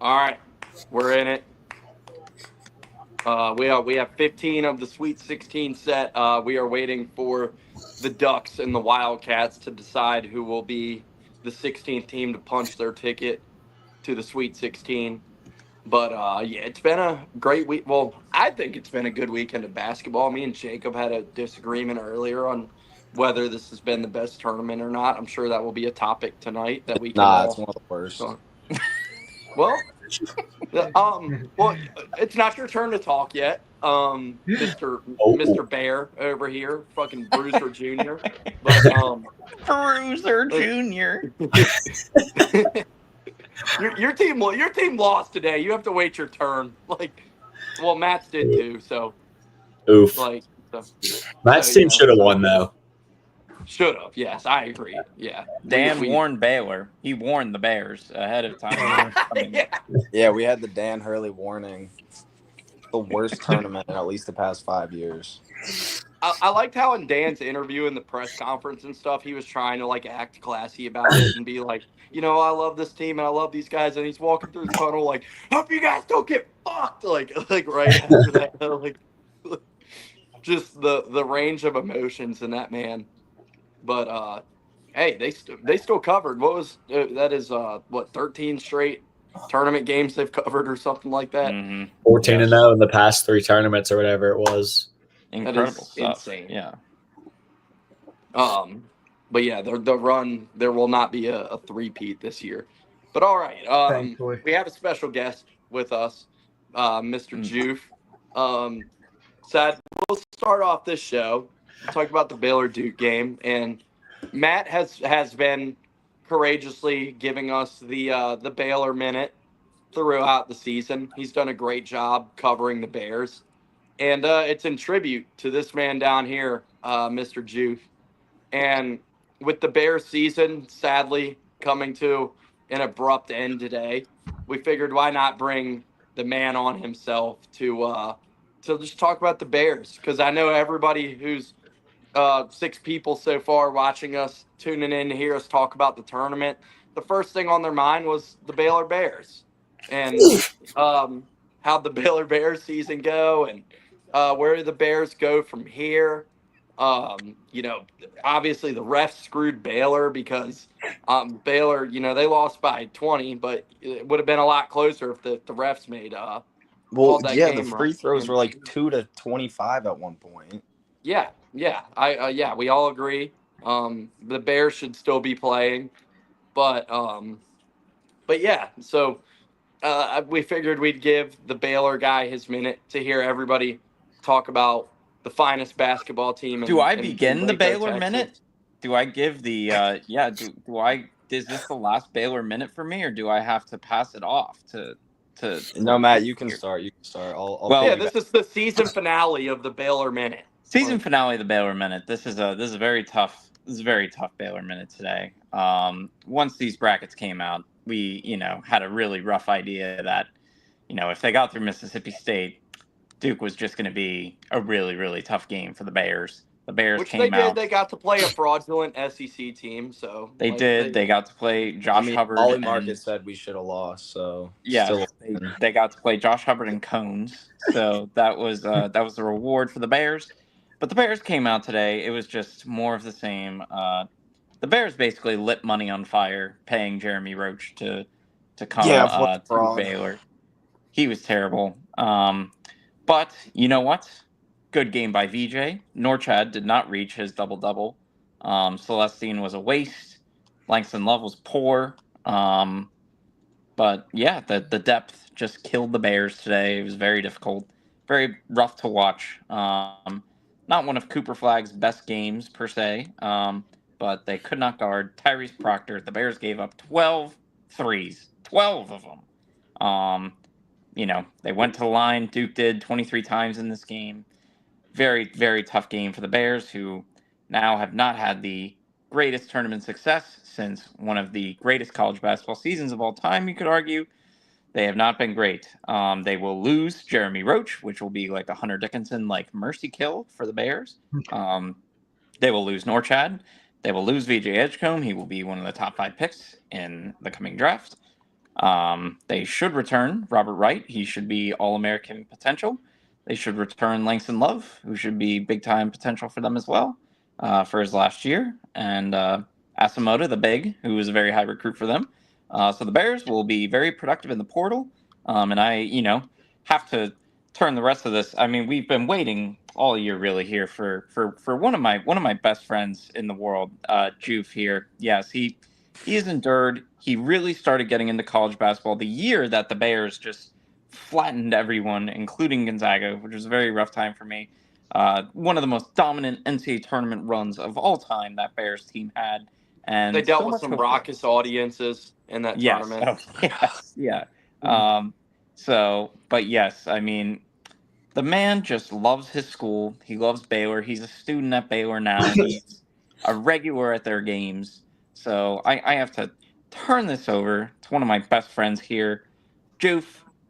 All right, we're in it. We have 15 of the Sweet 16 set. We are waiting for the Ducks and the Wildcats to decide who will be the 16th team to punch their ticket to the Sweet 16. But yeah, it's been a great week. Well, I think it's been a good weekend of basketball. Me and Jacob had a disagreement earlier on whether this has been the best tournament or not. I'm sure that will be a topic tonight that we can Nah, it's all one of the worst. talk. Well, well, it's not your turn to talk yet, Mister Oh, Mister Bear over here, fucking Bruiser Junior. But Bruiser Junior. your team lost today. You have to wait your turn. Like, well, Matt's did too. So oof. like, so, Matt's so team yeah, should have so, won, though. should have. Yes, I agree. Yeah, Dan warned Baylor. He warned the Bears ahead of time. yeah. Yeah, we had the Dan Hurley warning. The worst tournament in at least the past 5 years. I liked how in Dan's interview in the press conference and stuff, he was trying to like act classy about it and be like, I love this team and I love these guys, and he's walking through the tunnel like, hope you guys don't get fucked, like right after that, like just the range of emotions in that man. But hey, they still covered. What was that is what 13 straight tournament games they've covered or something like that. Mm-hmm. 14 and 0 in the past 3 tournaments or whatever it was. Incredible stuff. Insane. Yeah. But yeah, the run there will not be a three-peat this year. But all right, Thankfully. we have a special guest with us, Mr. Mm. Joof. Sad. We'll start off this show. We'll talk about the Baylor Duke game, and Matt has been courageously giving us the Baylor minute throughout the season. He's done a great job covering the Bears. And it's in tribute to this man down here, Mr. Joof. And with the Bears season sadly coming to an abrupt end today, we figured why not bring the man on himself to just talk about the Bears, because I know everybody who's 6 people so far watching us, tuning in to hear us talk about the tournament, the first thing on their mind was the Baylor Bears and how'd the Baylor Bears season go, and where do the Bears go from here? Obviously the refs screwed Baylor because Baylor, they lost by 20, but it would have been a lot closer if the refs made Well, called that yeah, game the free right. throws And- were like 2 to 25 at one point. Yeah, yeah, we all agree. The Bears should still be playing, but yeah. So we figured we'd give the Baylor guy his minute to hear everybody talk about the finest basketball team. Do I in begin the Waco, Baylor Texas. minute? Do I give the do I is this the last Baylor minute for me, or do I have to pass it off to No, Matt, you can start. You can start. I'll Well, Yeah, piggyback. this is the season finale of the Baylor minute. season finale of the Baylor minute. This is a very tough Baylor minute today. Once these brackets came out, we had a really rough idea that if they got through Mississippi State, Duke was just going to be a really, really tough game for the Bears. The Bears Which came they did. out. They got to play a fraudulent SEC team, so They did. They got to play Josh Hubbard. Ollie and- Marcus said we should have lost, so Yeah, still they got to play Josh Hubbard and Cones, so that was the reward for the Bears. But the Bears came out today. It was just more of the same. The Bears basically lit money on fire, paying Jeremy Roach to come to fraud. Baylor. He was terrible. But you know what? Good game by VJ. Norchad did not reach his double-double. Celestine was a waste. Langston Love was poor. But yeah, the depth just killed the Bears today. It was very difficult, very rough to watch. Not one of Cooper Flagg's best games per se, but they could not guard Tyrese Proctor. The Bears gave up 12 threes, 12 of them. They went to the line. Duke did 23 times in this game. Very, very tough game for the Bears, who now have not had the greatest tournament success since one of the greatest college basketball seasons of all time, you could argue. They have not been great. They will lose Jeremy Roach, which will be like a Hunter Dickinson mercy kill for the Bears. They will lose Norchad. They will lose VJ Edgecombe. He will be one of the top 5 picks in the coming draft. They should return Robert Wright. He should be All-American potential. They should return Langston Love, who should be big-time potential for them as well for his last year. And Asamoah, the big, who is a very high recruit for them. So the Bears will be very productive in the portal. And I, have to turn the rest of this. I mean, we've been waiting all year really here for one of my best friends in the world, Juve here. Yes, he has endured. He really started getting into college basketball the year that the Bears just flattened everyone, including Gonzaga, which was a very rough time for me. One of the most dominant NCAA tournament runs of all time that Bears team had, and They dealt so with much some hope. raucous audiences in that Yes. tournament. Oh, yes. Yeah. But yes, I mean, the man just loves his school. He loves Baylor. He's a student at Baylor now. He's a regular at their games. So I have to turn this over to one of my best friends here. Joof,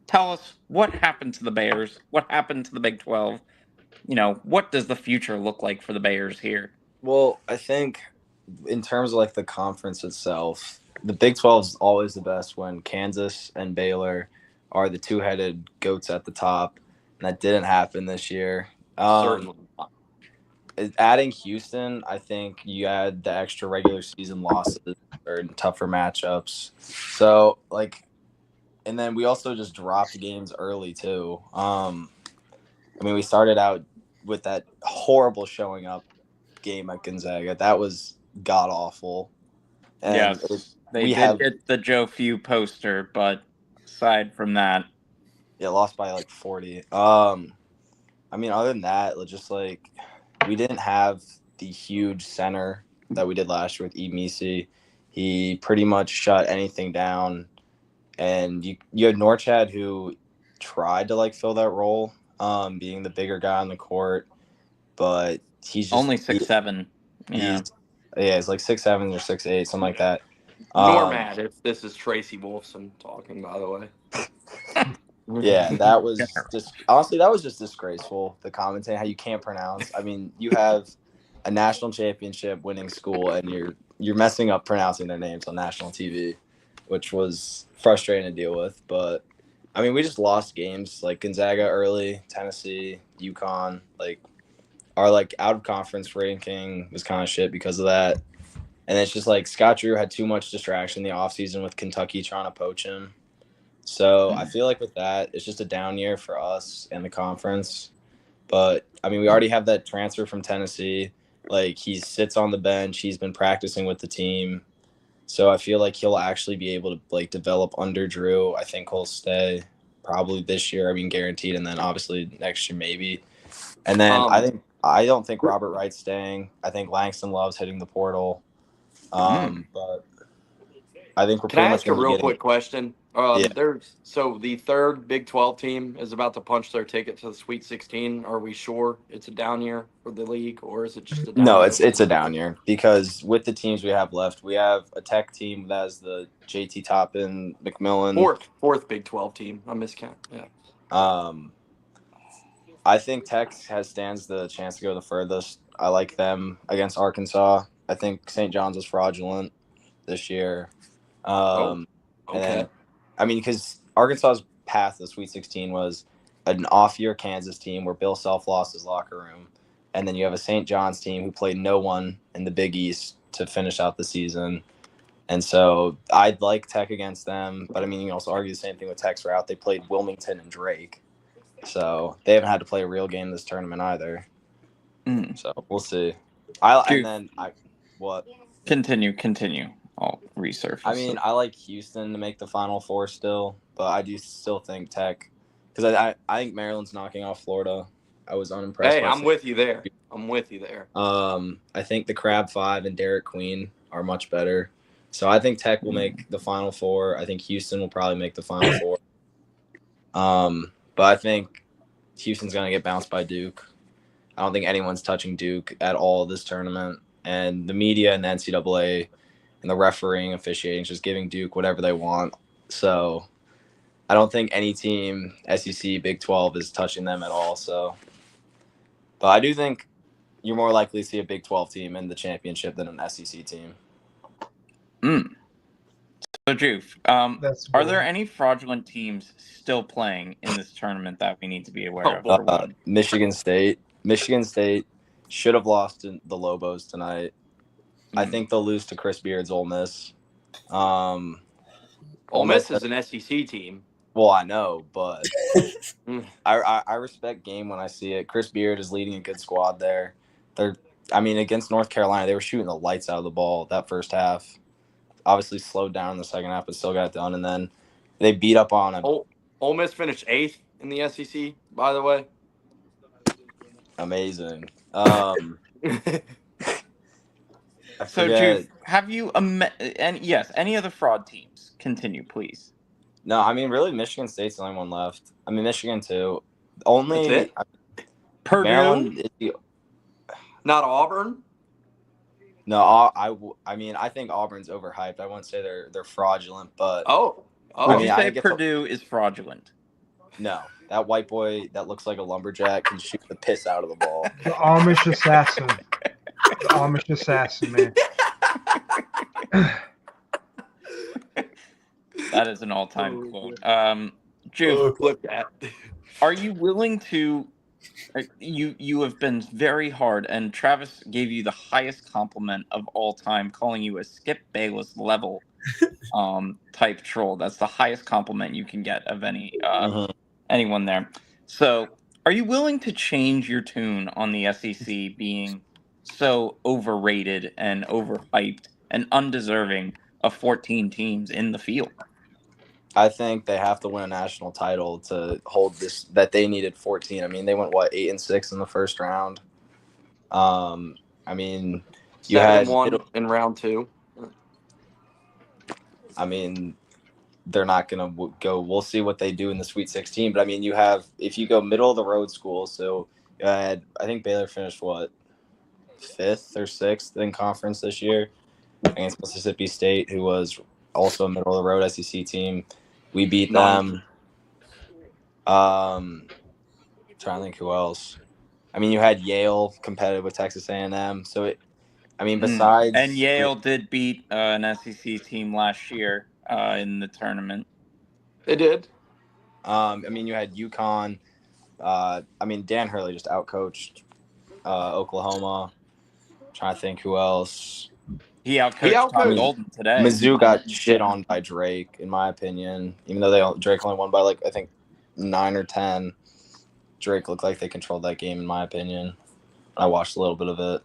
tell us what happened to the Bears? What happened to the Big 12? What does the future look like for the Bears here? Well, I think in terms of like the conference itself, the Big 12 is always the best when Kansas and Baylor are the two-headed goats at the top, and that didn't happen this year. Certainly. Adding Houston, I think you add the extra regular season losses or tougher matchups. So and then we also just dropped games early too. We started out with that horrible showing up game at Gonzaga. That was god awful. And Yes, they did get the Joe Few poster, but aside from that, lost by like 40. Other than that, we didn't have the huge center that we did last year with Emisi. He pretty much shut anything down. And you had Norchad, who tried to fill that role, being the bigger guy on the court, but he's just only 6'7". Yeah, he's like 6'7" or 6'8", something like that. Normad, if this is Tracy Wolfson talking, by the way. Yeah, that was just disgraceful. The commentating, how you can't pronounce. I mean, you have a national championship winning school, and you're messing up pronouncing their names on national TV, which was frustrating to deal with. But we just lost games like Gonzaga early, Tennessee, UConn. Our out of conference ranking was kind of shit because of that. And it's just Scott Drew had too much distraction in the offseason with Kentucky trying to poach him. So I feel with that, it's just a down year for us and the conference. But, we already have that transfer from Tennessee. He sits on the bench. He's been practicing with the team. So I feel he'll actually be able to, develop under Drew. I think he'll stay probably this year. Guaranteed. And then obviously next year maybe. And then I don't think Robert Wright's staying. I think Langston Love's hitting the portal. But I think we're Can I pretty much ask a real quick question? Yeah. So the third Big 12 team is about to punch their ticket to the Sweet 16. Are we sure it's a down year for the league, or is it just a down No, year? it's a down year because with the teams we have left, we have a Tech team that has the JT Toppin, McMillan. Fourth Big 12 team. I miscount. Yeah. I think Tech stands the chance to go the furthest. I like them against Arkansas. I think St. John's was fraudulent this year. Okay. And then, because Arkansas's path to the Sweet 16 was an off-year Kansas team where Bill Self lost his locker room. And then you have a St. John's team who played no one in the Big East to finish out the season. And so I'd like Tech against them. But, you can also argue the same thing with Tech's route. They played Wilmington and Drake. So they haven't had to play a real game this tournament either. So we'll see. What? Continue. I'll resurface. I like Houston to make the Final Four still, but I do still think Tech, because I think Maryland's knocking off Florida. I was unimpressed. Hey, I'm with you there. I think the Crab Five and Derek Queen are much better. So I think Tech will make the Final Four. I think Houston will probably make the Final Four. But I think Houston's going to get bounced by Duke. I don't think anyone's touching Duke at all this tournament. And the media and the NCAA and the refereeing, officiating is just giving Duke whatever they want. So I don't think any team, SEC, Big 12, is touching them at all. So, but I do think you're more likely to see a Big 12 team in the championship than an SEC team. Juve, That's are cool. there any fraudulent teams still playing in this tournament that we need to be aware of? Oh, For one? Michigan State. Michigan State should have lost to the Lobos tonight. I think they'll lose to Chris Beard's Ole Miss. Ole Miss is an SEC team. Well, I know, but Mm. I respect game when I see it. Chris Beard is leading a good squad there. Against North Carolina, they were shooting the lights out of the ball that first half. Obviously slowed down in the second half, but still got it done. And then they beat up on him. Ole Miss finished 8th in the SEC, by the way. Amazing. So, Juve, have you any other fraud teams? Continue, please. No, really, Michigan State's the only one left. Michigan too. Only That's it? Purdue. Maryland is Not Auburn. No, I think Auburn's overhyped. I wouldn't say they're fraudulent, but Would you say Purdue is fraudulent? No, that white boy that looks like a lumberjack can shoot the piss out of the ball. The Amish assassin. The Amish assassin, man. That is an all-time quote. Juve, Flip that. are you willing to? You have been very hard, and Travis gave you the highest compliment of all time, calling you a Skip Bayless level type troll. That's the highest compliment you can get of anyone there. So, are you willing to change your tune on the SEC being so overrated and overhyped and undeserving of 14 teams in the field? I think they have to win a national title to hold this. That they needed 14. They went 8-6 in the first round. You 7-1 in round 2. They're not gonna go. We'll see what they do in the Sweet 16. But you have, if you go middle of the road school. So you had, I think Baylor finished 5th or 6th in conference this year against Mississippi State, who was also a middle of the road SEC team. We beat them. Trying to think who else. You had Yale competitive with Texas A&M. So besides, and Yale did beat an SEC team last year in the tournament. They did. You had UConn. Dan Hurley just outcoached Oklahoma. I'm trying to think who else. He outcoached Tom Golden today. Mizzou got shit on by Drake, in my opinion. Even though Drake only won by I think 9 or 10. Drake looked like they controlled that game, in my opinion. I watched a little bit of it.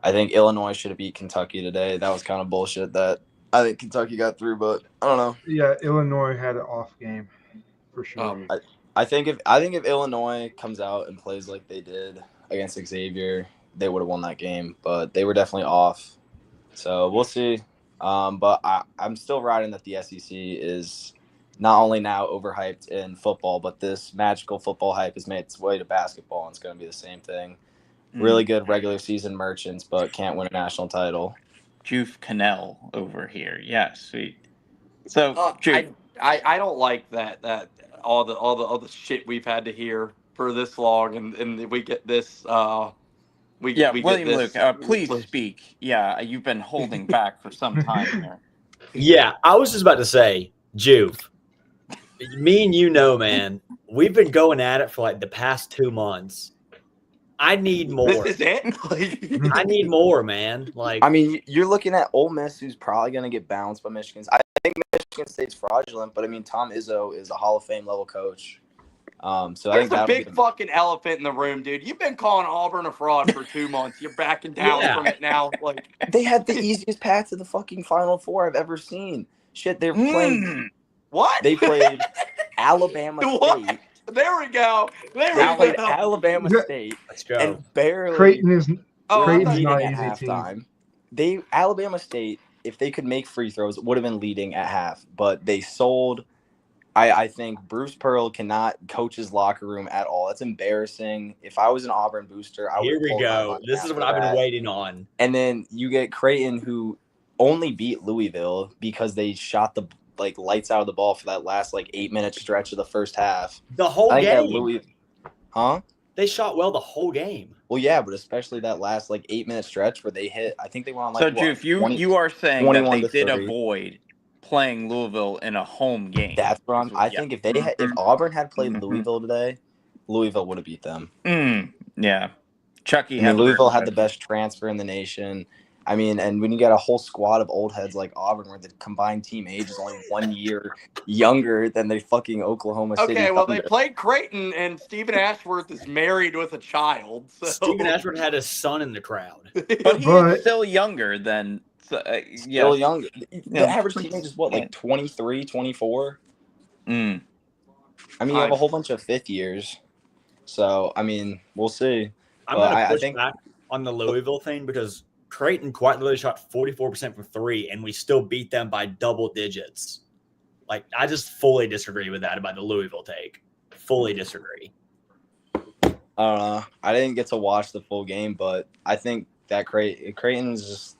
I think Illinois should have beat Kentucky today. That was kind of bullshit that I think Kentucky got through, but I don't know. Yeah, Illinois had an off game for sure. I think if Illinois comes out and plays like they did against Xavier, they would have won that game, but they were definitely off. So we'll see. But I'm still riding that the SEC is not only now overhyped in football, but this magical football hype has made its way to basketball, and it's going to be the same thing. Really good regular season merchants, but can't win a national title. Juve Cannell over here. Yeah, sweet. So, Juve. I don't like that all the shit we've had to hear for this long, and we get this. William Luke, please speak. Yeah, you've been holding back for some time here. Yeah, I was just about to say, Juve, me and man, we've been going at it for the past 2 months. I need more. This is it? I need more, man. You're looking at Ole Miss, who's probably going to get bounced by Michigan. I think Michigan State's fraudulent, but Tom Izzo is a Hall of Fame level coach. So There's a big fucking elephant in the room, dude. You've been calling Auburn a fraud for 2 months. You're backing down from it now. They had the easiest path to the fucking Final Four I've ever seen. Shit, they're playing. What? They played Alabama State. There we go. They played Alabama State. Let's go. And barely. Creighton is not leading an at easy halftime. team. Alabama State, if they could make free throws, would have been leading at half. But they sold. I think Bruce Pearl cannot coach his locker room at all. That's embarrassing. If I was an Auburn booster, I would. Here we go. This is what I've been waiting on. And then you get Creighton, who only beat Louisville because they shot the lights out of the ball for that last 8-minute stretch of the first half. The whole game. Huh? They shot well the whole game. Well, yeah, but especially that last 8-minute stretch where they hit. I think they went on So, Juve, 20 you are saying that 21 they to did 30. avoid playing Louisville in a home game. That's what I'm. I Yeah. think if Auburn had played Louisville today, Louisville would have beat them. Yeah. Chucky I mean, Louisville had the best transfer in the nation. I mean, and when you get a whole squad of old heads like Auburn, where the combined team age is only 1 year younger than the fucking Oklahoma City Okay, well, they Thunder. played Creighton, and Stephen Ashworth is married with a child. So. Stephen Ashford had his son in the crowd. But he is still younger than Still younger. The average pretty- teenage is what, 23, 24? I mean, you have a whole bunch of fifth years. So, I mean, we'll see. I'm going to push back on the Louisville thing because Creighton quite literally shot 44% from three, and we still beat them by double digits. I just fully disagree with that about the Louisville take. Fully disagree. I don't know. I didn't get to watch the full game, but I think that Creighton's just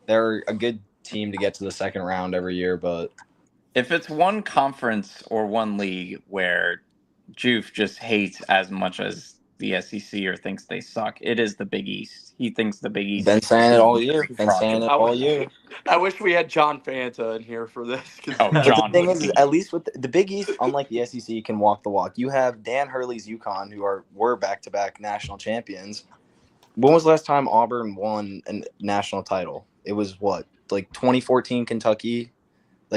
They're a good team to get to the second round every year, but if it's one conference or one league where Juve just hates as much as the SEC or thinks they suck, it is the Big East. He thinks the Big East. Been saying it all year. Been saying it all year. I wish we had John Fanta in here for this. John. The thing is, at least with the Big East, unlike the SEC, can walk the walk. You have Dan Hurley's UConn, who were back-to-back national champions. When was the last time Auburn won a national title? It was 2014 Kentucky,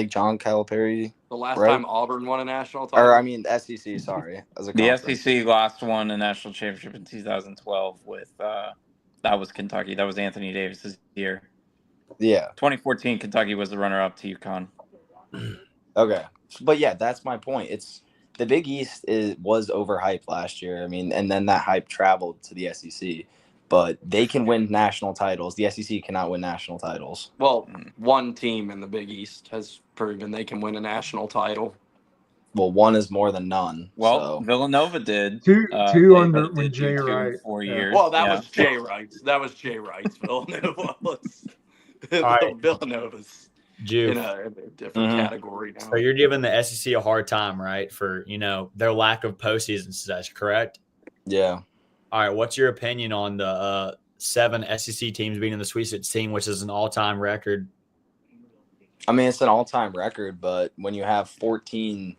John Calipari. The last time Auburn won a national title? Or, I mean, the SEC, sorry. The SEC last won a national championship in 2012 with, that was Kentucky. That was Anthony Davis's year. Yeah. 2014, Kentucky was the runner-up to UConn. Okay. But, yeah, that's my point. The Big East was overhyped last year. I mean, and then that hype traveled to the SEC. But they can win national titles. The SEC cannot win national titles. Well, one team in the Big East has proven they can win a national title. Well, one is more than none. Well, so. Villanova did. Two under when Jay Wright. 4 years. Well, that was Jay Wright's. That was Jay Wright's Villanova. Right. Villanova's in a different category now. So you're giving the SEC a hard time, right, for their lack of postseason success, correct? Yeah. All right, what's your opinion on the 7 SEC teams being in the Sweet 16, which is an all-time record? I mean, it's an all-time record, but when you have 14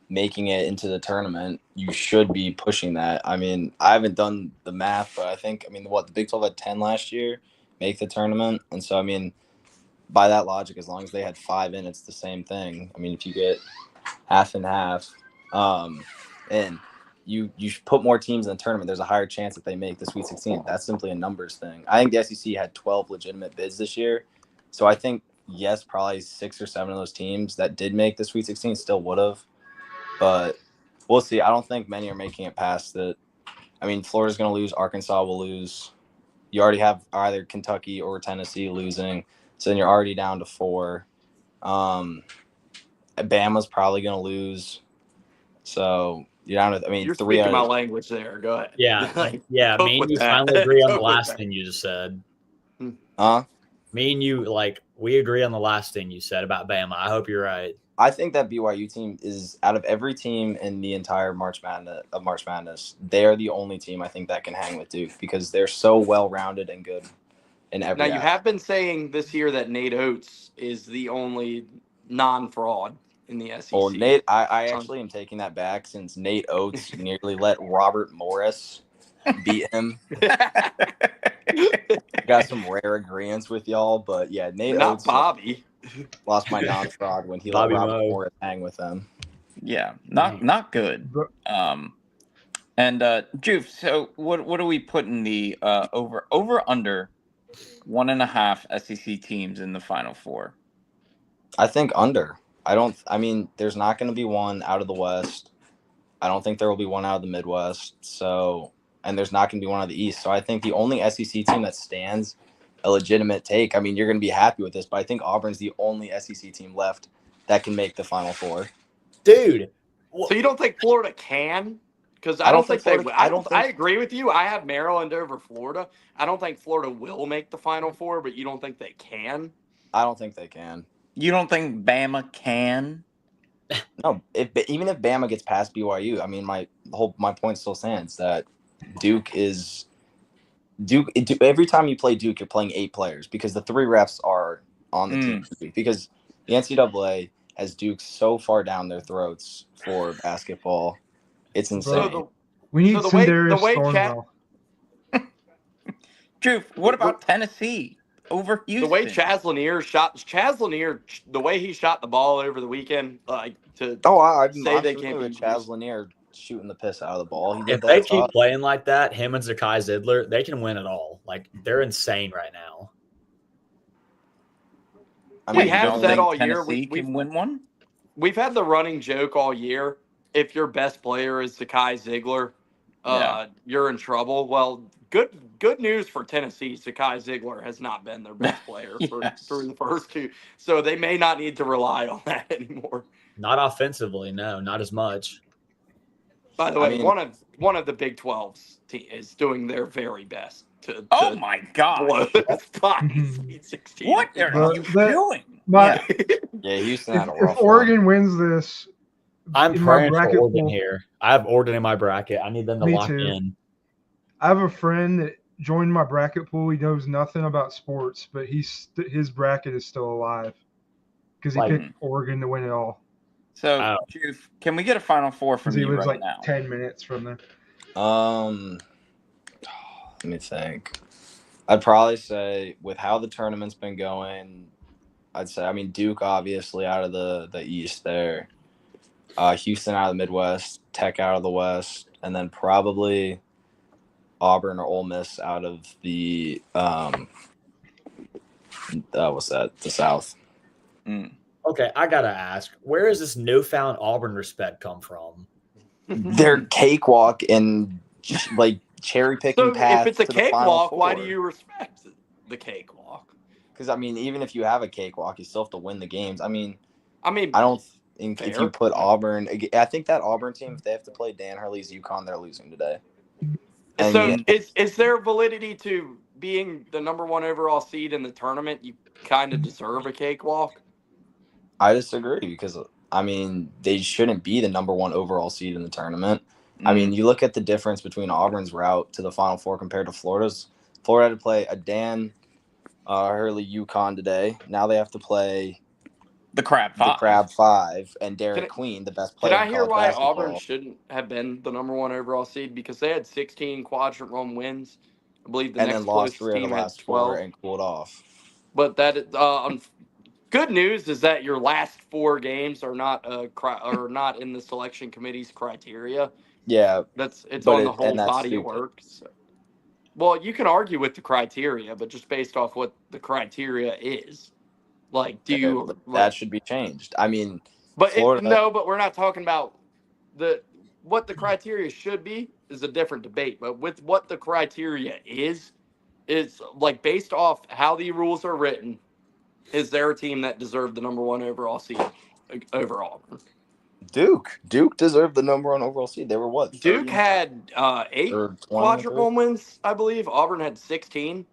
making it into the tournament, you should be pushing that. I mean, I haven't done the math, but I think, the Big 12 had 10 last year make the tournament. And so, I mean, by that logic, as long as they had 5 in, it's the same thing. I mean, if you get half and half, and you put more teams in the tournament, there's a higher chance that they make the Sweet 16. That's simply a numbers thing. I think the SEC had 12 legitimate bids this year. So I think, yes, probably 6 or 7 of those teams that did make the Sweet 16 still would have. But we'll see. I don't think many are making it past it. I mean, Florida's going to lose. Arkansas will lose. You already have either Kentucky or Tennessee losing. So then you're already down to 4. Bama's probably going to lose. So you're down to, you're 3 speaking my language there. Go ahead. Yeah. Yeah. Me and you finally agree on the last thing you just said. Huh? Me and you, we agree on the last thing you said about Bama. I hope you're right. I think that BYU team is, out of every team in the entire March Madness, they are the only team I think that can hang with Duke because they're so well-rounded and good in every. Now, you have been saying this year that Nate Oates is the only non-fraud in the SEC. Well, Nate, I actually am taking that back since Nate Oates nearly let Robert Morris beat him. Got some rare agreements with y'all, but yeah, Nate Oates. Not Bobby. Lost my non-fraud when he Bobby let Robert Moe. Morris hang with him. Yeah, not good. And Juve, so what are we putting the over under 1.5 SEC teams in the Final Four? I think under. There's not going to be one out of the West. I don't think there will be one out of the Midwest. So, and there's not going to be one out of the East. So I think the only SEC team that stands a legitimate take. You're going to be happy with this, but I think Auburn's the only SEC team left that can make the Final Four. Dude. So you don't think Florida can? Because I don't think they will. I agree with you. I have Maryland over Florida. I don't think Florida will make the Final Four, but you don't think they can? I don't think they can. You don't think Bama can? No, even if Bama gets past BYU, my point still stands that Every time you play Duke, you're playing 8 players because the 3 refs are on the team. Because the NCAA has Duke so far down their throats for basketball. It's insane. We need the some way- Darius the way Thornwell. Drew, what about Tennessee over Houston? The way Chaz Lanier, the way he shot the ball over the weekend, I'm they familiar can't with be Chaz Lanier shooting the piss out of the ball. He did If that they tough. keep playing like that, him and Zakai Zidler, they can win it all. Like, they're insane right now. We have said all year Tennessee can win one. We've had the running joke all year. If your best player is Zakai Ziglar, you're in trouble. Well, good news for Tennessee. Zakai Ziglar has not been their best player through the first 2, so they may not need to rely on that anymore. Not offensively, no, not as much. By the way, one of the Big 12s is doing their very best to oh my God, blow this by Sweet 16. What are you doing? Houston had a If rough Oregon wins this, I'm in my praying for bracket Oregon pool- here. I have Oregon in my bracket. I need them to Me lock too. in. I have a friend that joined my bracket pool. He knows nothing about sports, but his bracket is still alive because he picked Oregon to win it all. So, Juve, can we get a Final Four from you lives right like now? 10 minutes from there. Let me think. I'd probably say with how the tournament's been going, I'd say Duke obviously out of the East there, Houston out of the Midwest, Tech out of the West, and then probably Auburn or Ole Miss out of the the South. Okay, I gotta ask, where does this newfound Auburn respect come from? Their cakewalk and like cherry picking path. If it's a to the Final cakewalk, why do Four. you respect the cakewalk? Because even if you have a cakewalk, you still have to win the games. I don't think fair. if you put Auburn, I think that Auburn team, if they have to play Dan Hurley's UConn, they're losing today. And so is there validity to being the number 1 overall seed in the tournament? You kind of deserve a cakewalk. I disagree because they shouldn't be the number 1 overall seed in the tournament. You look at the difference between Auburn's route to the Final Four compared to Florida's. Florida had to play a Dan Hurley UConn today. Now they have to play the Crab 5 and Derek Queen, the best player. Can I hear why basketball. Auburn shouldn't have been the number 1 overall seed? Because they had 16 quadrant run wins. I believe the and next then lost closest 3 of team the had last 12. 4 and cooled off. But that good news is that your last 4 games are not not in the selection committee's criteria. Yeah, it's on the whole body of work. So. Well, you can argue with the criteria, but just based off what the criteria is, that should be changed. But Florida, but we're not talking about what the criteria should be is a different debate. But with what the criteria is like based off how the rules are written, is there a team that deserved the number 1 overall seed overall? Duke deserved the number 1 overall seed. They were what? Duke had 8 quadruple wins, I believe. Auburn had 16.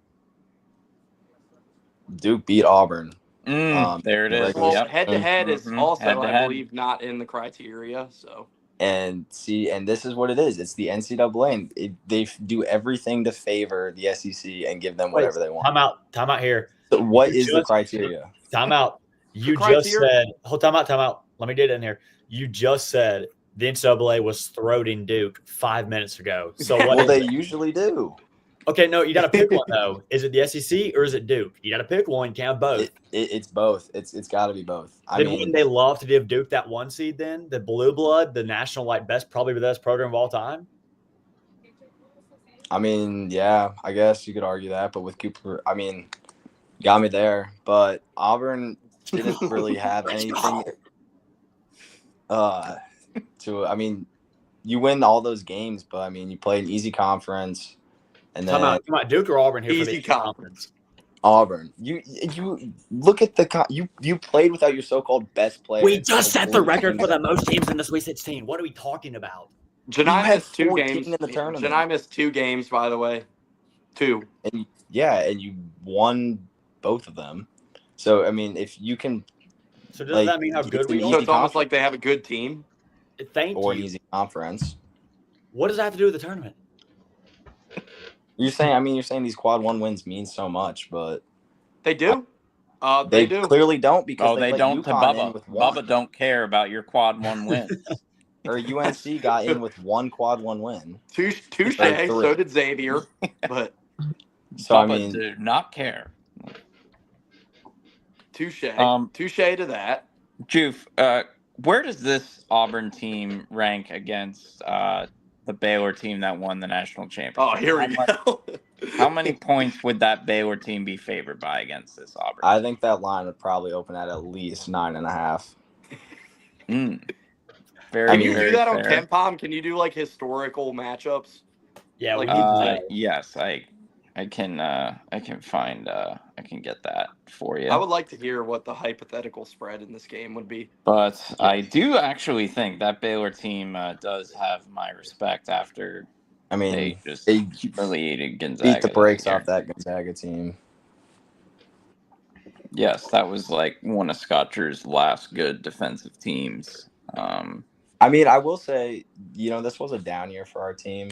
Duke beat Auburn. There it is. Well, head-to-head is also, I believe, not in the criteria. So. And this is what it is. It's the NCAA. And they do everything to favor the SEC and give them whatever they want. Time out here. So what is the criteria? Time out. You just said, time out. Let me get in here. You just said the NCAA was throating Duke 5 minutes ago. So what they usually do. Okay, no, you got to pick one though. Is it the SEC or is it Duke? You got to pick one. You can't have both. It's both. It's got to be both. Wouldn't they love to give Duke that 1 seed then? The blue blood, the national probably the best program of all time. Yeah, I guess you could argue that, but with Cooper, got me there. But Auburn didn't really have anything. You win all those games, but you play an easy conference, and then come on, Duke or Auburn here easy for the conference. Auburn. You look at you played without your so-called best player. We just set the record for the most teams in the Sweet 16. What are we talking about? Janai missed 2 games games in the tournament. Janai missed 2 games, by the way. 2. And you won both of them. So if you can. So does that mean how good we are? So it's almost like they have a good team. Thank you. Or an easy conference. What does that have to do with the tournament? You're saying these quad 1 wins mean so much, but They do. they do. clearly don't because they let don't to UConn in Bubba. with one. Bubba don't care about your quad 1 wins. Or UNC got in with one quad 1 win. Touche. Or three. So did Xavier. But So Bubba do not care. touche. Touche to that. Joof, where does this Auburn team rank against the Baylor team that won the national championship? Oh, here we go. How many points would that Baylor team be favored by against this Auburn? I think that line would probably open at least 9.5. Can you do that on KenPom? Can you do like historical matchups? Yeah, like, we need to. Yes, I can get that for you. I would like to hear what the hypothetical spread in this game would be. But I do actually think that Baylor team does have my respect after they just humiliated Gonzaga. Beat the brakes off that Gonzaga team. Yes, that was like one of Scotcher's last good defensive teams. I will say, this was a down year for our team,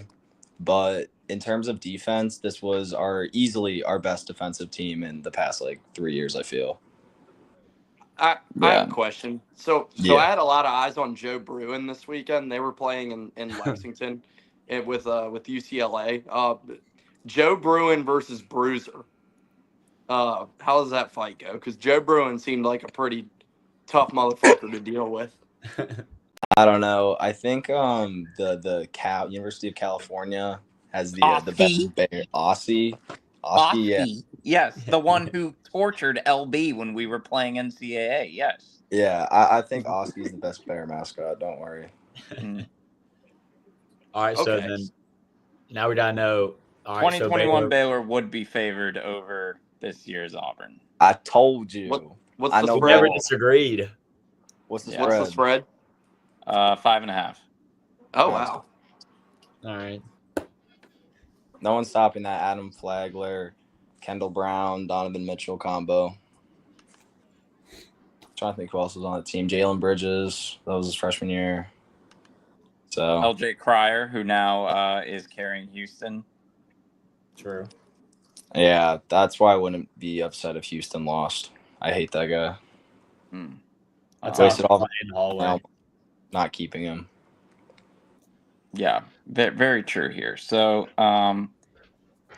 but in terms of defense, this was easily our best defensive team in the past 3 years, I feel. I have a question. So I had a lot of eyes on Joe Bruin this weekend. They were playing in Lexington with UCLA. Joe Bruin versus Bruiser. How does that fight go? Because Joe Bruin seemed like a pretty tough motherfucker to deal with. I don't know. I think the University of California has the best bear. Aussie, yeah. Yes, the one who tortured LB when we were playing NCAA. Yes. Yeah, I think Oski's the best bear mascot. Don't worry. All right, so then now we gotta know. All right, 2021 Baylor would be favored over this year's Auburn. I told you. What's the spread? We never disagreed. What's the spread? 5.5. Oh wow. All right. No one's stopping that Adam Flagler, Kendall Brown, Donovan Mitchell combo. Trying to think who else was on the team. Jalen Bridges. That was his freshman year. So LJ Cryer, who now is carrying Houston. True. Yeah, that's why I wouldn't be upset if Houston lost. I hate that guy. That's wasted all in the hallway. Not keeping him. Yeah, very true here. So,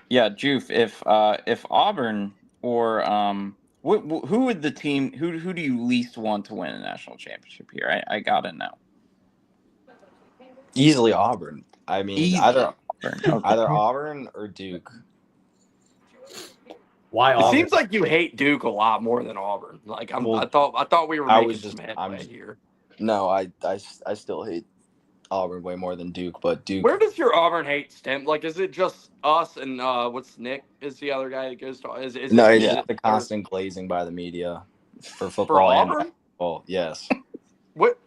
Joof, if Auburn or who would the team who do you least want to win a national championship here? I gotta know. Easily Auburn. Either Auburn or Duke. Why Auburn? It seems like you hate Duke a lot more than Auburn. I thought we were making some headway here. No, I still hate Auburn way more than Duke, but Duke. Where does your Auburn hate stem? Is it just us and what's Nick is the other guy that goes to? It's just the constant glazing by the media for football for Auburn? and basketball. Yes.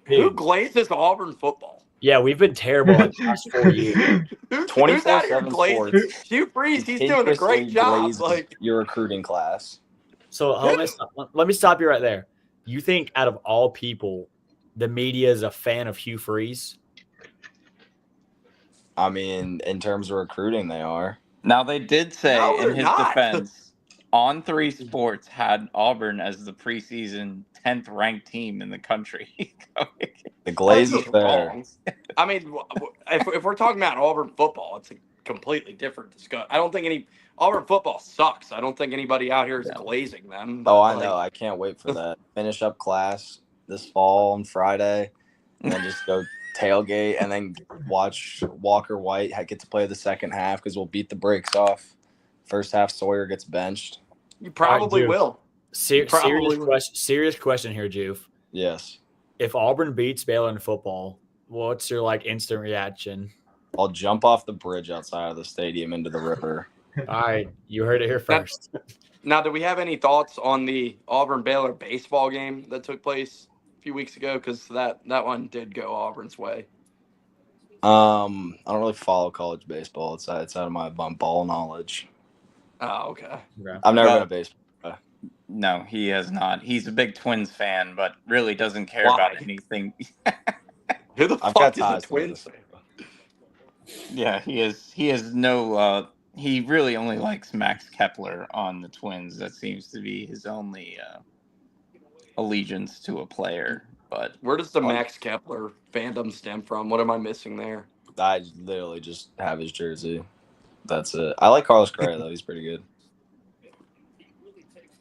Who glazes Auburn football? Yeah, we've been terrible the past 4 years. 24/7 sports. Hugh Freeze, he's doing a great job. Your recruiting class. So let me stop you right there. You think out of all people, the media is a fan of Hugh Freeze? In terms of recruiting, they are. Now, they did say in his defense, On3 Sports had Auburn as the preseason 10th ranked team in the country. The glaze is there. If we're talking about Auburn football, it's a completely different discussion. I don't think Auburn football sucks. I don't think anybody out here is glazing them. Oh, I know. I can't wait for that. Finish up class this fall on Friday, and then just go tailgate and then watch Walker White get to play the second half because we'll beat the brakes off. First half, Sawyer gets benched. You probably will. Serious question here, Joof. Yes. If Auburn beats Baylor in football, what's your instant reaction? I'll jump off the bridge outside of the stadium into the river. All right, you heard it here first. Now, do we have any thoughts on the Auburn-Baylor baseball game that took place a few weeks ago? Because that one did go Auburn's way. I don't really follow college baseball. It's out of my ball knowledge. Oh, okay. I've never been a baseball guy. No, he has not. He's a big Twins fan, but really doesn't care about anything. Who the fuck is a Twins fan? Yeah, he has no he really only likes Max Kepler on the Twins. That seems to be his only allegiance to a player. But where does the Max Kepler fandom stem from? What am I missing there? I literally just have his jersey. That's it. I like Carlos Correa though; he's pretty good.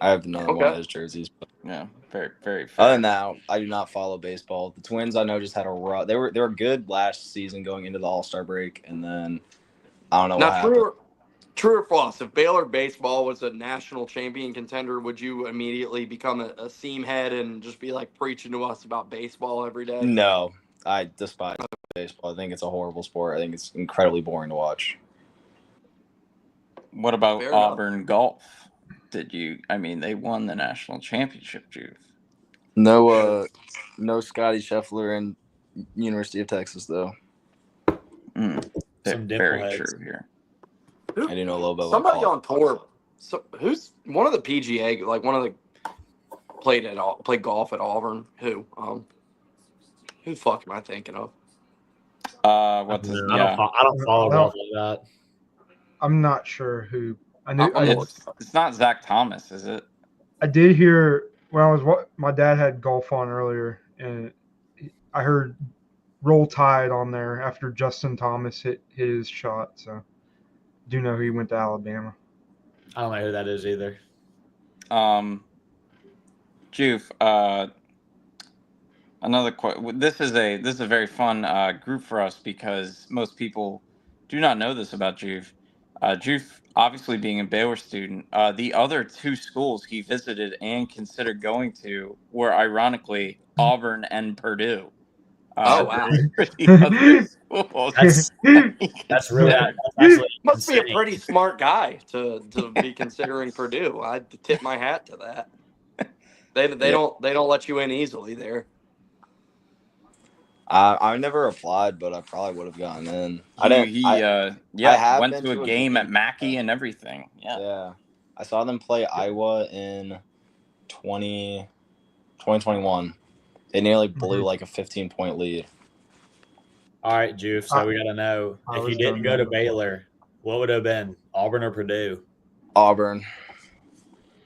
I have another one of his jerseys. But yeah, very, very fair. Other than that, I do not follow baseball. The Twins, I know, just had a rough. They were good last season going into the All-Star break, and then I don't know what happened. True or false? If Baylor baseball was a national champion contender, would you immediately become a seam head and just be like preaching to us about baseball every day? No, I despise baseball. I think it's a horrible sport. I think it's incredibly boring to watch. What about Auburn golf? They won the national championship, Juve. No Scotty Scheffler and University of Texas though. Very true here. I do know a little bit. Somebody on tour. So who's one of the PGA? Like one of the played golf at Auburn. Who? Who the fuck am I thinking of? I don't follow golf like that. I'm not sure who. I knew it's not Zach Thomas, is it? I did hear when my dad had golf on earlier, and I heard Roll Tide on there after Justin Thomas hit his shot. So, do know he went to Alabama. I don't know who that is either. Juve, another question. This is a very fun group for us because most people do not know this about Juve. Juve, obviously being a Baylor student, the other two schools he visited and considered going to were ironically Auburn and Purdue. Oh wow! That's really must be a pretty smart guy to be considering Purdue. I'd tip my hat to that. They don't let you in easily there. I never applied, but I probably would have gotten in. I went to a game at Mackey and everything. Yeah. I saw them play Iowa in 2021. They nearly blew like a 15-point lead. All right, Juve. So we got to know, if you didn't go to Baylor, what would it have been, Auburn or Purdue? Auburn.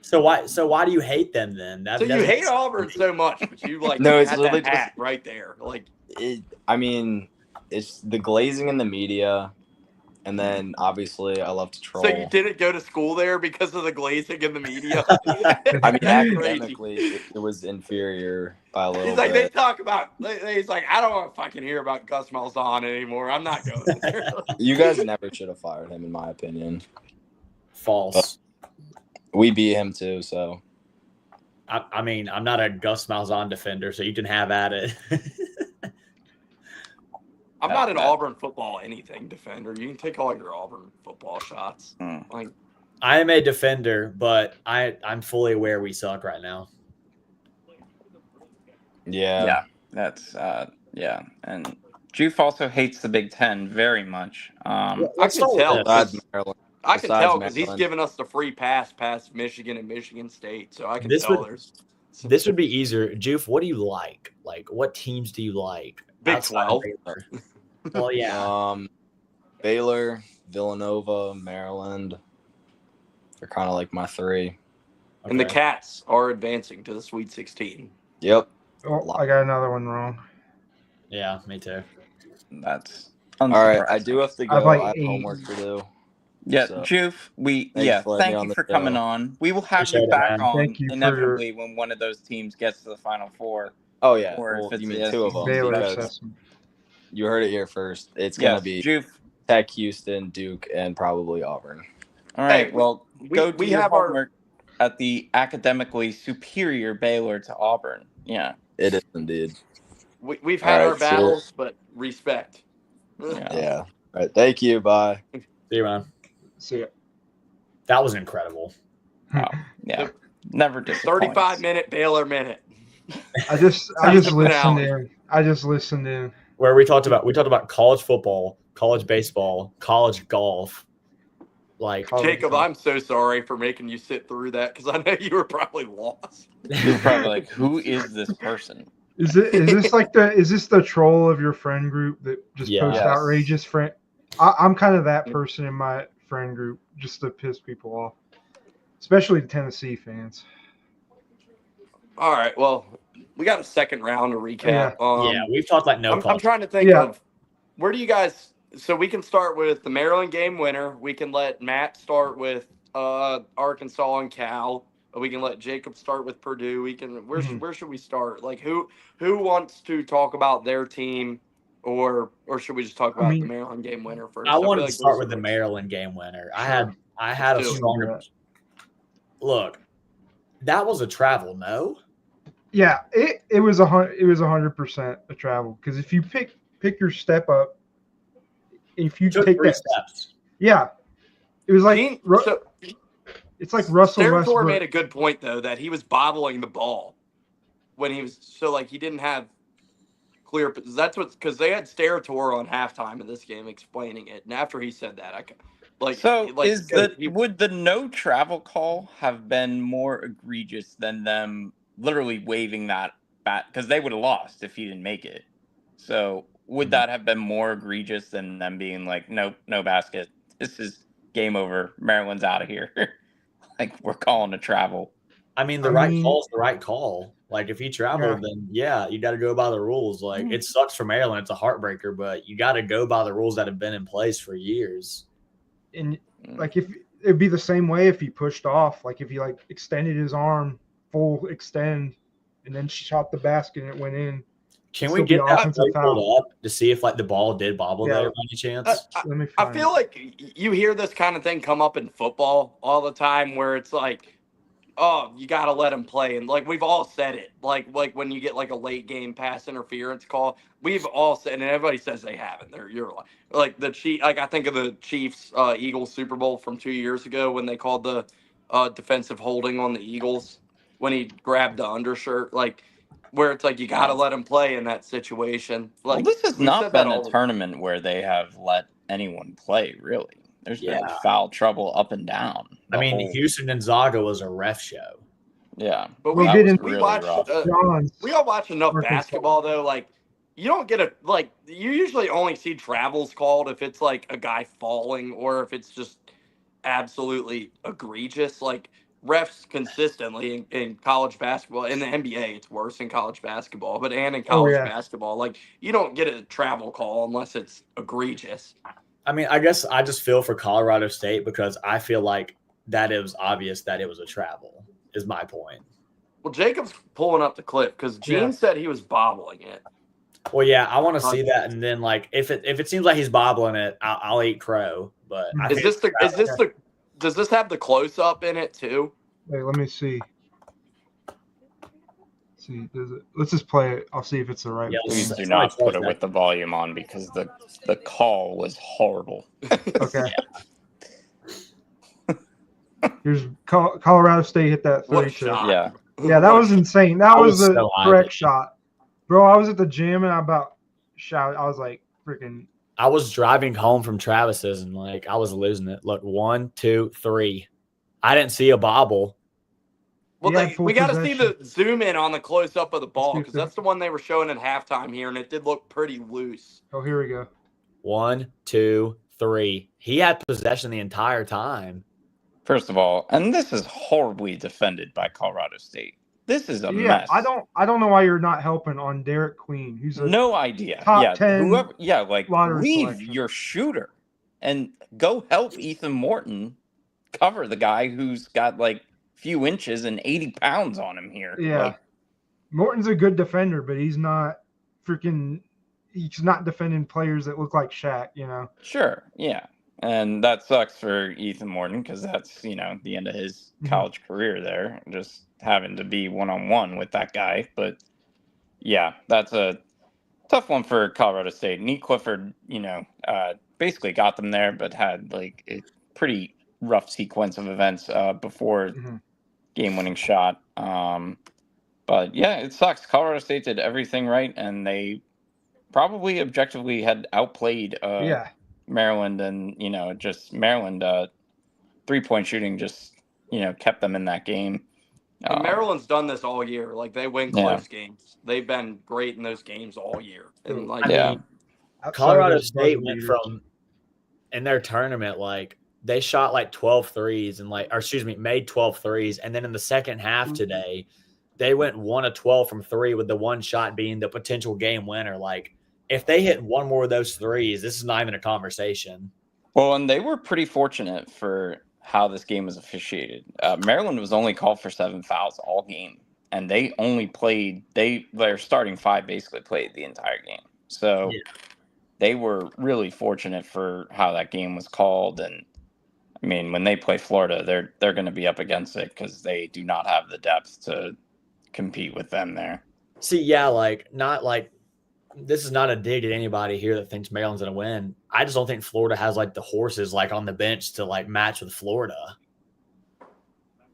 So why do you hate them then? So you hate Auburn so much, but you like no, it's literally that hat right there. Like it's the glazing in the media, and then obviously I love to troll. So you didn't go to school there because of the glazing in the media? Academically, it was inferior by a little bit. He's like, they talk about. He's like, I don't want to fucking hear about Gus Malzahn anymore. I'm not going there. You guys never should have fired him, in my opinion. False. But we beat him too, so. I'm not a Gus Malzahn defender, so you can have at it. I'm not an Auburn football anything defender. You can take all your Auburn football shots. Like, I am a defender, but I'm fully aware we suck right now. Yeah. That's and Juve also hates the Big Ten very much. I can tell. I can tell because he's Maryland. given us the free pass past Michigan and Michigan State, so I can tell This would be easier. Juve, what do you like? Like, what teams do you like? Big 12. Well, yeah. Baylor, Villanova, Maryland. They're kind of like my three. Okay. And the Cats are advancing to the Sweet 16. Yep. Oh, I got another one wrong. Yeah, me too. That's all right. I do have to go. I have homework to do. Yeah, so, Juve, thank you for coming on. We will have you back on inevitably when one of those teams gets to the Final Four. Oh, yeah. Or you mean two of them. You heard it here first. It's going to be Juve, Tech, Houston, Duke, and probably Auburn. All right, we have homework at the academically superior Baylor to Auburn. Yeah. It is indeed. We've had our battles, but respect. Yeah. All right. Thank you. Bye. See you, man. See ya. That was incredible. Wow. Yeah. Never disappoints. 35-minute Baylor minute. I just listened in. I just listened in. Where we talked about college football, college baseball, college golf. Like Jacob, I'm so sorry for making you sit through that because I know you were probably lost. You're probably like, who is this person? Is this the troll of your friend group that just posts outrageous friend? I'm kind of that person in my friend group just to piss people off, especially the Tennessee fans. All right. Well, we got a second round to recap. Yeah, we've talked like no I'm college. trying to think Yeah. of where do you guys. So we can start with the Maryland game winner. We can let Matt start with Arkansas and Cal. We can let Jacob start with Purdue. We can. Where should we start? Like who wants to talk about their team, or should we just talk about the Maryland game winner first? I wanted feel to like start with the Maryland game winner. Sure. I had a do it. stronger look. That was a travel, no? Yeah, it was 100% a travel because if you pick your step up, if you Took take 3 that steps. yeah, it was like it's like Russell Sterator Westbrook. made a good point though that he was bobbling the ball when he was he didn't have clear. That's what because they had Sterator on halftime of this game explaining it, and after he said that, would the no travel call have been more egregious than them literally waving that bat because they would have lost if he didn't make it? So would that have been more egregious than them being like, nope, no basket. This is game over. Maryland's out of here. Like we're calling a travel. I mean, the right call is the right call. Like if he traveled, then you got to go by the rules. Like it sucks for Maryland; it's a heartbreaker, but you got to go by the rules that have been in place for years. And like if it'd be the same way if he pushed off, like if he like extended his arm full extend, and then shot the basket and it went in. Can we get that play pulled up to see if like the ball did bobble there by any chance? I feel like you hear this kind of thing come up in football all the time where it's like, oh, you got to let him play. And like we've all said it, like when you get like a late game pass interference call, we've all said, and everybody says they haven't. You're like the Chiefs. Like I think of the Chiefs Eagles Super Bowl from 2 years ago when they called the defensive holding on the Eagles when he grabbed the undershirt, like where it's like you got to let him play in that situation. Like this has not been a tournament where they have let anyone play really. There's been foul trouble up and down. I mean, Houston Gonzaga was a ref show. Yeah, but we all watch enough basketball though. Like you don't get you usually only see travels called if it's like a guy falling or if it's just absolutely egregious. Like refs consistently in college basketball, in the NBA, it's worse in college basketball, but in college basketball, like you don't get a travel call unless it's egregious. I mean, I guess I just feel for Colorado State because I feel like that it was obvious that it was a travel, is my point. Well, Jacob's pulling up the clip because Gene said he was bobbling it. Well, yeah, I want to see that, and then like if it seems like he's bobbling it, I'll eat crow. But does this have the close up in it too? Wait, let me see. Let's just play it. I'll see if it's the right. Please do not put it with the volume on because the call was horrible. Okay. Here's Colorado State hit that 3 shot. Yeah, that was insane. That was the correct shot, bro. I was at the gym and I about shouted. I was like, freaking. I was driving home from Travis's and like I was losing it. Look, 1, 2, 3. I didn't see a bobble. Well, we got to see the zoom in on the close up of the ball because that's the one they were showing at halftime here, and it did look pretty loose. Oh, here we go. 1, 2, 3. He had possession the entire time. First of all, and this is horribly defended by Colorado State. This is a mess. I don't know why you're not helping on Derek Queen, who's no idea. Top 10 leave your shooter and go help Ethan Morton cover the guy who's got like few inches and 80 pounds on him here. Yeah. Morton's a good defender, but he's not defending players that look like Shaq, you know? Sure. Yeah. And that sucks for Ethan Morton because that's, the end of his college career there, just having to be one-on-one with that guy. But, yeah, that's a tough one for Colorado State. Nick Clifford, basically got them there, but had, like, a pretty rough sequence of events before game-winning shot. But, yeah, it sucks. Colorado State did everything right, and they probably objectively had outplayed Maryland, and just Maryland 3-point shooting just kept them in that game. Maryland's done this all year. Like they win close games. They've been great in those games all year. And Colorado State went from in their tournament, like they shot like 12 threes and made 12 threes. And then in the second half today, they went 1 of 12 from three with the one shot being the potential game winner. Like, if they hit one more of those threes, this is not even a conversation. Well, and they were pretty fortunate for how this game was officiated. Maryland was only called for 7 fouls all game, and they only played their starting 5 basically played the entire game. So they were really fortunate for how that game was called. And I mean, when they play Florida, they're going to be up against it because they do not have the depth to compete with them there. See, this is not a dig at anybody here that thinks Maryland's going to win. I just don't think Florida has like the horses like on the bench to like match with Florida.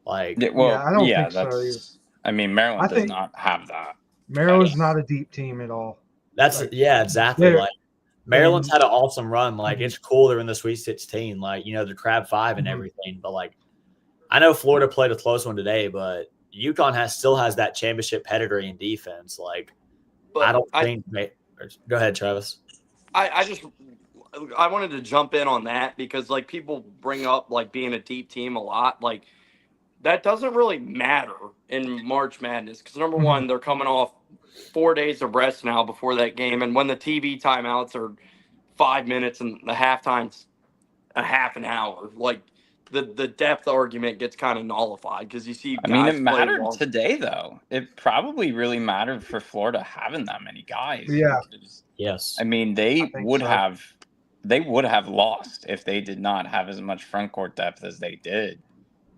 Like, I don't think so either. I mean, Maryland does not have that. Maryland's not a deep team at all. Exactly. Like, Maryland's had an awesome run. Like, it's cool they're in the Sweet 16. Like, the Crab 5 and everything. But like, I know Florida played a close one today, but UConn still has that championship pedigree in defense. Like, but go ahead, Travis. I wanted to jump in on that because like people bring up like being a deep team a lot. Like, that doesn't really matter in March Madness because number one, they're coming off 4 days of rest now before that game, and when the TV timeouts are 5 minutes and the halftime's a half an hour, like the depth argument gets kind of nullified because you see. I mean, it mattered today though. It probably really mattered for Florida having that many guys. Yeah. Yes. I mean, they would have lost if they did not have as much front court depth as they did.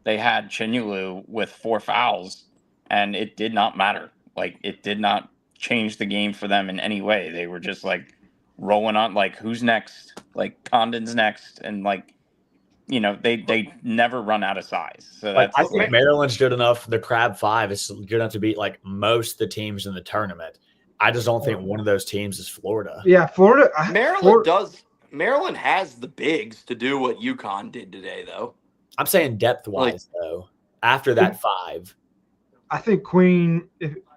They had Chinulu with 4 fouls, and it did not matter. Like, it did not change the game for them in any way. They were just like rolling on, like, who's next? Like, Condon's next, and like, they never run out of size. So I think Maryland's good enough. The Crab 5 is good enough to beat like most of the teams in the tournament. I just don't think one of those teams is Florida. Yeah, Florida. Maryland has the bigs to do what UConn did today, though. I'm saying depth-wise, though. After that 5, I think Queen.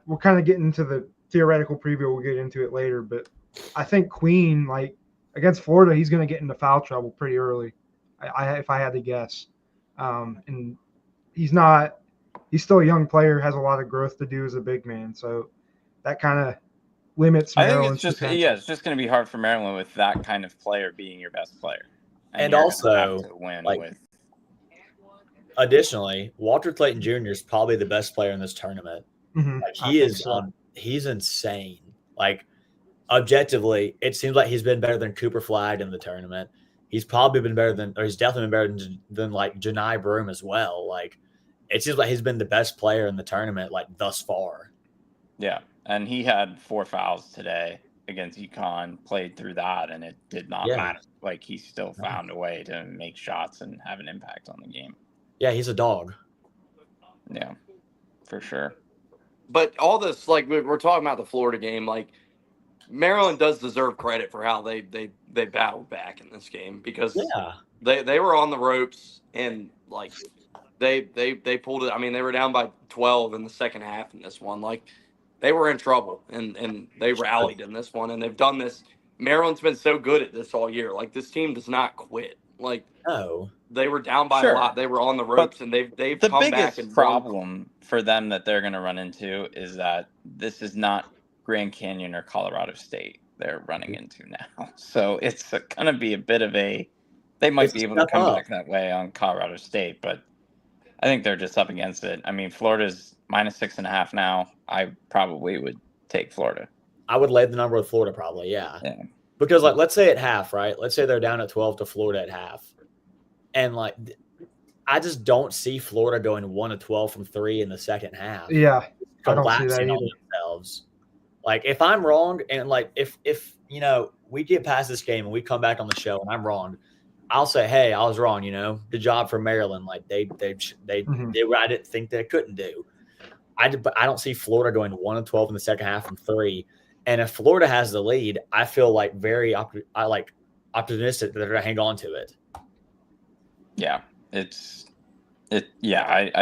We're kind of getting into the theoretical preview. We'll get into it later, but I think Queen, like against Florida, he's going to get into foul trouble pretty early. If I had to guess, and he's still a young player, has a lot of growth to do as a big man. So that kind of limits Maryland's potential. It's just going to be hard for Maryland with that kind of player being your best player, and also to win Additionally, Walter Clayton Jr. is probably the best player in this tournament. Like, he's insane. Like, objectively, it seems like he's been better than Cooper Flagg in the tournament. He's probably been he's definitely been better than like Janai Broome as well. Like, it seems like he's been the best player in the tournament, like, thus far. Yeah, and he had 4 fouls today against UConn, played through that, and it did not matter. Like, he still found a way to make shots and have an impact on the game. Yeah, he's a dog. Yeah, for sure. But all this, like, we're talking about the Florida game, like, Maryland does deserve credit for how they battled back in this game because they were on the ropes and like they pulled it. I mean, they were down by 12 in the second half in this one. Like, they were in trouble and they rallied in this one, and they've done this. Maryland's been so good at this all year. Like, this team does not quit. Like, they were down by a lot. They were on the ropes, and they've come back. The biggest problem for them that they're going to run into is that this is not Grand Canyon or Colorado State they're running into now. So it's going to be a bit of they might be able to come back that way on Colorado State, but I think they're just up against it. I mean, Florida's -6.5 now. I probably would take Florida. I would lay the number with Florida probably, yeah. Because, like, let's say at half, right? Let's say they're down at 12 to Florida at half. And, like, I just don't see Florida going 1 of 12 from 3 in the second half. Yeah, I don't see that either. Themselves. Like, if I'm wrong, and like if we get past this game and we come back on the show and I'm wrong, I'll say, hey, I was wrong. Good job for Maryland. Like, they did what I didn't think they couldn't do. But I don't see Florida going 1 of 12 in the second half from 3. And if Florida has the lead, I feel like optimistic that they're going to hang on to it. Yeah, I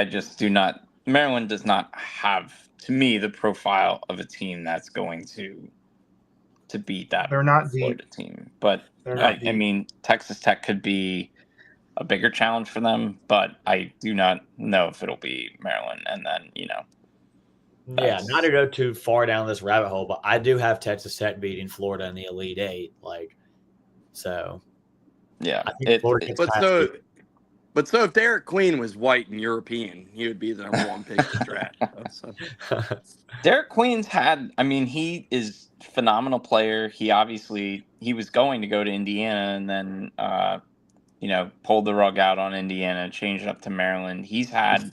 just do not. Maryland does not have, to me, the profile of a team that's going to beat that. They're not Florida deep team, but I mean, Texas Tech could be a bigger challenge for them, but I do not know if it'll be Maryland. And then, Yeah, not to go too far down this rabbit hole, but I do have Texas Tech beating Florida in the Elite Eight. So yeah. I think Florida gets past it. But so if Derek Queen was white and European, he would be the number one pick of the draft. So. Derek Queen's he is a phenomenal player. He was going to go to Indiana and then, pulled the rug out on Indiana, changed up to Maryland. He's had.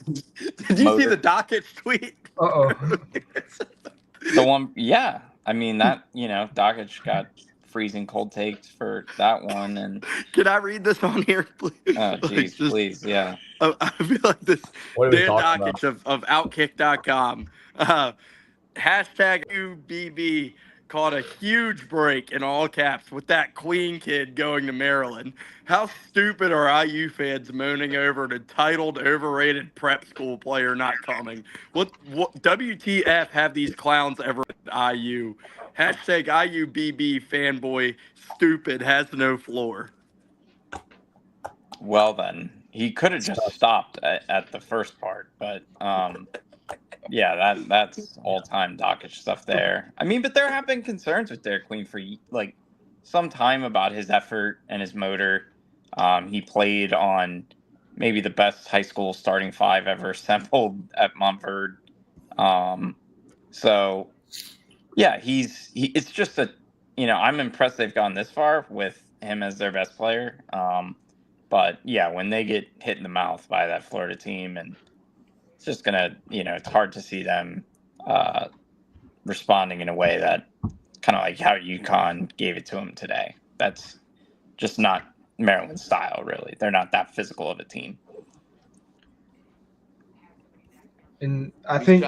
Did you see the Dockage tweet? The one, yeah. Dockage got freezing cold takes for that one. And can I read this on here, please? Oh, geez, please, yeah. I feel like this Dan Dockage of Outkick.com. Hashtag UBB caught a huge break in all caps with that Queen kid going to Maryland. How stupid are IU fans moaning over an entitled, overrated prep school player not coming? What WTF have these clowns ever at IU? Hashtag IUBB fanboy stupid has no floor. Well, then he could have just stopped at the first part, but yeah, that's all-time Dockage stuff there. But there have been concerns with Derek Queen for some time about his effort and his motor. He played on maybe the best high school starting five ever assembled at Montford. So yeah, it's just I'm impressed they've gone this far with him as their best player. But yeah, when they get hit in the mouth by that Florida team, and it's just gonna, it's hard to see them responding in a way that kind of like how UConn gave it to them today. That's just not Maryland style, really. They're not that physical of a team. And I think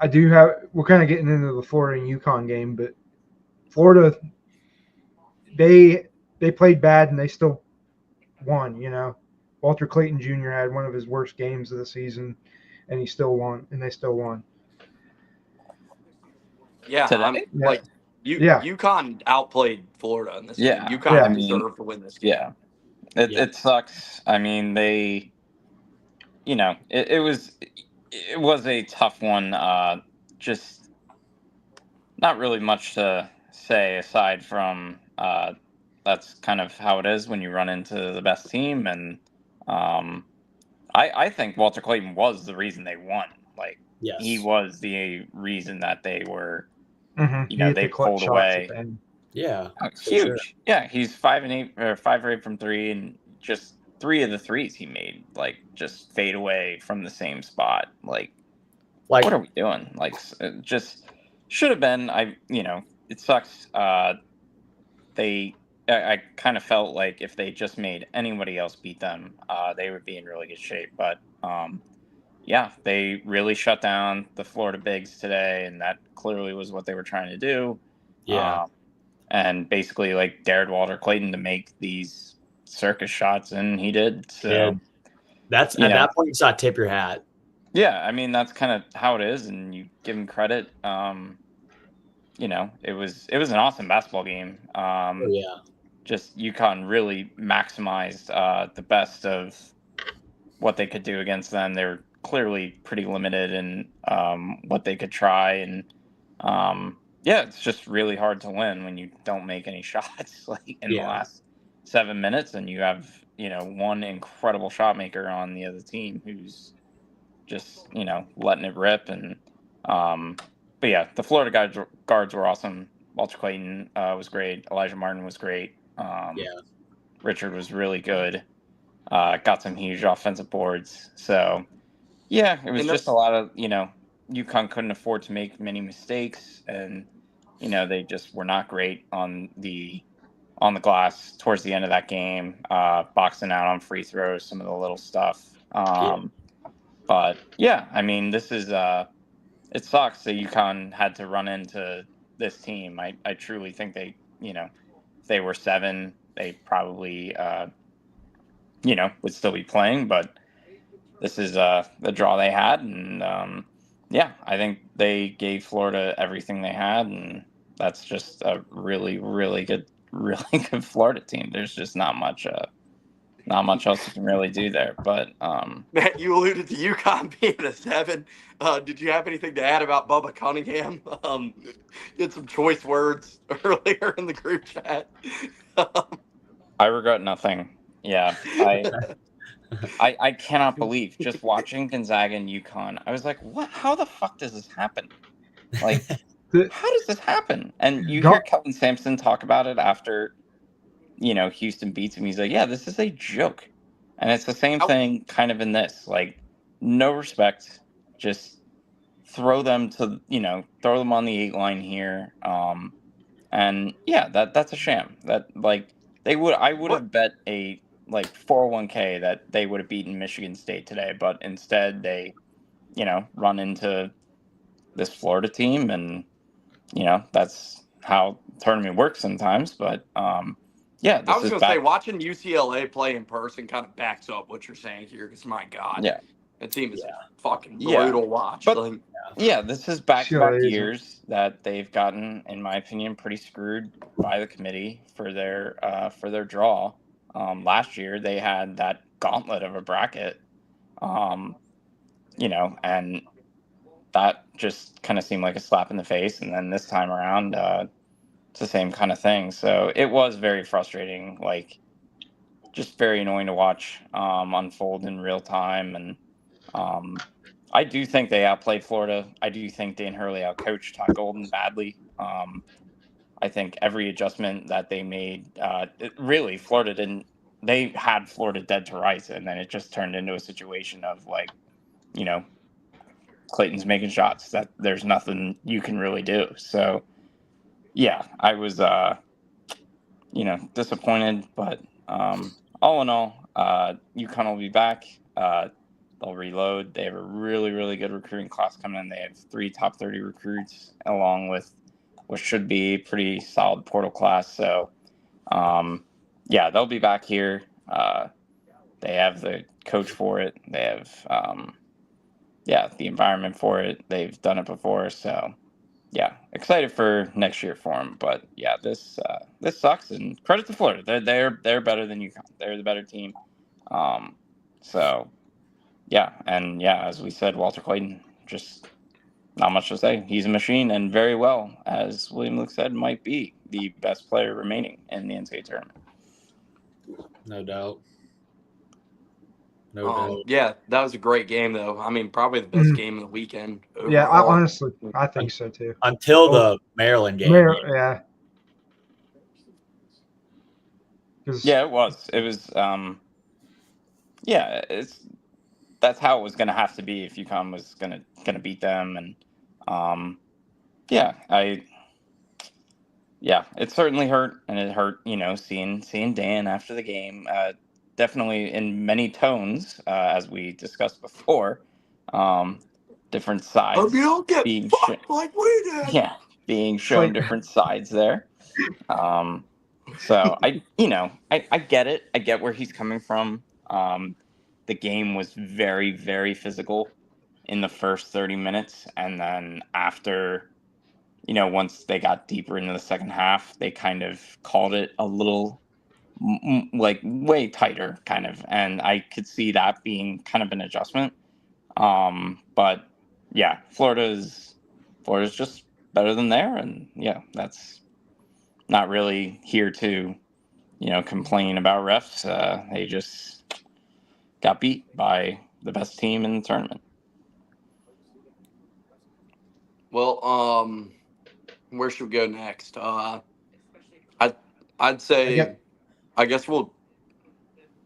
I do have. We're kind of getting into the Florida and UConn game, but Florida, they played bad and they still won. Walter Clayton Jr. had one of his worst games of the season, and he still won, and they still won. Yeah, UConn outplayed Florida in this game. UConn deserved to win this game. Yeah, it sucks. They, it was a tough one. Just not really much to say aside from that's kind of how it is when you run into the best team. And I think Walter Clayton was the reason they won. Yes. He was the reason that they were, they pulled away. Yeah, huge. Sure. Yeah, he's 5 for 8 from three, and just 3 of the threes he made just fade away from the same spot. What are we doing? It just should have been. It sucks. I kind of felt like if they just made anybody else beat them, they would be in really good shape. But yeah, they really shut down the Florida Bigs today, and that clearly was what they were trying to do. Yeah. And basically dared Walter Clayton to make these circus shots, and he did. So yeah. That's at that point you saw tip your hat. Yeah, that's kind of how it is, and you give him credit. It was an awesome basketball game. Just UConn really maximized the best of what they could do against them. They were clearly pretty limited in what they could try, and it's just really hard to win when you don't make any shots in the last 7 minutes, and you have one incredible shot maker on the other team who's just letting it rip. And but yeah, the Florida guards were awesome. Walter Clayton was great. Elijah Martin was great. Richard was really good. Got some huge offensive boards. So yeah, it was just a lot of UConn couldn't afford to make many mistakes, and they just were not great on the glass towards the end of that game, boxing out on free throws, some of the little stuff. But yeah, this is it sucks that UConn had to run into this team. I truly think they, if they were 7, they probably would still be playing, but this is the draw they had, and I think they gave Florida everything they had, and that's just a really, really good Florida team. There's just not much not much else you can really do there. But Matt, you alluded to UConn being a 7. Did you have anything to add about Bubba Cunningham? You had some choice words earlier in the group chat. I regret nothing. Yeah, I cannot believe just watching Gonzaga and UConn. I was like, what? How the fuck does this happen? Like, The- how does this happen? And you Go- hear Kelvin Sampson talk about it after, Houston beats him. He's like, yeah, this is a joke. And it's the same thing kind of in this. Like, no respect. Just throw them throw them on the 8 line here. And yeah, that's a sham. That like I would have bet a 401k that they would have beaten Michigan State today, but instead they, run into this Florida team, and that's how tournament works sometimes. But yeah, I this was is going to say, back. watching UCLA play in person kind of backs up what you're saying here, because my God, Yeah. that team is a fucking Yeah. brutal watch. But yeah, this is back-to-back UCLA is a- years that they've gotten, in my opinion, pretty screwed by the committee for their draw. Last year they had that gauntlet of a bracket, and that just kind of seemed like a slap in the face. And then this time around, it's the same kind of thing. So it was very frustrating, just very annoying to watch unfold in real time. And I do think they outplayed Florida. I do think Dan Hurley outcoached Todd Golden badly. I think every adjustment that they made, really, Florida didn't. They had Florida dead to rights, and then it just turned into a situation of Clayton's making shots that there's nothing you can really do. So, yeah, I was, disappointed, but all in all, UConn will be back. They'll reload. They have a really, really good recruiting class coming in. They have 3 top 30 recruits, along with what should be a pretty solid portal class. So, yeah, they'll be back here. They have the coach for it. They have, the environment for it. They've done it before. So, yeah, excited for next year for them. But yeah, this sucks. And credit to Florida. They're better than UConn. They're the better team. So. Yeah, and yeah, as we said, Walter Clayton, just not much to say. He's a machine, and very well, as William Luke said, might be the best player remaining in the NCAA tournament. No doubt. No doubt. Yeah, that was a great game, though. I mean, probably the best game of the weekend. Overall. Yeah, honestly, I think so too. Until the Maryland game. Yeah. Yeah, it was. It was. Yeah, that's how it was going to have to be if UConn was going to beat them, and it certainly hurt, and it hurt. Seeing Dan after the game, definitely in many tones, as we discussed before, different sides. Hope you don't get being fucked like we did. Yeah, being shown different sides there. So I get it. I get where he's coming from. The game was very, very physical in the first 30 minutes. And then after, once they got deeper into the second half, they kind of called it a little way tighter kind of. And I could see that being kind of an adjustment. But yeah, Florida's just better than there. And yeah, that's not really here to, complain about refs. They just got beat by the best team in the tournament. Well, where should we go next? I'd say, I guess we'll.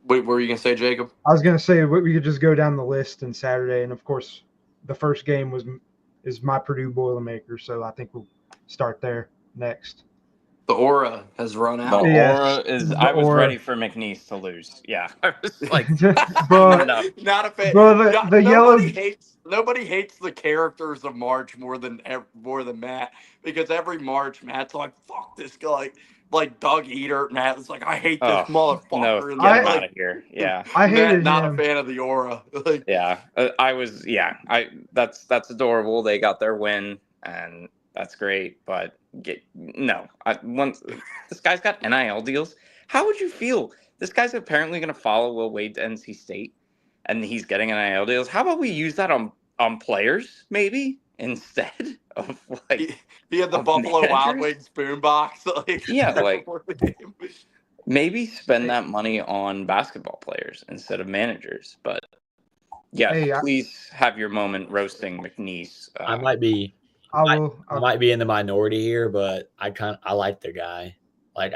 What were you gonna say, Jacob? I was gonna say we could just go down the list on Saturday, and of course, the first game is my Purdue Boilermakers, so I think we'll start there next. The aura has run out. I was ready for McNeese to lose. Yeah, I was like, not a fan. Bro, the yellow. Nobody hates the characters of March more than Matt, because every March Matt's like, "Fuck this guy," like Doug Eater. Matt is like, "I hate this motherfucker." No, get him out of here. Yeah, I hated Matt, not him. a fan of the aura. Yeah, I was. Yeah, that's adorable. They got their win, and that's great. But once this guy's got NIL deals. How would you feel? This guy's apparently going to follow Will Wade to NC State, and he's getting NIL deals. How about we use that on players, maybe, instead of, like, He had the of Buffalo Wild managers? Wings boombox. Like, Yeah, like, before the game. maybe spend that money on basketball players instead of managers. But, yeah, Hey, please have your moment roasting McNeese. I might be I will. I might be in the minority here, but I like the guy. Like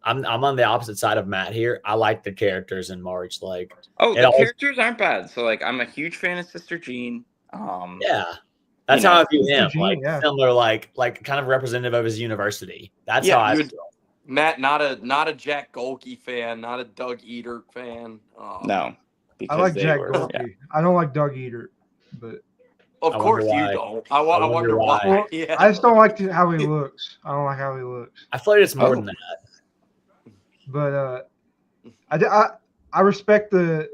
I'm on the opposite side of Matt here. I like the characters in March. Like the characters aren't bad. So, like, I'm a huge fan of Sister Jean. Yeah. That's how I view him. Jean, like yeah. similar, like kind of representative of his university. That's how I feel. Matt, not a Jack Golke fan, not a Doug Eater fan. No. I like Jack Golke. I don't like Doug Eater, but of course you don't. I wonder why. Well, Yeah. I just don't like how he looks. I don't like how he looks. I feel like it's more than that. But I respect the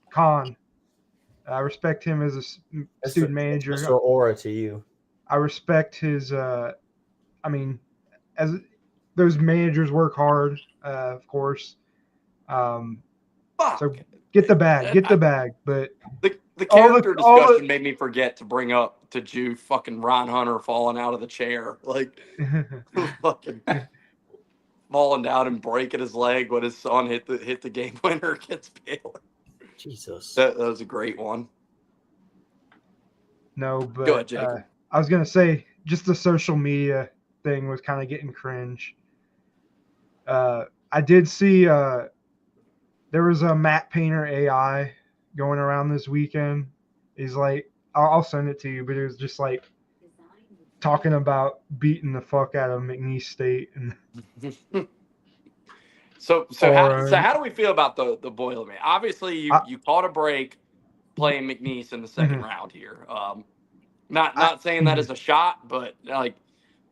Khan. I respect him as a student manager. Mr. Aura to you. I respect his. I mean, as those managers work hard, of course. Fuck. So get the bag. But the character discussion made me forget to bring up to Jude fucking Ron Hunter falling out of the chair, like fucking falling down and breaking his leg when his son hit the game winner against Baylor. Jesus, that was a great one. No, but go ahead, Jacob. I was gonna say just the social media thing was kind of getting cringe. I did see there was a Matt Painter AI going around this weekend. He's like, I'll send it to you, but it was just like talking about beating the fuck out of McNeese State. And so how do we feel about the Boilermaker? Obviously, you caught a break playing McNeese in the second round here. Not saying that as a shot, but like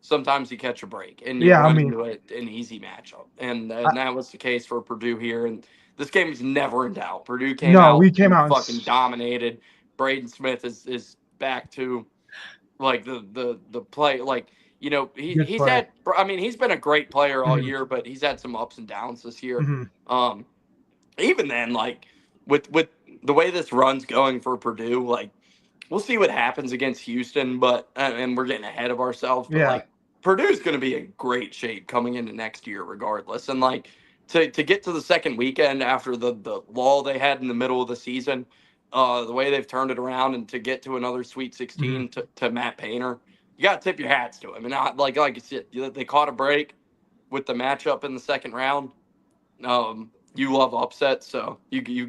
sometimes you catch a break and you run into an easy matchup, and that was the case for Purdue here. And this game was never in doubt. Purdue came out fucking dominated. Braden Smith is back to like the play. Like, you know, he's had. I mean, he's been a great player all year, but he's had some ups and downs this year. Even then, like with the way this run's going for Purdue, like we'll see what happens against Houston, but and we're getting ahead of ourselves. But like Purdue's going to be in great shape coming into next year, regardless. And like to get to the second weekend after the lull they had in the middle of the season, the way they've turned it around, and to get to another Sweet 16 to Matt Painter, you got to tip your hats to him. And like I said, they caught a break with the matchup in the second round. You love upsets, so you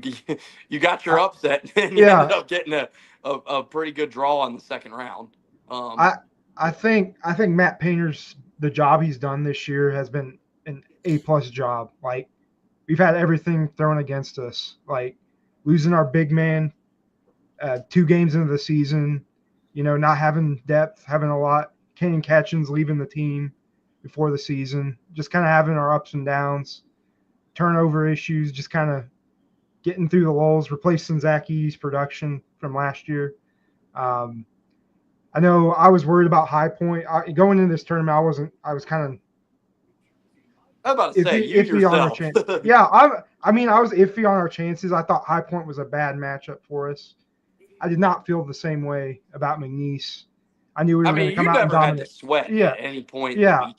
got your upset, and you ended up getting a pretty good draw in the second round. I think Matt Painter's the job he's done this year has been an A+ job. Like we've had everything thrown against us, like losing our big man 2 games into the season, you know, not having depth, having a lot. Kenyon Catchins leaving the team before the season, just kind of having our ups and downs, turnover issues, just kind of getting through the lulls, replacing Zach E's production from last year. I know I was worried about High Point. Going into this tournament, I was kind of I was about to say, you yourself. On our chance. Yeah, I was iffy on our chances. I thought High Point was a bad matchup for us. I did not feel the same way about McNeese. I knew we were going to come out and dominate. You never had to sweat at any point. Yeah,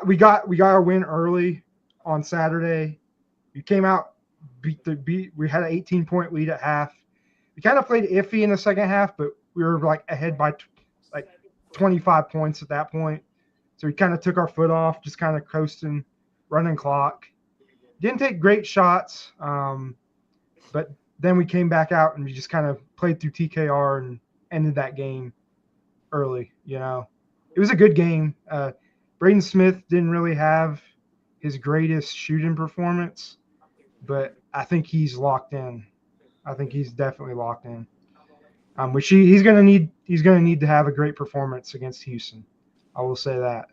we got our win early on Saturday. We came out, we had an 18-point lead at half. We kind of played iffy in the second half, but we were like ahead by like 25 points at that point. So we kind of took our foot off, just kind of coasting, running clock. Didn't take great shots, but then we came back out and we just kind of played through TKR and ended that game early. You know, it was a good game. Braden Smith didn't really have his greatest shooting performance, but I think he's locked in. I think he's definitely locked in. Which he's gonna need to have a great performance against Houston. I will say that.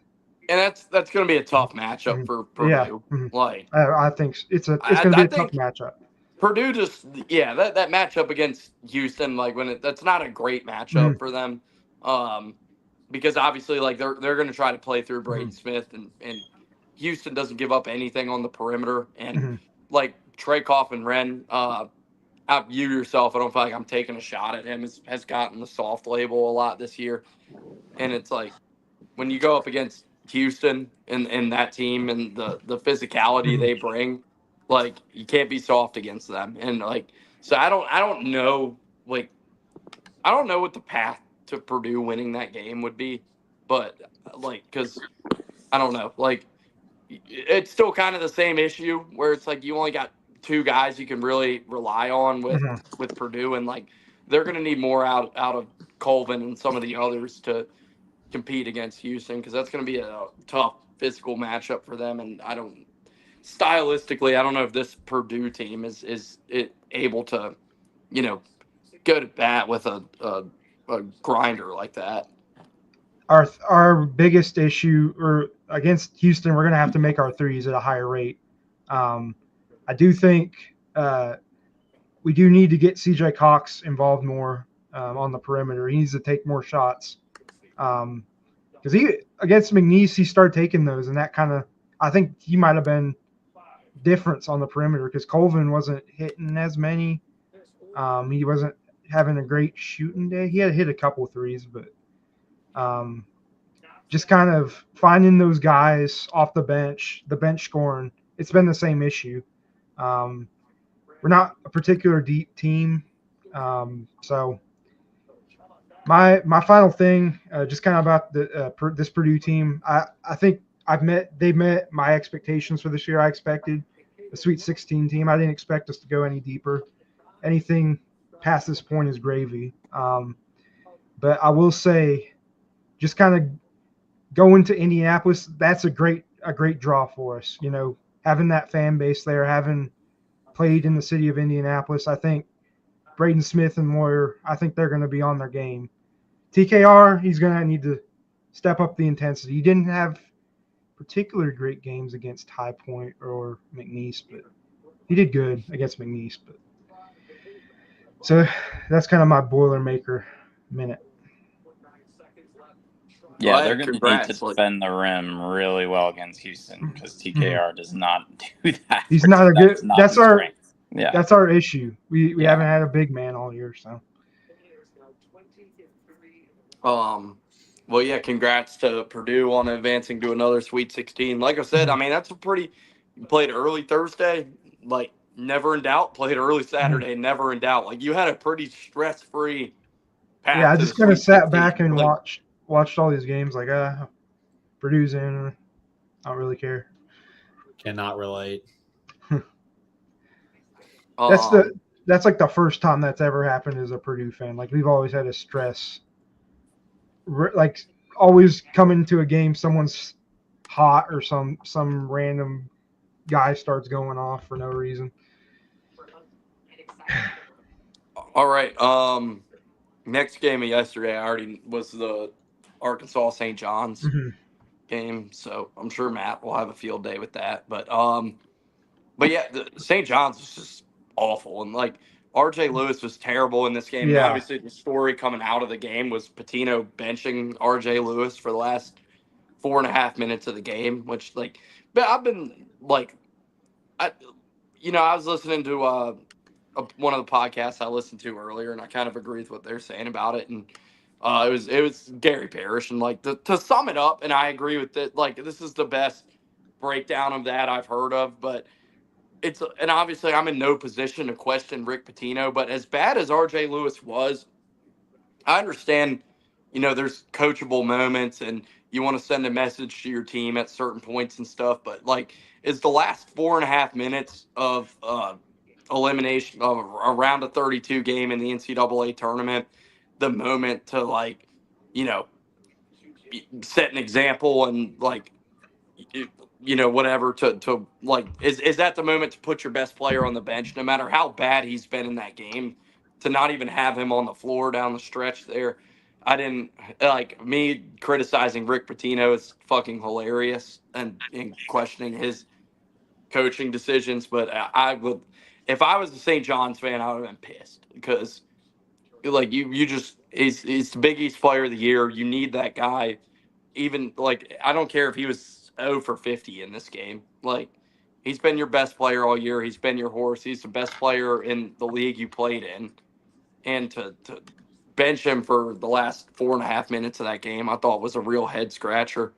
And that's gonna be a tough matchup for Purdue. Yeah. Like I think it's gonna be a tough matchup. Purdue just that matchup against Houston, like that's not a great matchup for them. because obviously like they're going to try to play through Braden Smith, and Houston doesn't give up anything on the perimeter, and like Trey Coffin-Wren, you yourself, I don't feel like I'm taking a shot at him, has gotten the soft label a lot this year, and it's like when you go up against Houston and that team and the physicality they bring, like you can't be soft against them, and like so I don't know like I don't know what the path to Purdue winning that game would be, but like because I don't know like it's still kind of the same issue where it's like you only got two guys you can really rely on with Purdue, and like they're going to need more out of Colvin and some of the others to compete against Houston, because that's going to be a tough physical matchup for them. And stylistically, I don't know if this Purdue team is able to, go to bat with a grinder like that. Our biggest issue, or against Houston, we're going to have to make our threes at a higher rate. I do think we do need to get CJ Cox involved more on the perimeter. He needs to take more shots. Because he against McNeese, he started taking those, and that kind of, I think he might have been difference on the perimeter because Colvin wasn't hitting as many. He wasn't having a great shooting day. He had hit a couple threes, but just kind of finding those guys off the bench scoring. It's been the same issue. We're not a particular deep team, so. My final thing, just kind of about this Purdue team. I think they've met my expectations for this year. I expected a Sweet 16 team. I didn't expect us to go any deeper. Anything past this point is gravy. But I will say, just kind of going to Indianapolis, that's a great draw for us. Having that fan base there, having played in the city of Indianapolis, I think Braden Smith and Moyer, I think they're going to be on their game. TKR, he's going to need to step up the intensity. He didn't have particularly great games against High Point or McNeese, but he did good against McNeese. But so that's kind of my Boilermaker minute. Yeah, they're going to need to defend the rim really well against Houston because TKR does not do that. He's not a good. That's our strength. Yeah, that's our issue. We haven't had a big man all year, so. Well, yeah, congrats to Purdue on advancing to another Sweet 16. Like I said, I mean, that's played early Thursday, like never in doubt, played early Saturday, never in doubt. Like you had a pretty stress-free path. Yeah, I just kind of sat back and watched all these games like, Purdue's in. I don't really care. Cannot relate. That's like the first time that's ever happened as a Purdue fan. Like we've always had a stress. Like always coming to a game, someone's hot or some random guy starts going off for no reason. All right. Next game of yesterday was the Arkansas St. John's game, so I'm sure Matt will have a field day with that. But yeah, the St. John's was just awful, and like RJ Lewis was terrible in this game. Yeah. Obviously, the story coming out of the game was Pitino benching RJ Lewis for the last 4.5 minutes of the game, which but I've been like, I was listening to one of the podcasts I listened to earlier, and I kind of agree with what they're saying about it, and it was Gary Parrish, and like to sum it up, and I agree with it. Like this is the best breakdown of that I've heard of, but. And obviously I'm in no position to question Rick Pitino, but as bad as RJ Lewis was, I understand, there's coachable moments and you want to send a message to your team at certain points and stuff, but like is the last 4.5 minutes of elimination of a round of 32 game in the NCAA tournament the moment to set an example and whatever to like, is that the moment to put your best player on the bench, no matter how bad he's been in that game, to not even have him on the floor down the stretch there? I didn't like me criticizing Rick Pitino is fucking hilarious and questioning his coaching decisions. But I would, if I was a St. John's fan, I would have been pissed because like you just He's the Big East Player of the Year. You need that guy. Even like I don't care if he was 0 for 50 in this game. Like he's been your best player all year. He's been your horse. He's the best player in the league you played in. And to bench him for the last 4.5 minutes of that game, I thought was a real head scratcher.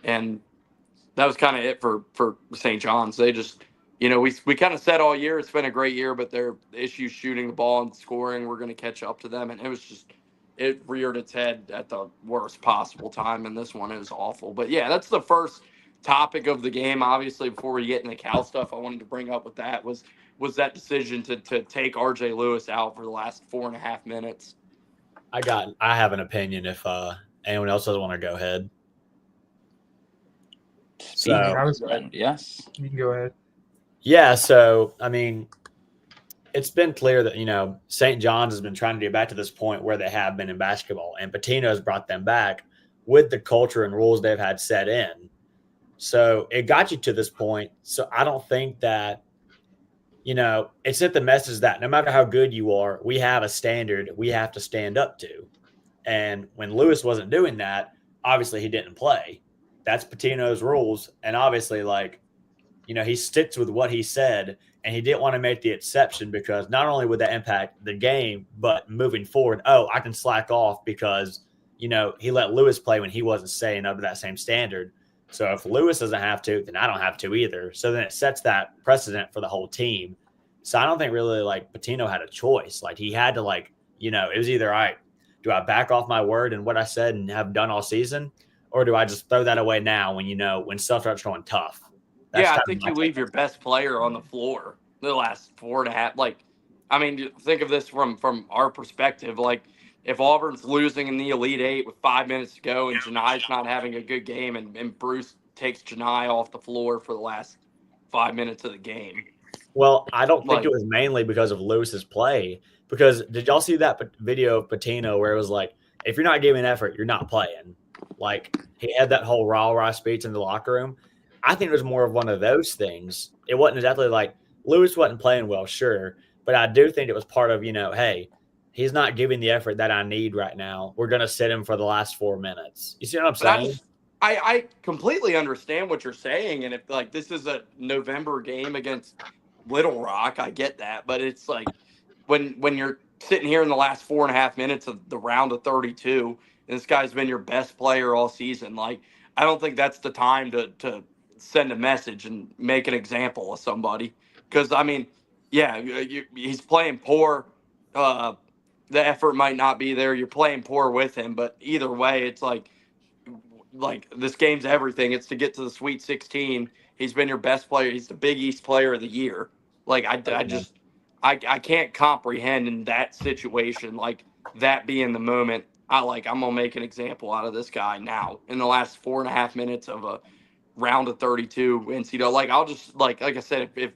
And that was kind of it for St. John's. They just, we kind of said all year it's been a great year, but their issues shooting the ball and scoring, we're going to catch up to them. And it reared its head at the worst possible time. And this one, it was awful. But yeah, that's the first topic of the game. Obviously, before we get into Cal stuff, I wanted to bring up with that was that decision to take RJ Lewis out for the last 4.5 minutes. I have an opinion if anyone else doesn't want to go ahead. Yes. You can go ahead. Yeah, so I mean, it's been clear that St. John's has been trying to get back to this point where they have been in basketball, and Pitino has brought them back with the culture and rules they've had set in. So it got you to this point. So I don't think that it sent the message that no matter how good you are, we have a standard we have to stand up to. And when Lewis wasn't doing that, obviously he didn't play. That's Pitino's rules. And obviously, he sticks with what he said, and he didn't want to make the exception because not only would that impact the game, but moving forward, I can slack off because, he let Lewis play when he wasn't staying up to that same standard. So if Lewis doesn't have to, then I don't have to either. So then it sets that precedent for the whole team. So I don't think really Pitino had a choice. He had to it was either, all right, do I back off my word and what I said and have done all season? Or do I just throw that away now when stuff starts going tough? I think you leave your best player on the floor the last 4.5. Think of this from our perspective. If Auburn's losing in the Elite Eight with 5 minutes to go and Janai's not having a good game and Bruce takes Janai off the floor for the last 5 minutes of the game. Well, I don't think it was mainly because of Lewis's play. Because did y'all see that video of Pitino where it was if you're not giving effort, you're not playing? He had that whole rah-rah speech in the locker room. I think it was more of one of those things. It wasn't exactly Lewis wasn't playing well, sure. But I do think it was part of, hey, he's not giving the effort that I need right now. We're going to sit him for the last 4 minutes. You see what I'm saying? I completely understand what you're saying. And if this is a November game against Little Rock, I get that. But it's when you're sitting here in the last 4.5 minutes of the round of 32, and this guy's been your best player all season, I don't think that's the time to send a message and make an example of somebody. Because, he's playing poor. The effort might not be there. You're playing poor with him. But either way, it's this game's everything. It's to get to the Sweet 16. He's been your best player. He's the Big East Player of the Year. I can't comprehend in that situation, that being the moment. I'm gonna make an example out of this guy now in the last 4.5 minutes of a round of 32 NCAA. I'll just like I said, if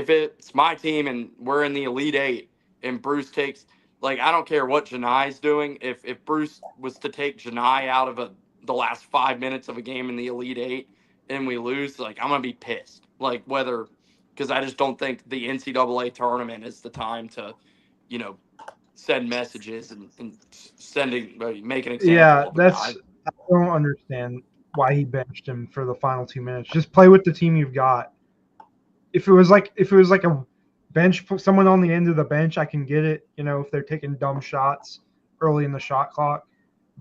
it's my team and we're in the Elite Eight and Bruce takes I don't care what Janai's doing. If Bruce was to take Janai out of the last 5 minutes of a game in the Elite Eight and we lose, I'm gonna be pissed. Because I just don't think the NCAA tournament is the time to, send messages and make an example. Yeah, of the guy. I don't understand why he benched him for the final 2 minutes. Just play with the team you've got. If it was like a bench, someone on the end of the bench, I can get it. If they're taking dumb shots early in the shot clock.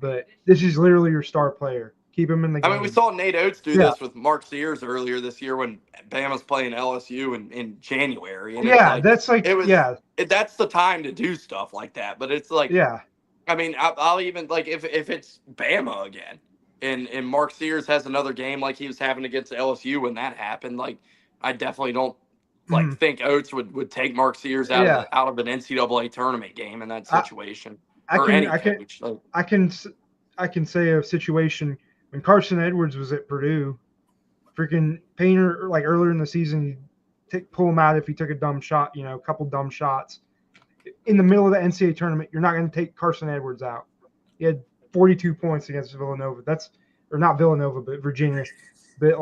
But this is literally your star player. Keep him in the game. We saw Nate Oates do this with Mark Sears earlier this year when Bama's playing LSU in January. And that's the time to do stuff like that. But it's I'll even if it's Bama again and Mark Sears has another game like he was having against LSU when that happened, I definitely don't think Oates would take Mark Sears out of an NCAA tournament game in that situation. I can say a situation when Carson Edwards was at Purdue, freaking Painter, earlier in the season, pull him out if he took a dumb shot, a couple dumb shots. In the middle of the NCAA tournament, you're not going to take Carson Edwards out. He had 42 points against Villanova. Not Villanova, but Virginia. But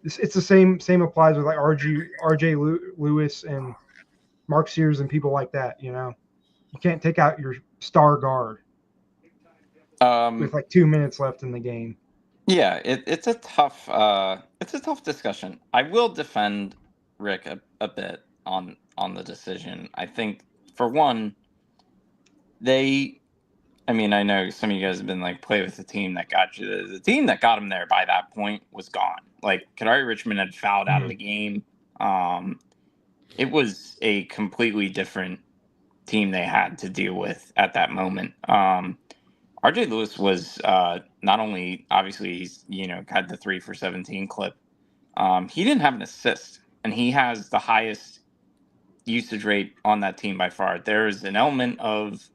it's the same applies with RJ Lewis and Mark Sears and people like that. You can't take out star guard Um, with like 2 minutes left in the game. yeah, it's a tough discussion. I will defend Rick a bit on the decision. I think for one, I mean, I know some of you guys have been like, play with the team that got you. The team that got him there by that point was gone. Like, Kadari Richmond had fouled out of the game. It was a completely different team they had to deal with at that moment. RJ Lewis was not only, obviously, he's, had the 3 for 17 clip. He didn't have an assist, and he has the highest usage rate on that team by far. There's an element of,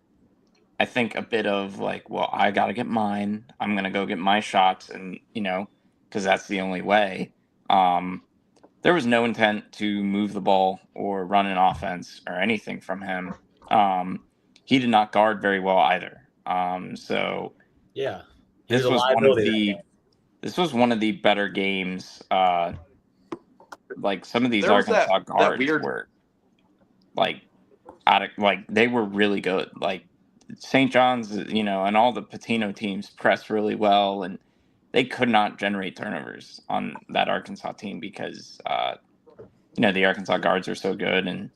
I think, a bit of like, well, I got to get mine. I'm going to go get my shots, and, because that's the only way. There was no intent to move the ball or run an offense or anything from him. He did not guard very well either. So yeah, this was one of the better games. Like some of these Arkansas guards were like they were really good. Like St. John's, and all the Patino teams pressed really well, and they could not generate turnovers on that Arkansas team because the Arkansas guards are so good, and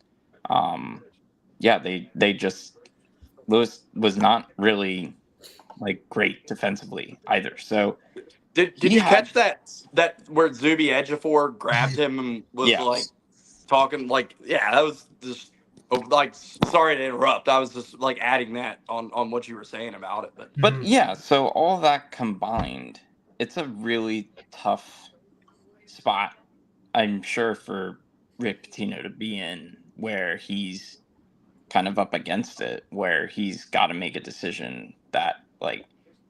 they just, Lewis was not really like great defensively either. So did you catch that where Zuby Ejiofor grabbed him and was like talking like, that was just like, sorry to interrupt. I was just like adding that on what you were saying about it. But yeah, so all that combined, it's a really tough spot, I'm sure, for Rick Pitino to be in, where he's kind of up against it, where he's got to make a decision that, like,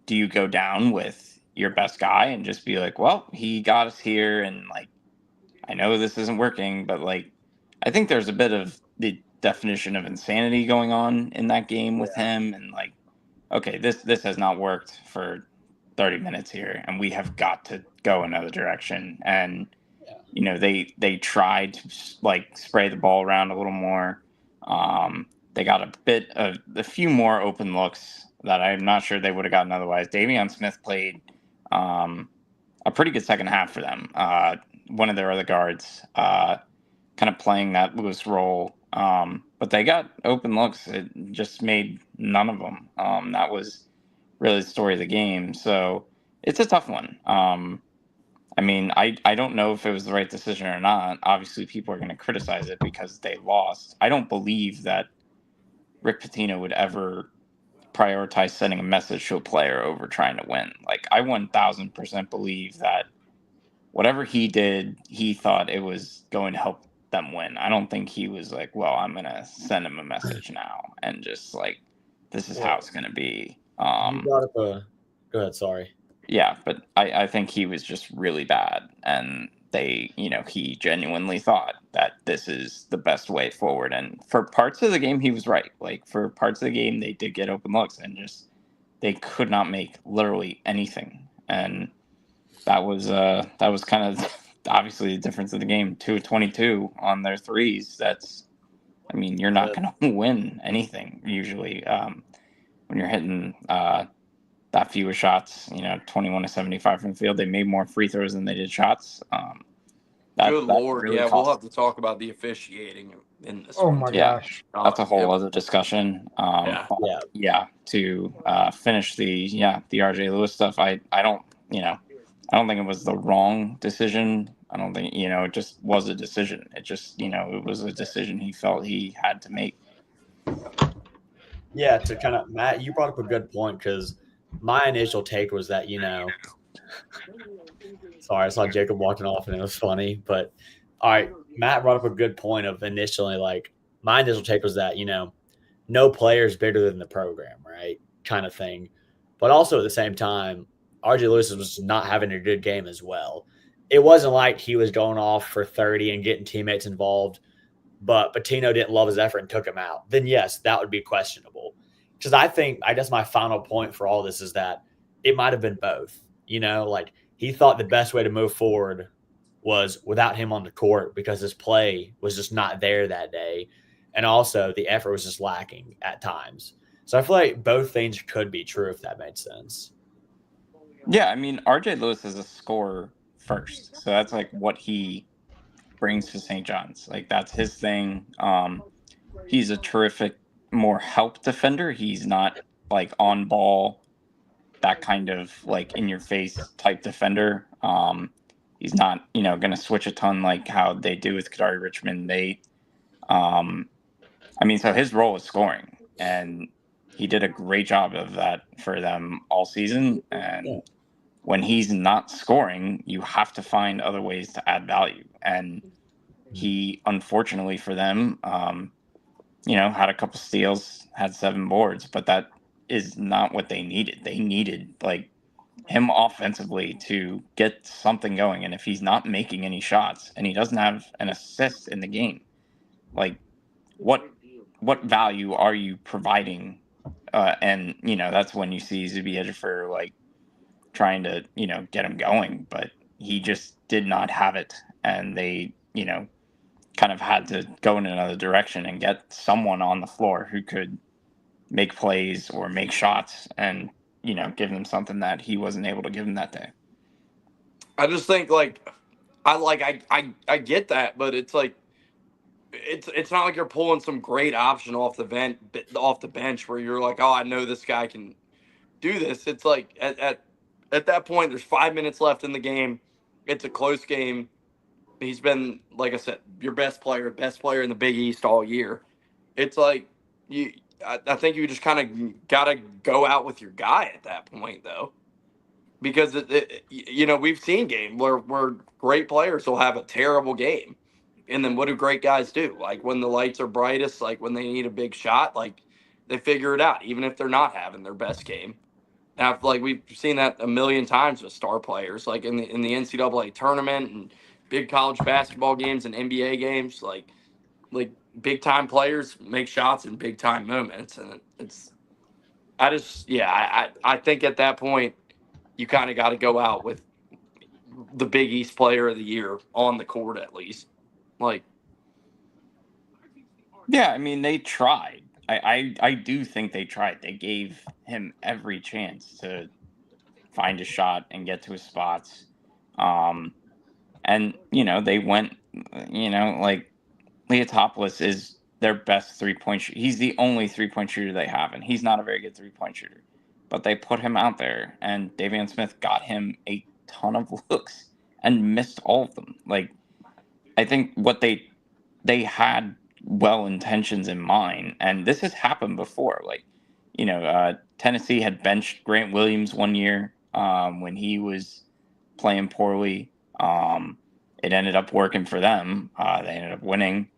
do you go down with your best guy and just be like, well, he got us here, and like, I know this isn't working, but like, I think there's a bit of the definition of insanity going on in that game with him, and like, okay, this has not worked for 30 minutes here, and we have got to go another direction. And they tried to like spray the ball around a little more. They got a few more open looks that I'm not sure they would have gotten otherwise. Davion Smith played a pretty good second half for them. One of their other guards kind of playing that Lewis role. But they got open looks. It just made none of them. That was really the story of the game. So it's a tough one. I mean, I don't know if it was the right decision or not. Obviously, people are going to criticize it because they lost. I don't believe that Rick Pitino would ever prioritize sending a message to a player over trying to win. Like, I 1000% believe that whatever he did, he thought it was going to help them win. I don't think he was like, well, I'm going to send him a message now and just like, this is how it's going to be. You brought up go ahead, sorry. Yeah, but I think he was just really bad, and he genuinely thought that this is the best way forward. And for parts of the game, he was right. Like, for parts of the game, they did get open looks, and just they could not make literally anything. And that was kind of obviously the difference of the game. 2 of 22 on their threes. I mean, you're not going to win anything usually when you're hitting that fewer shots, 21 to 75 from the field. They made more free throws than they did shots. Good Lord. Really we'll have to talk about the officiating in this one. My gosh. That's a whole other discussion. To finish the RJ Lewis stuff, I don't think it was the wrong decision. I don't think, it just was a decision. It just, it was a decision he felt he had to make. Yeah, to kind of, Matt, you brought up a good point, because my initial take was that, sorry, I saw Jacob walking off and it was funny, but all right, Matt brought up a good point of initially, like, my initial take was that, no player is bigger than the program, right? Kind of thing. But also at the same time, RJ Lewis was not having a good game as well. It wasn't like he was going off for 30 and getting teammates involved, but Pitino didn't love his effort and took him out. Then yes, that would be questionable. Because I guess my final point for all this is that it might have been both. Like, he thought the best way to move forward was without him on the court, because his play was just not there that day. And also the effort was just lacking at times. So I feel like both things could be true if that made sense. Yeah, I mean, RJ Lewis is a scorer first, so that's like what he brings to St. John's. Like that's his thing. He's a terrific, more help defender. He's not like on ball, that kind of like in your face type defender. He's not, going to switch a ton like how they do with Kadari Richmond. So his role is scoring, and he did a great job of that for them all season. And when he's not scoring, you have to find other ways to add value. And he, unfortunately for them, had a couple steals, had 7 boards, but that is not what they needed. They needed like him offensively to get something going. And if he's not making any shots and he doesn't have an assist in the game, like what value are you providing? And that's when you see Zuby Ejiofor like trying to get him going, but he just did not have it, and they kind of had to go in another direction and get someone on the floor who could make plays or make shots and give them something that he wasn't able to give them that day. I just think I get that, but it's like it's not like you're pulling some great option off the bench where you're like, oh, I know this guy can do this. It's like at that point, there's 5 minutes left in the game. It's a close game. He's been, like I said, your best player in the Big East all year. It's like I think you just kind of got to go out with your guy at that point, though, because we've seen game where great players will have a terrible game, and then what do great guys do? Like when the lights are brightest, like when they need a big shot, like they figure it out, even if they're not having their best game. Now, like we've seen that a million times with star players, like in the NCAA tournament and big college basketball games and NBA games, like big time players make shots in big time moments, and I think at that point you kind of got to go out with the Big East Player of the Year on the court at least, like. Yeah, I mean they tried. I do think they tried. They gave him every chance to find a shot and get to his spots. And they went, like Leotopoulos is their best 3-point shooter. He's the only 3-point shooter they have, and he's not a very good 3-point shooter. But they put him out there, and Davion Smith got him a ton of looks and missed all of them. Like, I think what they had well intentions in mind, and this has happened before. Like, Tennessee had benched Grant Williams one year when he was playing poorly. It ended up working for them. They ended up winning.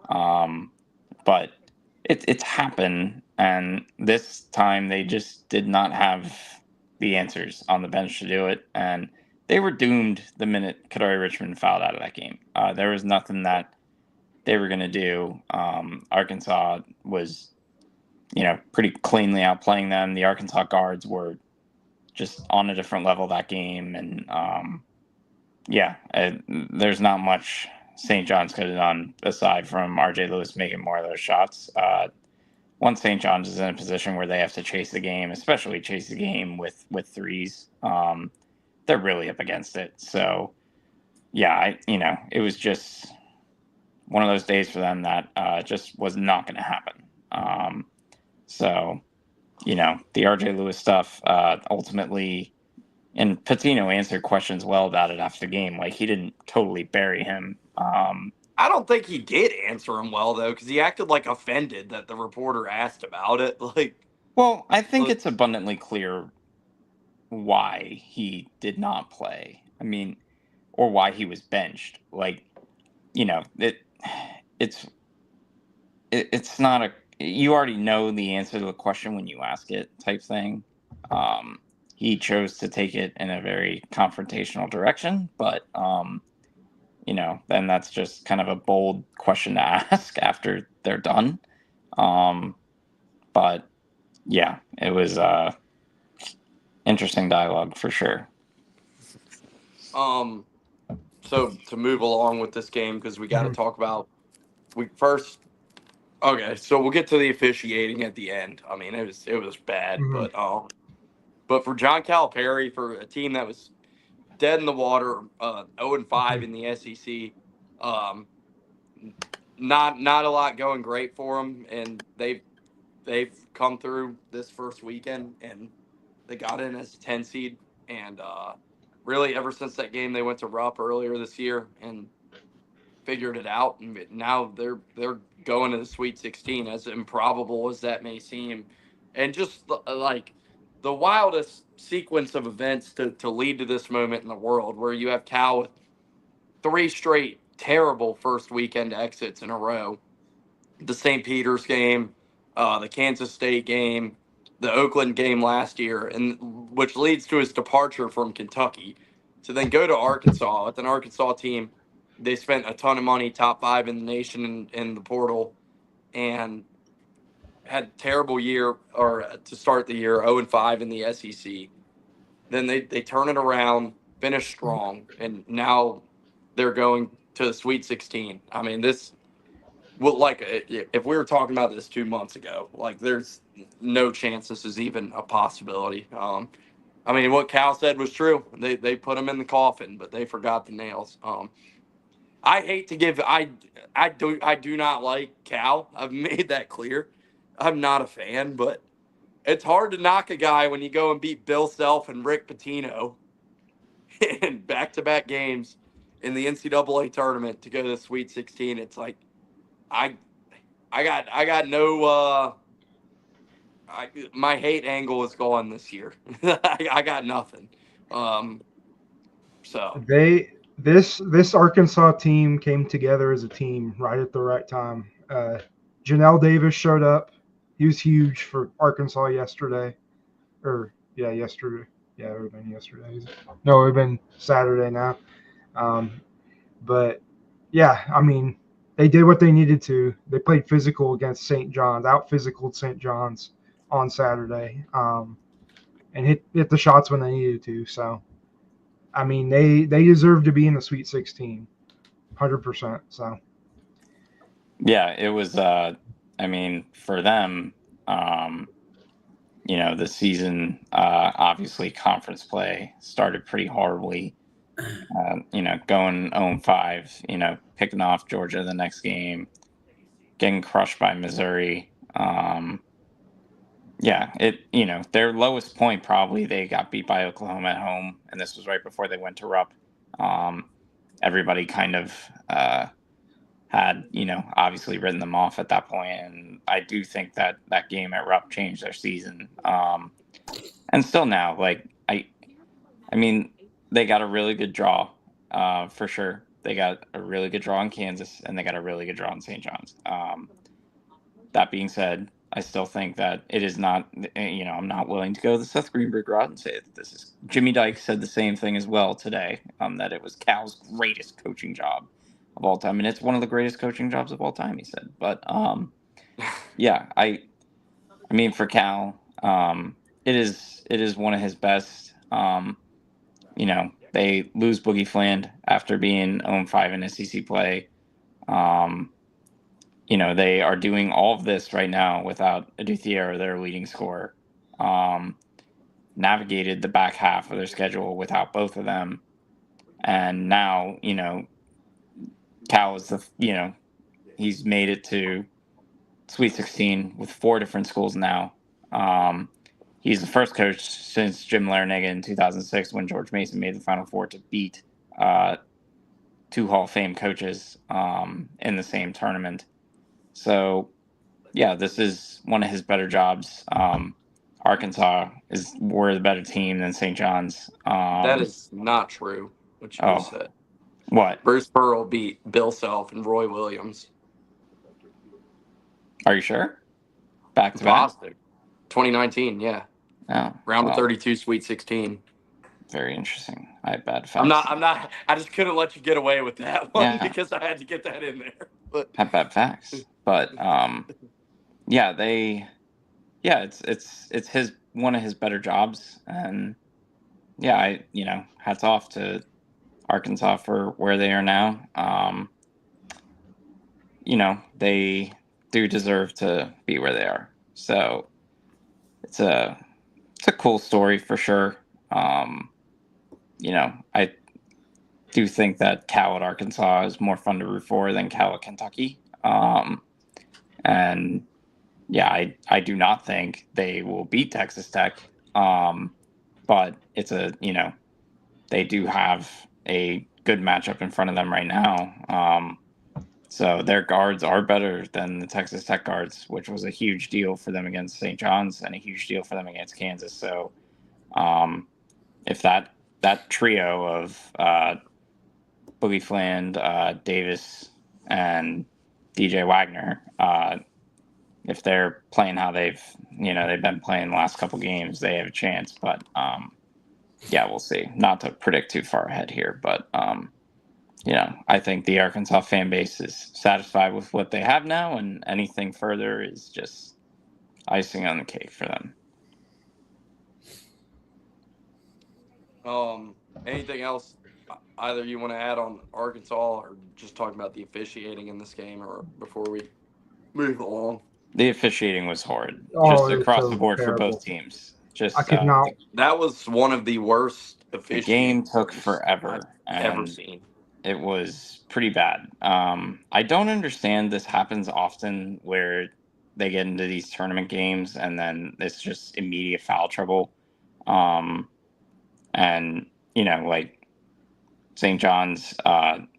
But it's happened, and this time they just did not have the answers on the bench to do it, and they were doomed the minute Kadari Richmond fouled out of that game. There was nothing that they were going to do. Arkansas was, pretty cleanly outplaying them. The Arkansas guards were just on a different level that game, and there's not much St. John's could have done aside from RJ Lewis making more of those shots. Once St. John's is in a position where they have to chase the game, especially chase the game with threes, they're really up against it. So, it was just one of those days for them that just was not going to happen. The RJ Lewis stuff ultimately. And Patino answered questions well about it after the game. Like, he didn't totally bury him. I don't think he did answer him well, though, because he acted like offended that the reporter asked about it. Well, I think it's abundantly clear why he did not play. I mean, or why he was benched. Like, it's not a. You already know the answer to the question when you ask it, type thing. He chose to take it in a very confrontational direction, but then that's just kind of a bold question to ask after they're done. But yeah, it was interesting dialogue for sure. So to move along with this game, because we got to talk about Okay, so we'll get to the officiating at the end. I mean, it was bad, Mhm. but for John Calipari, for a team that was dead in the water, 0-5 in the SEC, um, not a lot going great for them, and they've come through this first weekend and they got in as a 10 seed, and really ever since that game they went to Rupp earlier this year and figured it out, and now they're going to the Sweet 16, as improbable as that may seem, and just like the wildest sequence of events to lead to this moment in the world, where you have Cal with 3 straight terrible first weekend exits in a row. The St. Peter's game, the Kansas State game, the Oakland game last year, and which leads to his departure from Kentucky to then go to Arkansas with an Arkansas team. They spent a ton of money, top 5 in the nation in the portal, and had a terrible year, or to start the year, 0-5 in the SEC. Then they turn it around, finish strong, and now they're going to the Sweet 16. I mean, this, well, like if we were talking about this 2 months ago, like there's no chance this is even a possibility. I mean, what Cal said was true. They put him in the coffin, but they forgot the nails. I hate to give I do not like Cal. I've made that clear. I'm not a fan, but it's hard to knock a guy when you go and beat Bill Self and Rick Pitino in back-to-back games in the NCAA tournament to go to the Sweet 16. It's like I I got no my hate angle is gone this year. I got nothing. Um, so This Arkansas team came together as a team right at the right time. Janelle Davis showed up. He was huge for Arkansas yesterday. Or yeah, yesterday. Yeah, it would have been yesterday. No, it would have been Saturday now. Um, but yeah, I mean, they did what they needed to. They played physical against St. John's, out physicaled St. John's on Saturday, and hit the shots when they needed to. So I mean, they deserve to be in the Sweet 16, 100%. So Yeah, it was. I mean, for them, the season, obviously conference play started pretty horribly. Going 0-5, picking off Georgia the next game, getting crushed by Missouri. Yeah, their lowest point, probably they got beat by Oklahoma at home, and this was right before they went to Rupp. Everybody kind of had, obviously written them off at that point, and I do think that that game at Rupp changed their season. And still now, like I mean, they got a really good draw, for sure. They got a really good draw in Kansas, and they got a really good draw in St. John's. That being said, I still think that it is not, I'm not willing to go the Seth Greenberg route and say that this is. Jimmy Dike said the same thing as well today, that it was Cal's greatest coaching job of all time, and it's one of the greatest coaching jobs of all time, he said. But yeah, I mean, for Cal, it is one of his best. They lose Boogie Fland after being 0-5 in SEC play. They are doing all of this right now without Aduthier, their leading scorer. Navigated the back half of their schedule without both of them. And now, Cal is he's made it to Sweet 16 with 4 different schools now. He's the first coach since Jim Larinaga in 2006, when George Mason made the Final Four, to beat 2 Hall of Fame coaches in the same tournament. So, yeah, this is one of his better jobs. Arkansas were the better team than St. John's. that is not true. What you just said. What? Bruce Pearl beat Bill Self and Roy Williams. Are you sure? Back to back? Positive. 2019, yeah. Oh, Round of 32, Sweet 16. Very interesting. I had bad facts. I'm not. I just couldn't let you get away with that one, Yeah. because I had to get that in there. But had bad facts, but yeah, it's his one of his better jobs, and yeah, hats off to Arkansas for where they are now. They do deserve to be where they are. So it's a cool story for sure. I do think that Cal at Arkansas is more fun to root for than Cal at Kentucky. And yeah, I do not think they will beat Texas Tech. But it's they do have a good matchup in front of them right now. So their guards are better than the Texas Tech guards, which was a huge deal for them against St. John's and a huge deal for them against Kansas. So if that trio of Boogie Fland, Davis, and DJ Wagner, if they're playing how they've been playing the last couple games, they have a chance. But yeah, we'll see. Not to predict too far ahead here, but I think the Arkansas fan base is satisfied with what they have now, and anything further is just icing on the cake for them. Anything else either you want to add on Arkansas, or just talking about the officiating in this game, or before we move along? The officiating was horrid, Oh, just it was across so the board terrible. for both teams. Just I could not. That was one of the worst the officiating game took games forever, I've ever and seen. it was pretty bad. I don't understand. This happens often where they get into these tournament games and then it's just immediate foul trouble. And like St. John's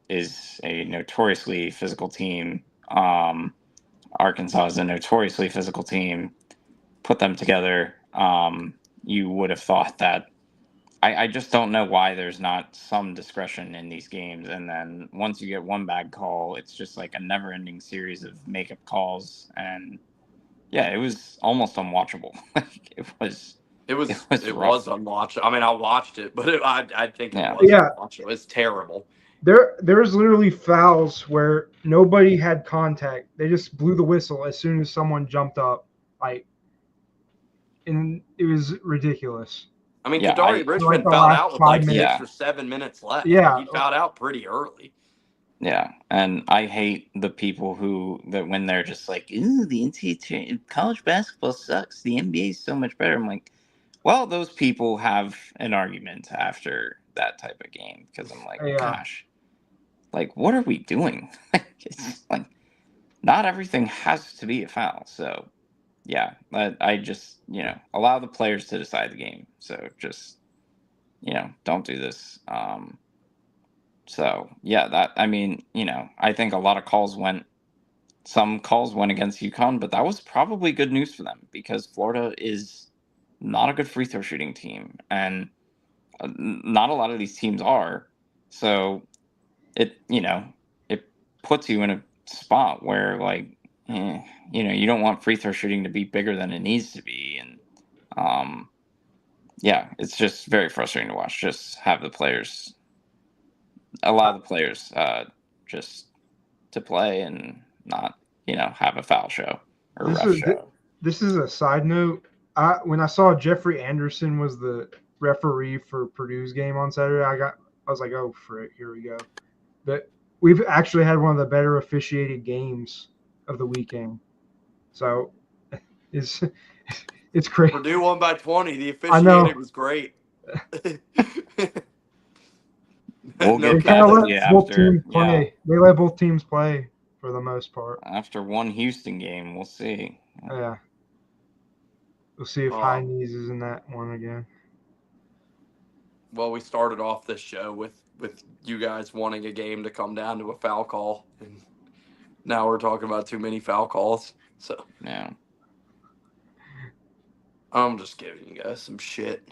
is a notoriously physical team. Arkansas is a notoriously physical team. Put them together, you would have thought that. I just don't know why there's not some discretion in these games. And then once you get one bad call, it's just like a never-ending series of makeup calls. And yeah, it was almost unwatchable. It was unwatchable. I mean, I watched it, but I think it was unwatchable. It's terrible. There's literally fouls where nobody had contact. They just blew the whistle as soon as someone jumped up, and it was ridiculous. I mean, Kadari Richmond fouled out with 6 or 7 minutes left. Yeah, he fouled out pretty early. Yeah, and I hate the people that when they're just like, "Ooh, the NCAA college basketball sucks. The NBA is so much better." I'm like, well, those people have an argument after that type of game because I'm like, gosh, like, what are we doing? It's like, not everything has to be a foul. So, yeah, I just allow the players to decide the game. So just don't do this. So yeah, I think a lot of some calls went against UConn, but that was probably good news for them because Florida is not a good free throw shooting team, and not a lot of these teams are. So it puts you in a spot where you don't want free throw shooting to be bigger than it needs to be, and yeah, it's just very frustrating to watch. Just allow the players just to play and not have a foul show or ref show. This is a side note. When I saw Jeffrey Anderson was the referee for Purdue's game on Saturday, I was like, oh frick, here we go. But we've actually had one of the better officiated games of the weekend. So it's crazy. Purdue won by 20. The officiating was great. We'll get back to you after. They let both teams play for the most part. After one Houston game, we'll see. Yeah. We'll see if High Knees is in that one again. Well, we started off this show with you guys wanting a game to come down to a foul call, and now we're talking about too many foul calls. So yeah, I'm just giving you guys some shit.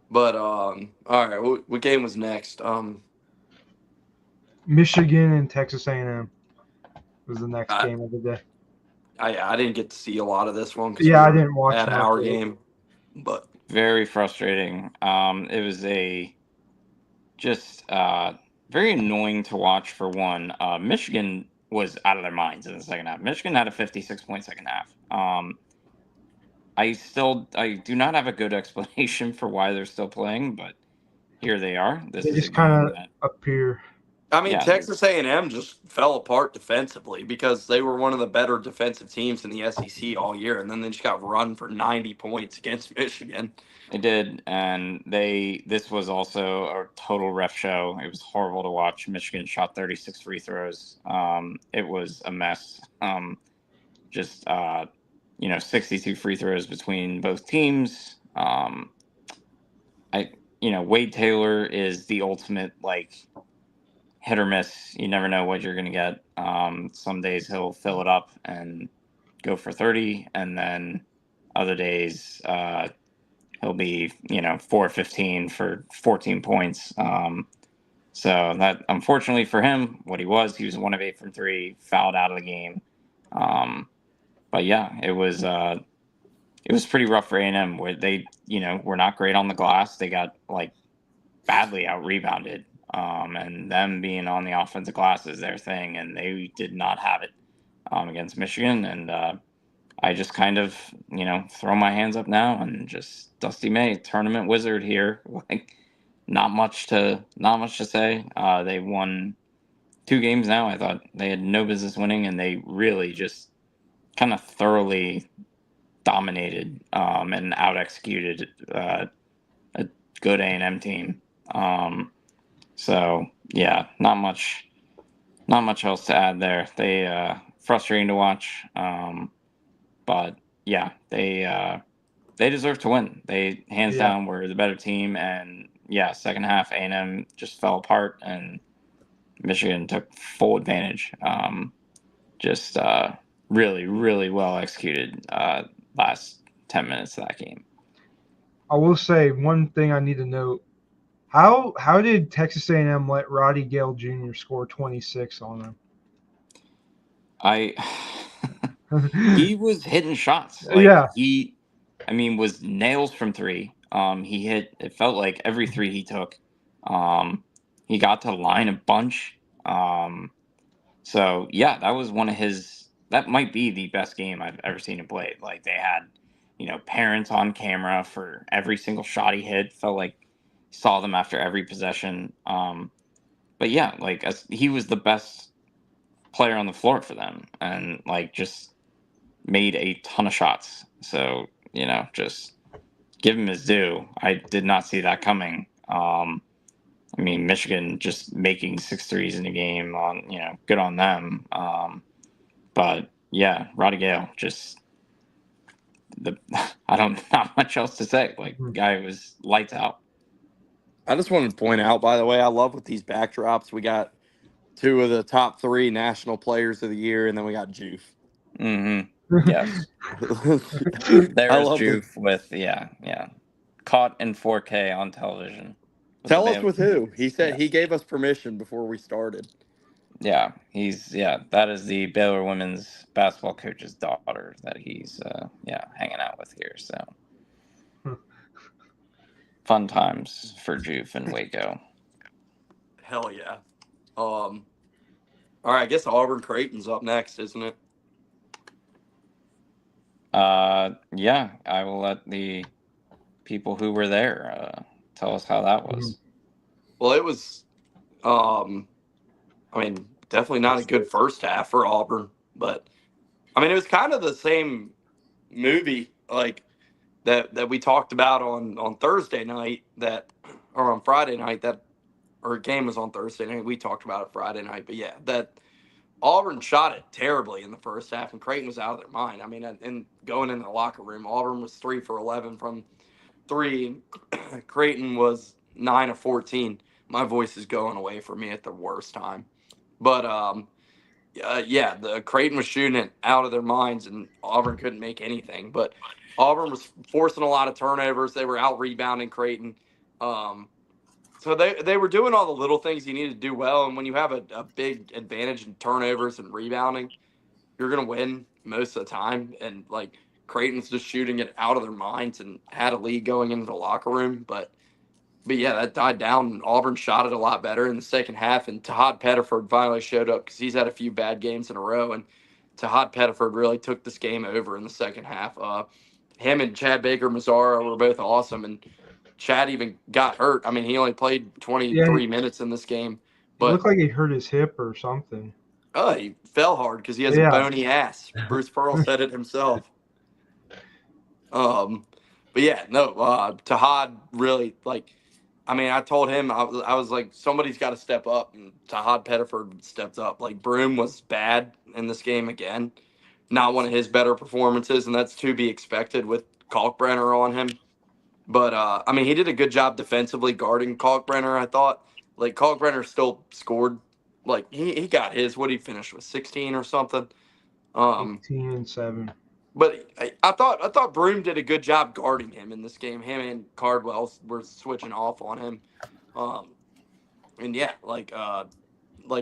But all right, what game was next? Michigan and Texas A&M was the next game of the day. I didn't get to see a lot of this one because I didn't watch at our game, but very frustrating. It was very annoying to watch for one. Michigan was out of their minds in the second half. Michigan had a 56-point second half. I do not have a good explanation for why they're still playing, but here they are. They just kind of appear. I mean, Yeah. Texas A&M just fell apart defensively because they were one of the better defensive teams in the SEC all year, and then they just got run for 90 points against Michigan. They did, and this was also a total ref show. It was horrible to watch. Michigan shot 36 free throws. It was a mess. Just 62 free throws between both teams. Wade Taylor is the ultimate hit or miss. You never know what you're going to get. Some days he'll fill it up and go for 30, and then other days he'll be 4-15 for 14 points. So that, unfortunately for him, he was 1 of 8 from 3, fouled out of the game. But yeah, it was pretty rough for A&M, where they were not great on the glass. They got badly out rebounded. And them being on the offensive glass is their thing, and they did not have it against Michigan. And I just kind of, throw my hands up now and just Dusty May, tournament wizard here. Not much to say. They won 2 games now. I thought they had no business winning, and they really just kind of thoroughly dominated and out executed a good A&M team. So yeah, not much else to add there. They frustrating to watch, but yeah, they deserve to win. They hands down were the better team, and yeah, second half A&M just fell apart, and Michigan took full advantage. Just really, really well executed last 10 minutes of that game. I will say one thing I need to note. How did Texas A&M let Roddy Gale Jr. score 26 on them? He was hitting shots. He was nails from 3. He hit, it felt like every 3 he took. He got to the line a bunch. So yeah, that was that might be the best game I've ever seen him play. They had, parents on camera for every single shot he hit. Felt like saw them after every possession. But yeah, he was the best player on the floor for them, and just made a ton of shots. So just give him his due. I did not see that coming. Michigan just making 6 threes in a game, good on them. But yeah, Roddy Gale just not much else to say. Guy was lights out. I just wanted to point out, by the way, I love with these backdrops. We got 2 of the top 3 national players of the year, and then we got Juve. Mm-hmm. Yes. There's Juve with caught in 4K on television. Tell us with who. He said he gave us permission before we started. Yeah, that is the Baylor women's basketball coach's daughter that he's hanging out with here. So fun times for Juve and Waco. Hell yeah. All right, I guess Auburn Creighton's up next, isn't it? Yeah, I will let the people who were there tell us how that was. Well, it was definitely not a good first half for Auburn, but it was kind of the same movie that we talked about on Thursday night or on Friday night or game was on Thursday night. We talked about it Friday night, but yeah, that Auburn shot it terribly in the first half, and Creighton was out of their mind. And going in the locker room, Auburn was 3 for 11 from 3. Creighton was 9 of 14. My voice is going away for me at the worst time. But the Creighton was shooting it out of their minds, and Auburn couldn't make anything. But Auburn was forcing a lot of turnovers. They were out rebounding Creighton. So they were doing all the little things you need to do well. And when you have a big advantage in turnovers and rebounding, you're going to win most of the time. And Creighton's just shooting it out of their minds and had a lead going into the locker room. But yeah, that died down. Auburn shot it a lot better in the second half. And Tahad Pettiford finally showed up because he's had a few bad games in a row. And Tahad Pettiford really took this game over in the second half. Him and Chad Baker-Mazzara were both awesome. And Chad even got hurt. He only played 23 minutes in this game. It looked like he hurt his hip or something. Oh, he fell hard because he has a bony ass. Bruce Pearl said it himself. But yeah, no, Tahad really, like, I mean, I told him, I was like, somebody's got to step up, and Tahad Pettiford stepped up. Like, Broom was bad in this game again. Not one of his better performances, and that's to be expected with Kalkbrenner on him. But, I mean, he did a good job defensively guarding Kalkbrenner, I thought. Like, Kalkbrenner still scored. Like, he got his, what he finished with, 16 or something? 18 and 7. But I thought Broom did a good job guarding him in this game. Him and Cardwell were switching off on him. And yeah, like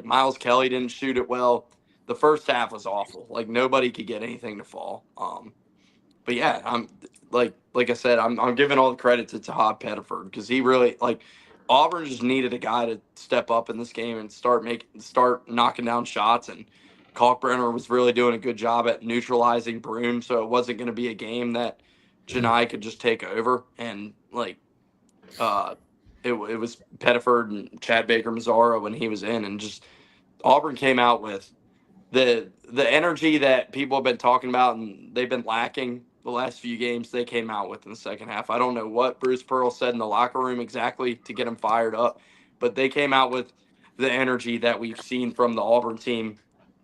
Miles Kelly didn't shoot it well. The first half was awful. Like nobody could get anything to fall. But yeah, I'm like I said, I'm giving all the credit to Tahad Pettiford because he really like Auburn just needed a guy to step up in this game and start knocking down shots, and Kalkbrenner was really doing a good job at neutralizing Broom, so it wasn't going to be a game that Janai could just take over. And like, it was Pettiford and Chad Baker Mazzara when he was in, and just Auburn came out with the energy that people have been talking about and they've been lacking the last few games. They came out with in the second half. I don't know what Bruce Pearl said in the locker room exactly to get him fired up, but they came out with the energy that we've seen from the Auburn team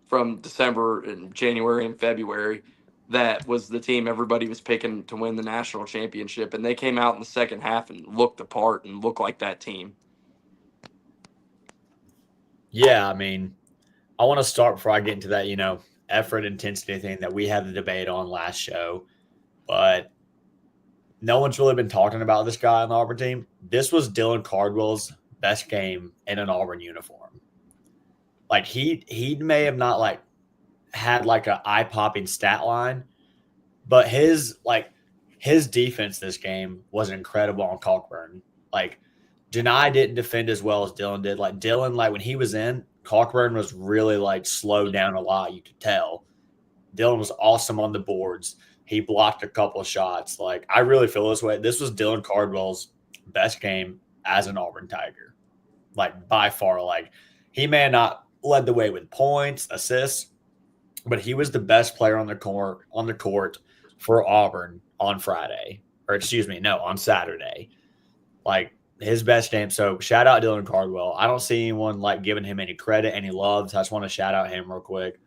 from December and January and February. That was the team everybody was picking to win the national championship, and they came out in the second half and looked the part and looked like that team. Yeah, I mean, I want to start before I get into that, effort intensity thing that we had the debate on last show, but no one's really been talking about this guy on the Auburn team. This was Dylan Cardwell's best game in an Auburn uniform. Like he may have not like had like a eye-popping stat line, but his defense this game was incredible on Kalkbrenner. Like Janai didn't defend as well as Dylan did. Like Dylan, like when he was in, Kalkbrenner was really like slowed down a lot. You could tell. Dylan was awesome on the boards. He blocked a couple of shots. Like I really feel this way. This was Dylan Cardwell's best game as an Auburn Tiger, like by far. Like he may have not led the way with points, assists, but he was the best player on the court for Auburn on Friday, or on Saturday. Like his best game. So shout out Dylan Cardwell. I don't see anyone like giving him any credit, any love. So I just want to shout out him real quick.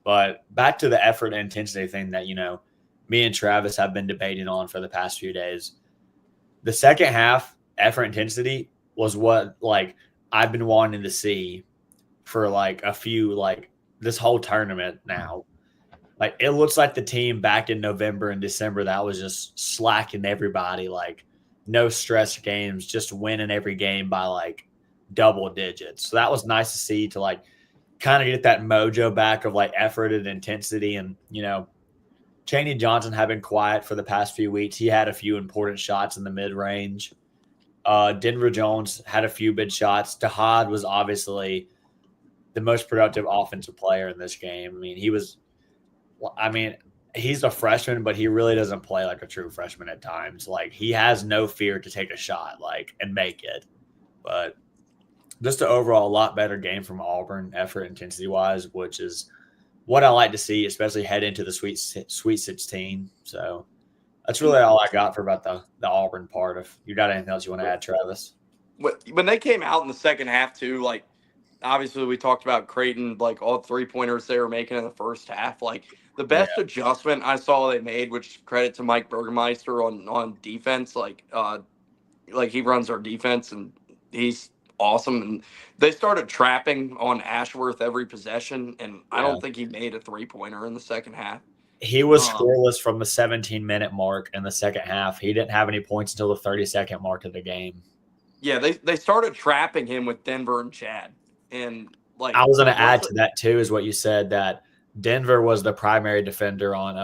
But back to the effort and intensity thing that, me and Travis have been debating on for the past few days. The second half effort intensity was what like I've been wanting to see for like a few, like this whole tournament now. Like it looks like the team back in November and December that was just slacking everybody, like no stress games, just winning every game by like double digits. So that was nice to see, to like kind of get that mojo back of like effort and intensity. And, Chaney Johnson had been quiet for the past few weeks. He had a few important shots in the mid-range. Denver Jones had a few big shots. Tahad was obviously the most productive offensive player in this game. He's a freshman, but he really doesn't play like a true freshman at times. Like he has no fear to take a shot, and make it. But just an overall a lot better game from Auburn, effort intensity wise, which is what I like to see, especially head into the Sweet 16. So that's really all I got for about the Auburn part. If you got anything else you want to add, Travis? When they came out in the second half too, like obviously we talked about Creighton, like all 3-pointers they were making in the first half. Like the best adjustment I saw they made, which credit to Mike Burgermeister on defense, like he runs our defense and he's awesome. And they started trapping on Ashworth every possession, and I don't think he made a 3-pointer in the second half. He was scoreless from the 17-minute mark in the second half. He didn't have any points until the 30-second mark of the game. Yeah, they started trapping him with Denver and Chad. And like I was going to add to that too, is what you said, that Denver was the primary defender on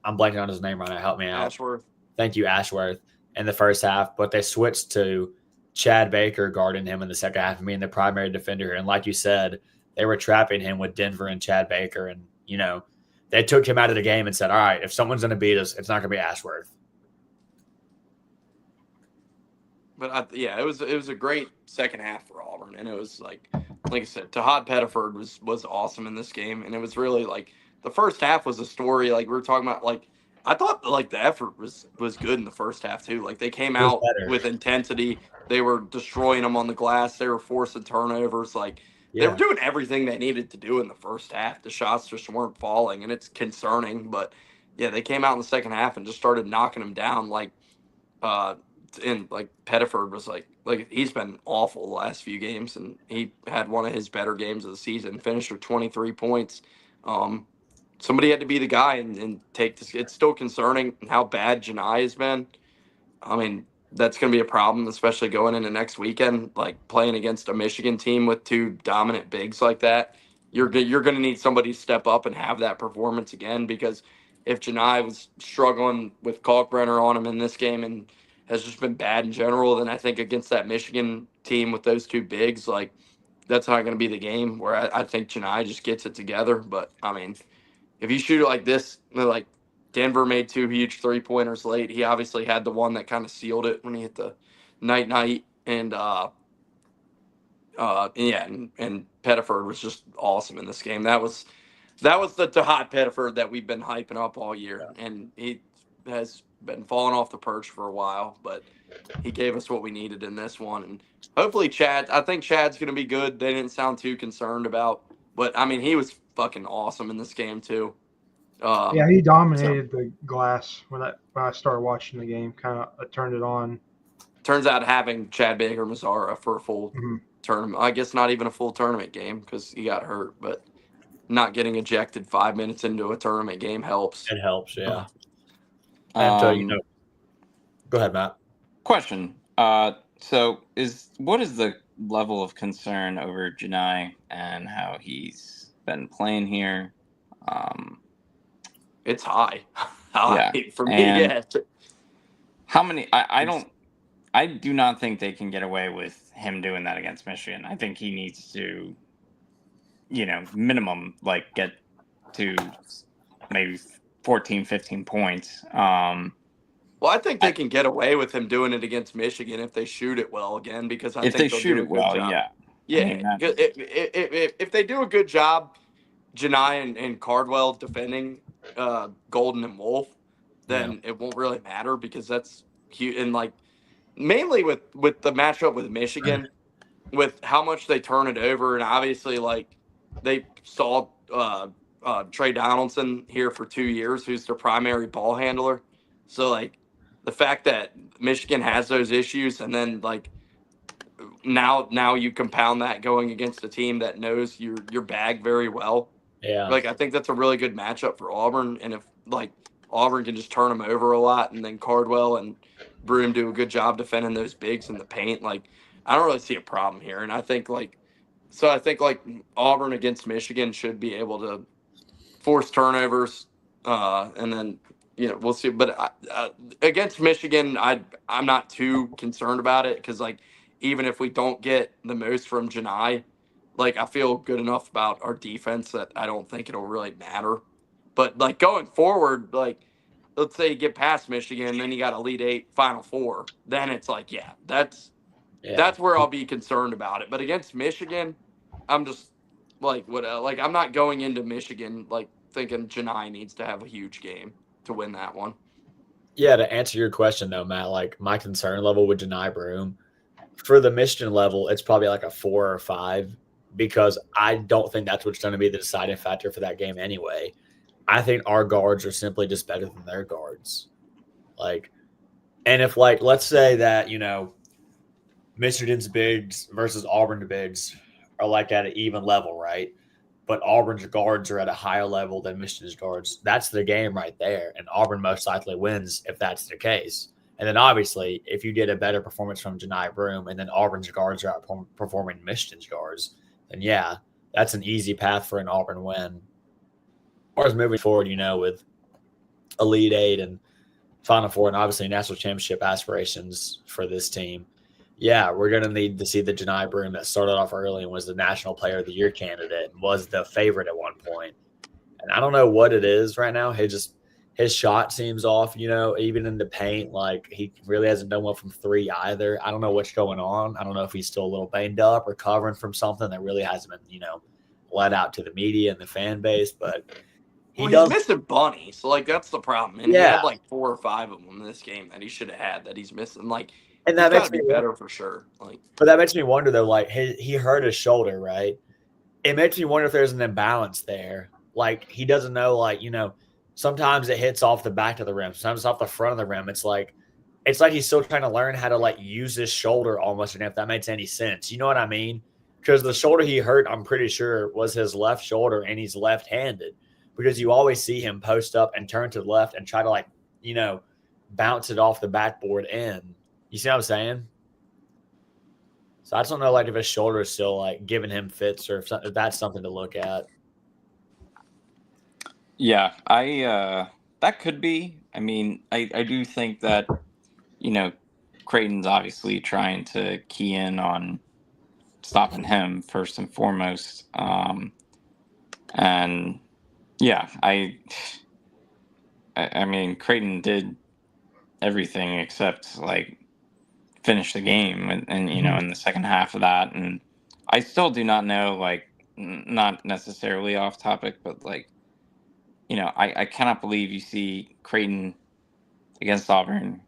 I'm blanking on his name right now. Help me out. Ashworth. Thank you, Ashworth, in the first half. But they switched to Chad Baker guarding him in the second half, being the primary defender. And like you said, they were trapping him with Denver and Chad Baker. And, they took him out of the game and said, all right, if someone's going to beat us, it's not going to be Ashworth. But yeah, it was a great second half for Auburn, and it was like I said, Tahad Pettiford was awesome in this game, and it was really like the first half was a story. Like we were talking about, like I thought like the effort was good in the first half too. Like they came It was out better. with intensity. They were destroying them on the glass. They were forcing turnovers. Like they were doing everything they needed to do in the first half. The shots just weren't falling, and it's concerning. But yeah, they came out in the second half and just started knocking them down. And like Pettiford was like he's been awful the last few games, and he had one of his better games of the season. Finished with 23 points. Somebody had to be the guy and take this. It's still concerning how bad Janai has been. I mean, that's going to be a problem, especially going into next weekend. Like playing against a Michigan team with two dominant bigs like that, you're going to need somebody to step up and have that performance again. Because if Janai was struggling with Kalkbrenner on him in this game and has just been bad in general, then I think against that Michigan team with those two bigs, like that's not going to be the game. Where I think Janai just gets it together. But I mean, if you shoot it like this, like Denver made two huge 3-pointers late. He obviously had the one that kind of sealed it when he hit the night, and and Pettiford was just awesome in this game. That was the Tahad Pettiford that we've been hyping up all year, and he has been falling off the perch for a while, but he gave us what we needed in this one, and hopefully I think Chad's going to be good. They didn't sound too concerned about, but I mean, he was fucking awesome in this game too. Yeah, he dominated the glass when I started watching the game. Kind of turned it on. Turns out having Chad Baker Mazzara for a full tournament, I guess not even a full tournament game because he got hurt, but not getting ejected 5 minutes into a tournament game helps. It helps, yeah. And go ahead, Matt. Question. So what is the level of concern over Janai and how he's been playing here? It's high. For me, yeah. How many? I do not think they can get away with him doing that against Michigan. I think he needs to, minimum get to maybe 14, 15 points. Well, I think they can get away with him doing it against Michigan if they shoot it well again, because if they shoot it well, yeah. If they do a good job, Janai and Cardwell defending Golden and Wolf, then it won't really matter because that's cute. And mainly with the matchup with Michigan, with how much they turn it over, and obviously they saw Trey Donaldson here for 2 years, who's their primary ball handler. So the fact that Michigan has those issues, and then now you compound that going against a team that knows your bag very well. Yeah. I think that's a really good matchup for Auburn. And if Auburn can just turn them over a lot, and then Cardwell and Broom do a good job defending those bigs in the paint, I don't really see a problem here. And I think Auburn against Michigan should be able to force turnovers, and then we'll see. But against Michigan, I'm not too concerned about it because even if we don't get the most from Janai, I feel good enough about our defense that I don't think it'll really matter. But going forward, let's say you get past Michigan, then you got Elite Eight, Final Four, then it's that's where I'll be concerned about it. But against Michigan, I'm just I'm not going into Michigan thinking Janai needs to have a huge game to win that one. Yeah, to answer your question though, Matt, my concern level with Janai Broom for the Michigan level, it's probably a 4 or 5. Because I don't think that's what's going to be the deciding factor for that game anyway. I think our guards are simply just better than their guards. And if let's say that, Michigan's bigs versus Auburn's bigs are at an even level, right? But Auburn's guards are at a higher level than Michigan's guards. That's the game right there. And Auburn most likely wins if that's the case. And then obviously, if you get a better performance from Janai Broom and then Auburn's guards are outperforming Michigan's guards, and yeah, that's an easy path for an Auburn win. As far as moving forward, with Elite Eight and Final Four and obviously national championship aspirations for this team, yeah, we're going to need to see the Janai Broom that started off early and was the National Player of the Year candidate and was the favorite at one point. And I don't know what it is right now. His shot seems off, even in the paint. Like, he really hasn't done well from three either. I don't know what's going on. I don't know if he's still a little banged up, recovering from something that really hasn't been, let out to the media and the fan base. But he's does. missing bunnies. So, like, that's the problem. And he had like 4 or 5 of them in this game that he should have had that he's missing. Like, and that makes me better for sure. Like, but that makes me wonder though. Like, he hurt his shoulder, right? It makes me wonder if there's an imbalance there. Like, he doesn't know. Like, sometimes it hits off the back of the rim, sometimes it's off the front of the rim. It's like he's still trying to learn how to like use his shoulder almost, and if that makes any sense. You know what I mean? Because the shoulder he hurt, I'm pretty sure, was his left shoulder, and he's left-handed. Because you always see him post up and turn to the left and try to like, bounce it off the backboard in. You see what I'm saying? So I just don't know like if his shoulder is still like giving him fits or if that's something to look at. Yeah, that could be. I mean, I do think that, Creighton's obviously trying to key in on stopping him first and foremost. And yeah, I mean, Creighton did everything except like finish the game and in the second half of that. And I still do not know, like, not necessarily off topic, but like, I cannot believe you see Creighton against Auburn,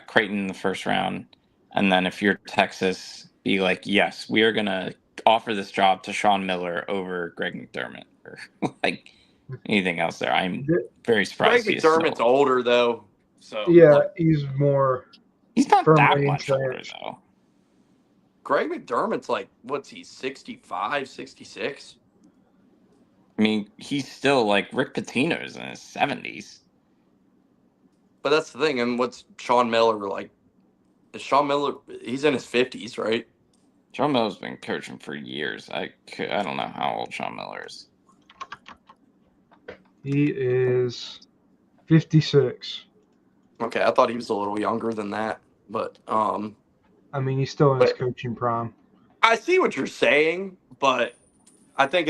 Creighton in the first round, and then if you're Texas, be like, yes, we are going to offer this job to Sean Miller over Greg McDermott or like anything else there. I'm very surprised. Greg McDermott's older, though. So yeah, he's more. He's not that much older, though. Greg McDermott's like, what's he, 65, 66? I mean, he's still like Rick Pitino's in his 70s. But that's the thing. And what's Sean Miller like? Is Sean Miller, he's in his 50s, right? Sean Miller's been coaching for years. I don't know how old Sean Miller is. He is 56. Okay, I thought he was a little younger than that. But, I mean, he's still in his coaching prime. I see what you're saying, but I think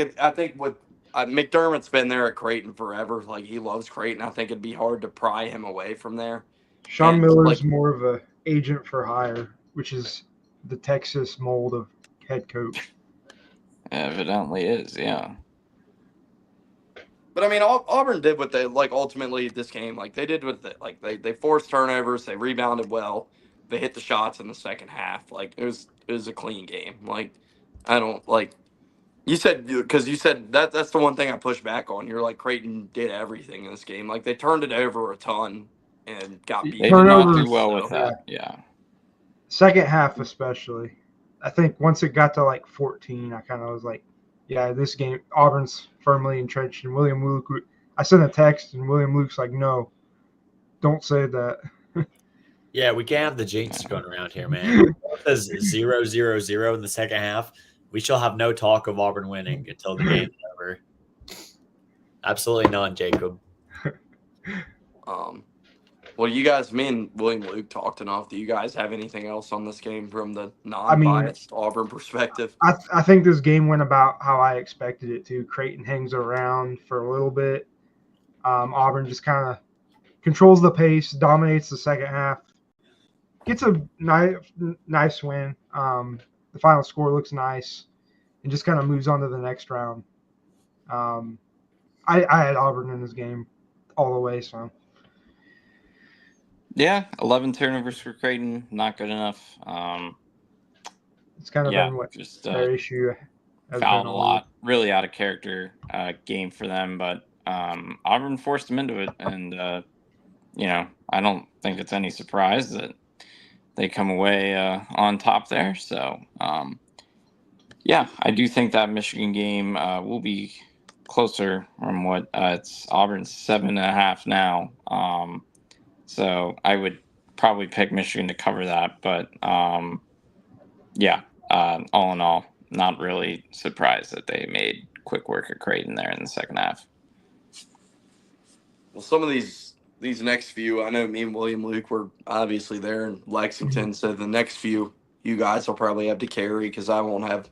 with McDermott's been there at Creighton forever. Like, he loves Creighton. I think it'd be hard to pry him away from there. Sean Miller is more of a agent for hire, which is the Texas mold of head coach. Evidently is, yeah. But I mean, Auburn did what they like. Ultimately, this game, like they did what they forced turnovers. They rebounded well. They hit the shots in the second half. Like it was a clean game. Like I don't like. You said that's the one thing I pushed back on. You're like Creighton did everything in this game. Like they turned it over a ton and got beat. They did not do well with that. Yeah. Second half especially. I think once it got to like 14, I kind of was like, yeah, this game Auburn's firmly entrenched. And William Luke, I sent a text and William Luke's like, no, don't say that. Yeah, we can't have the jinx going around here, man. It says 0-0-0 in the second half. We shall have no talk of Auburn winning until the game's over. Absolutely none, Jacob. Well, you guys, me and William Luke talked enough. Do you guys have anything else on this game from the non-biased Auburn perspective? I think this game went about how I expected it to. Creighton hangs around for a little bit. Auburn just kind of controls the pace, dominates the second half, gets a nice win. The final score looks nice, and just kind of moves on to the next round. I had Auburn in this game all the way, so. Yeah, 11 turnovers for Creighton, not good enough. It's kind of been what just their issue has fouled been a lot. Really out of character game for them, but Auburn forced them into it, and I don't think it's any surprise that they come away on top there. So, I do think that Michigan game will be closer from what it's Auburn's 7.5 now. So I would probably pick Michigan to cover that. But, all in all, not really surprised that they made quick work of Creighton there in the second half. Well, some of these next few, I know me and William Luke were obviously there in Lexington, so the next few you guys will probably have to carry because I won't have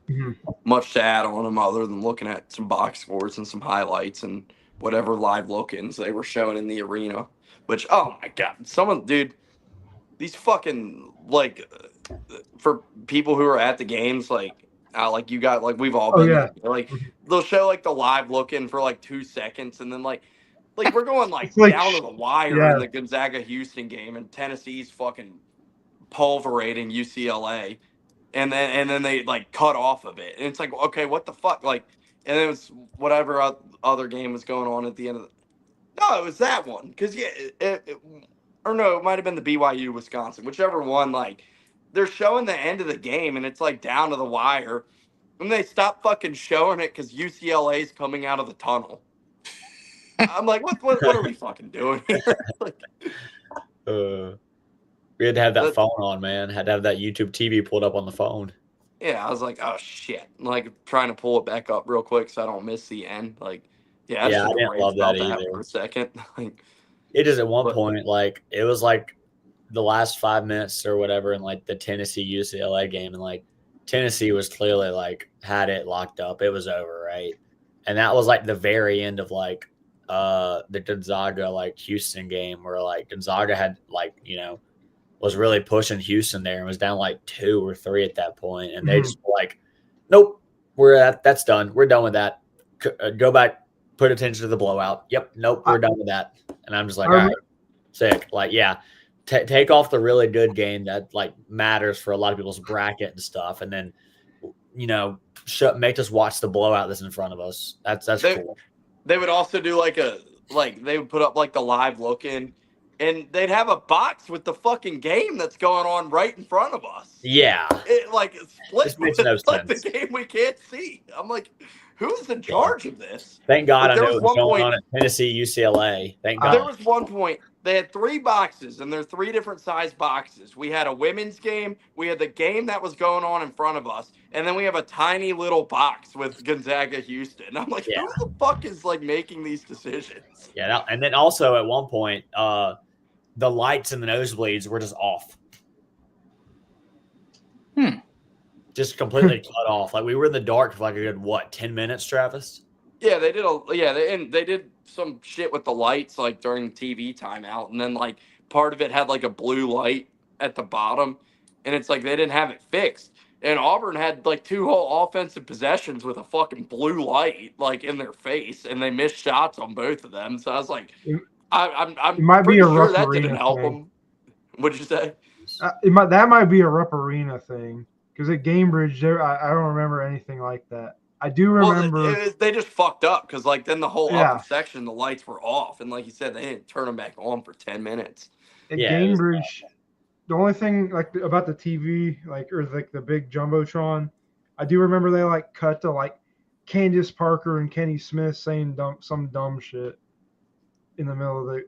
much to add on them other than looking at some box scores and some highlights and whatever live look-ins they were showing in the arena. Which, oh my god, dude, these fucking for people who are at the games, like you got, like we've all Oh been yeah. there, like they'll show like the live look-in for like 2 seconds, and then like we're going It's like down to the wire yeah. in the Gonzaga Houston game, and Tennessee's fucking pulverating UCLA, and then they like cut off of it, and it's like, okay, what the fuck, like, and it was whatever other game was going on at the end of the. No, it was that one, because or no, it might have been the BYU Wisconsin, whichever one. Like, they're showing the end of the game, and it's like down to the wire, and they stop fucking showing it because UCLA's coming out of the tunnel. I'm like, what are we fucking doing here? Like, we had to have that phone on, man. Had to have that YouTube TV pulled up on the phone. Yeah, I was like, oh shit, like trying to pull it back up real quick so I don't miss the end. Like, yeah, I didn't love that either for a second. Like, it is at one point, like it was like the last 5 minutes or whatever in like the Tennessee UCLA game, and like Tennessee was clearly like had it locked up. It was over, right? And that was like the very end of like the Gonzaga like Houston game, where like Gonzaga had like, you know, was really pushing Houston there and was down like 2 or 3 at that point, and they just were like, nope, that's done. We're done with that. Go back, put attention to the blowout. Yep, nope, we're done with that. And I'm just like, all right, sick. Like, yeah, take off the really good game that like matters for a lot of people's bracket and stuff, and then, you know, make us watch the blowout that's in front of us. That's cool. They would also do they would put up like the live look-in, and they'd have a box with the fucking game that's going on right in front of us. Yeah. It like split makes no like sense. the game we can't see. I'm like, who's in charge of this? Thank God Like, I know what's going on at Tennessee, UCLA. Thank God. There was one point they had 3 boxes, and they're 3 different size boxes. We had a women's game, we had the game that was going on in front of us, and then we have a tiny little box with Gonzaga Houston. I'm like, who the fuck is like making these decisions? Yeah, and then also at one point, the lights in the nosebleeds were just off. Just completely cut off. Like we were in the dark for like a good 10 minutes, Travis? Yeah, they did they did some shit with the lights like during TV timeout, and then like part of it had like a blue light at the bottom, and it's like they didn't have it fixed. And Auburn had like 2 whole offensive possessions with a fucking blue light like in their face, and they missed shots on both of them. So I was like, I'm pretty sure that didn't help them. What'd you say? That might be a Rupp Arena thing, because at Gamebridge, I don't remember anything like that. I do remember they just fucked up, because like then the whole upper section, the lights were off, and like you said, they didn't turn them back on for 10 minutes. At Gamebridge, the only thing like about the TV, like, or like the big jumbotron, I do remember they like cut to like Candace Parker and Kenny Smith saying some dumb shit in the middle of the.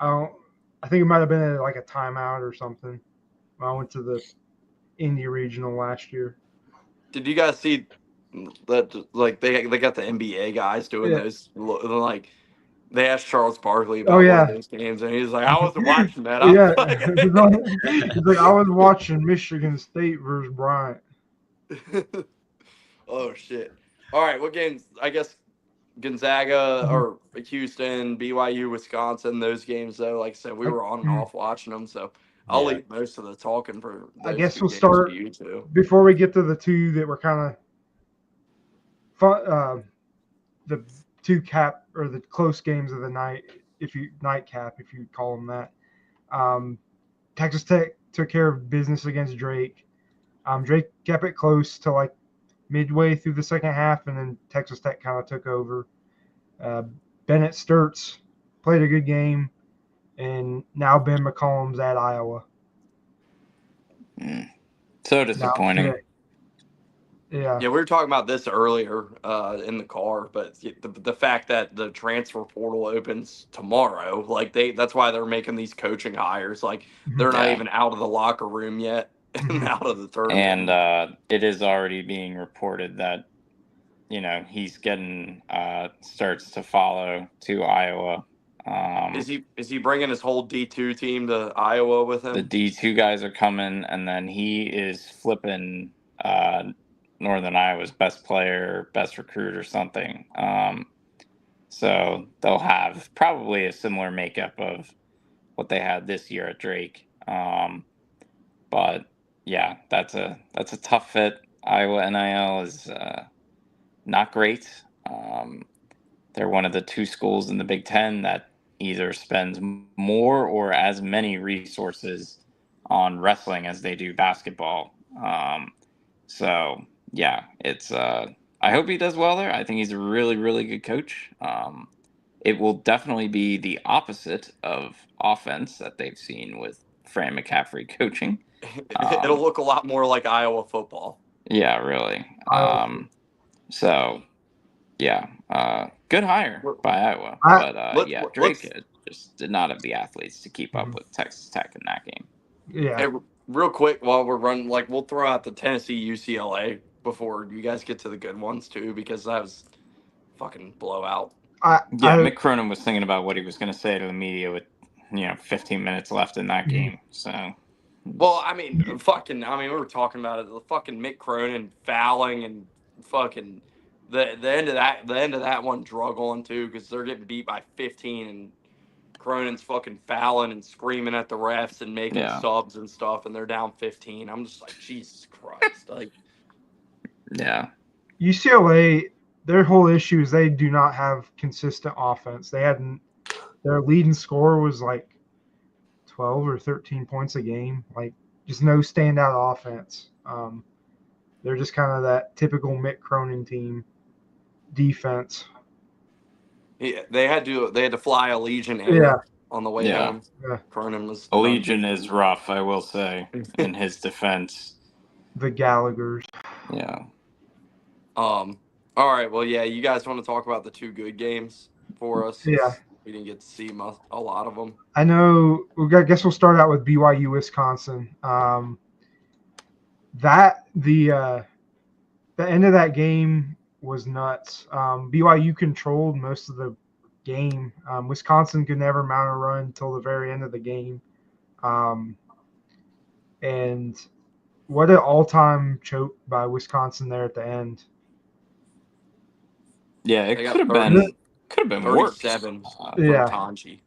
I think it might have been like a timeout or something when I went to the Indy Regional last year. Did you guys see that? Like they got the NBA guys doing those. Like they asked Charles Barkley about one of those games, and he was like, "I wasn't watching that." He's like, "I was watching Michigan State versus Bryant." Oh shit! All right, what games? I guess Gonzaga or Houston, BYU, Wisconsin. Those games, though, like I said, we were on and off watching them, so. I'll leave most of the talking for those. I guess we'll start before we get to the 2 that were kind of fun. The 2 cap or the close games of the night, nightcap, if you call them that. Texas Tech took care of business against Drake. Drake kept it close to like midway through the second half, and then Texas Tech kind of took over. Bennett Sturts played a good game. And now Ben McCollum's at Iowa. So disappointing. Yeah, we were talking about this earlier in the car, but the fact that the transfer portal opens tomorrow, like that's why they're making these coaching hires. Like they're not even out of the locker room yet and out of the tournament. And it is already being reported that, you know, he's getting starts to follow to Iowa. Is he bringing his whole D2 team to Iowa with him? The D2 guys are coming, and then he is flipping Northern Iowa's best player, best recruit, or something. So they'll have probably a similar makeup of what they had this year at Drake. But yeah, that's a tough fit. Iowa NIL is not great. They're one of the two schools in the Big Ten that either spends more or as many resources on wrestling as they do basketball. So yeah, it's. I hope he does well there. I think he's a really, really good coach. It will definitely be the opposite of offense that they've seen with Fran McCaffrey coaching. It'll look a lot more like Iowa football. Yeah, really. So, yeah, good hire by Iowa. But yeah, Drake just did not have the athletes to keep up with Texas Tech in that game. Yeah. Hey, real quick, while we're running, like, we'll throw out the Tennessee UCLA before you guys get to the good ones too, because that was fucking blowout. Mick Cronin was thinking about what he was going to say to the media with 15 minutes left in that game. So, well, I mean, we were talking about it. The fucking Mick Cronin fouling and fucking the end of that one drug on too, because they're getting beat by 15 and Cronin's fucking fouling and screaming at the refs and making subs and stuff, and they're down 15. I'm just like, Jesus Christ, like. Yeah. UCLA, their whole issue is they do not have consistent offense. Their leading score was like 12 or 13 points a game. Like, just no standout offense. They're just kind of that typical Mick Cronin team defense. Yeah, they had to fly Allegiant Air on the way home. Yeah. Cronin was Allegiant is rough, I will say, in his defense. The Gallaghers. Yeah. All right. Well, yeah. You guys want to talk about the two good games for us? Yeah. We didn't get to see a lot of them. I know. I guess we'll start out with BYU Wisconsin. The end of that game was nuts. BYU controlled most of the game. Wisconsin could never mount a run until the very end of the game. And what an all-time choke by Wisconsin there at the end. Yeah, it could have been 37 worse. From Tanji.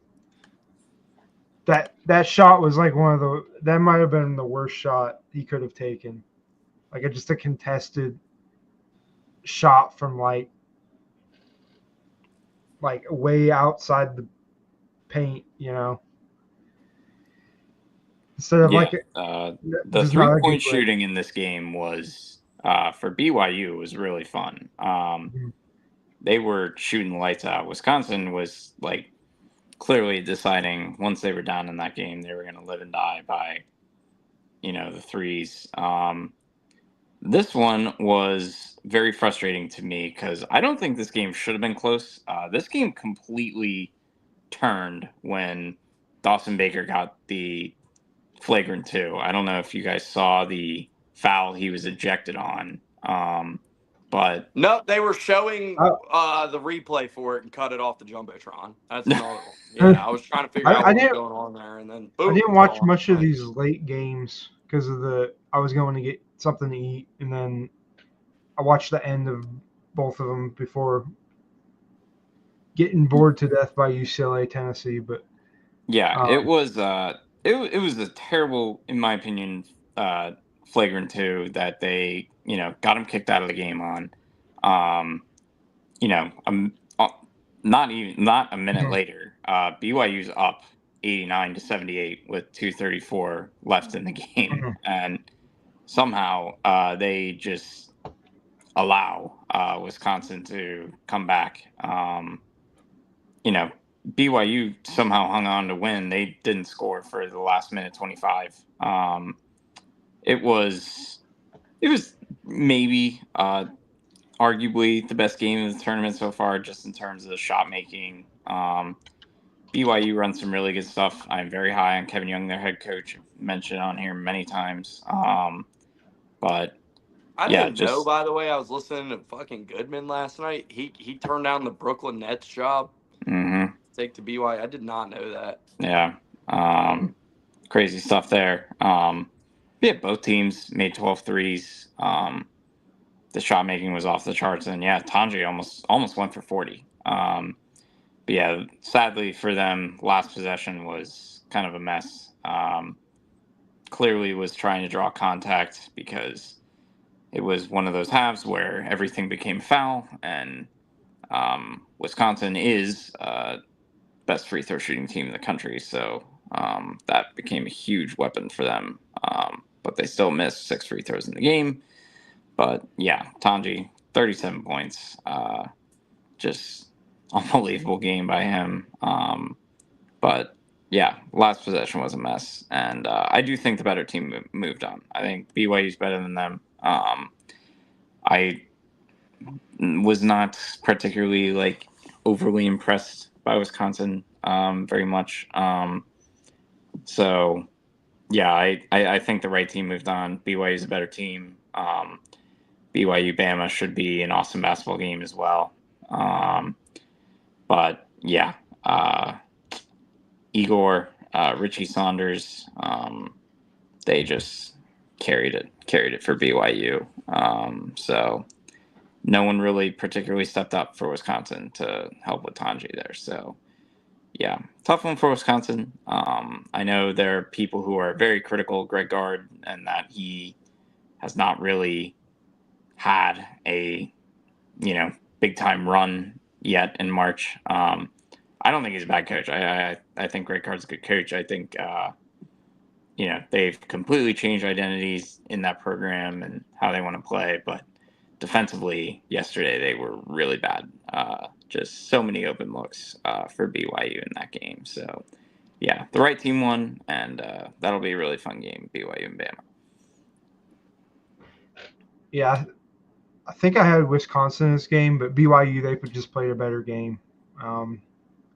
That shot was like that might have been the worst shot he could have taken. Like just a contested shot from like way outside the paint, Instead of the 3-point shooting in this game was for BYU was really fun. They were shooting lights out. Wisconsin was like clearly deciding once they were down in that game they were going to live and die by the threes. This one was very frustrating to me because I don't think this game should have been close. This game completely turned when Dawson Baker got the flagrant 2. I don't know if you guys saw the foul he was ejected on. But no, they were showing the replay for it and cut it off the jumbotron. That's another one. Yeah, I was trying to figure out what was going on there, and then boom. I didn't watch much of these late games because I was going to get something to eat, and then I watched the end of both of them before getting bored to death by UCLA Tennessee. But yeah, it was it was a terrible, in my opinion, flagrant 2 that they got him kicked out of the game on. Not a minute later, BYU's up 89-78 with 2:34 left in the game, and somehow they just allow Wisconsin to come back. BYU somehow hung on to win. They didn't score for the last minute 25. It was maybe arguably the best game of the tournament so far, just in terms of the shot making. BYU runs some really good stuff. I'm very high on Kevin Young, their head coach. I've mentioned on here many times. But I didn't know, by the way, I was listening to fucking Goodman last night. He turned down the Brooklyn Nets job. Mm-hmm. Take to BYU. I did not know that. Yeah. Crazy stuff there. Both teams made 12 threes. The shot making was off the charts, and Tanji almost went for 40. But yeah, sadly for them, last possession was kind of a mess. Clearly was trying to draw contact because it was one of those halves where everything became foul, and Wisconsin is best free throw shooting team in the country, so that became a huge weapon for them. But they still missed 6 free throws in the game. But yeah, Tanji, 37 points. Just unbelievable game by him. But yeah, last possession was a mess. And I do think the better team moved on. I think BYU's better than them. I was not particularly like overly impressed by Wisconsin very much. So yeah, I think the right team moved on. BYU is a better team. BYU Bama should be an awesome basketball game as well. But yeah, Igor, Richie Saunders, they just carried it for BYU. So no one really particularly stepped up for Wisconsin to help with Tanji there. So yeah, tough one for Wisconsin. I know there are people who are very critical of Greg Gard and that he has not really had a big time run yet in March. I don't think he's a bad coach. I think Greg Gard's a good coach. I think they've completely changed identities in that program and how they want to play. But defensively, yesterday they were really bad. Just so many open looks for BYU in that game. So yeah, the right team won, and that'll be a really fun game, BYU and Bama. Yeah, I think I had Wisconsin in this game, but BYU, they just played a better game.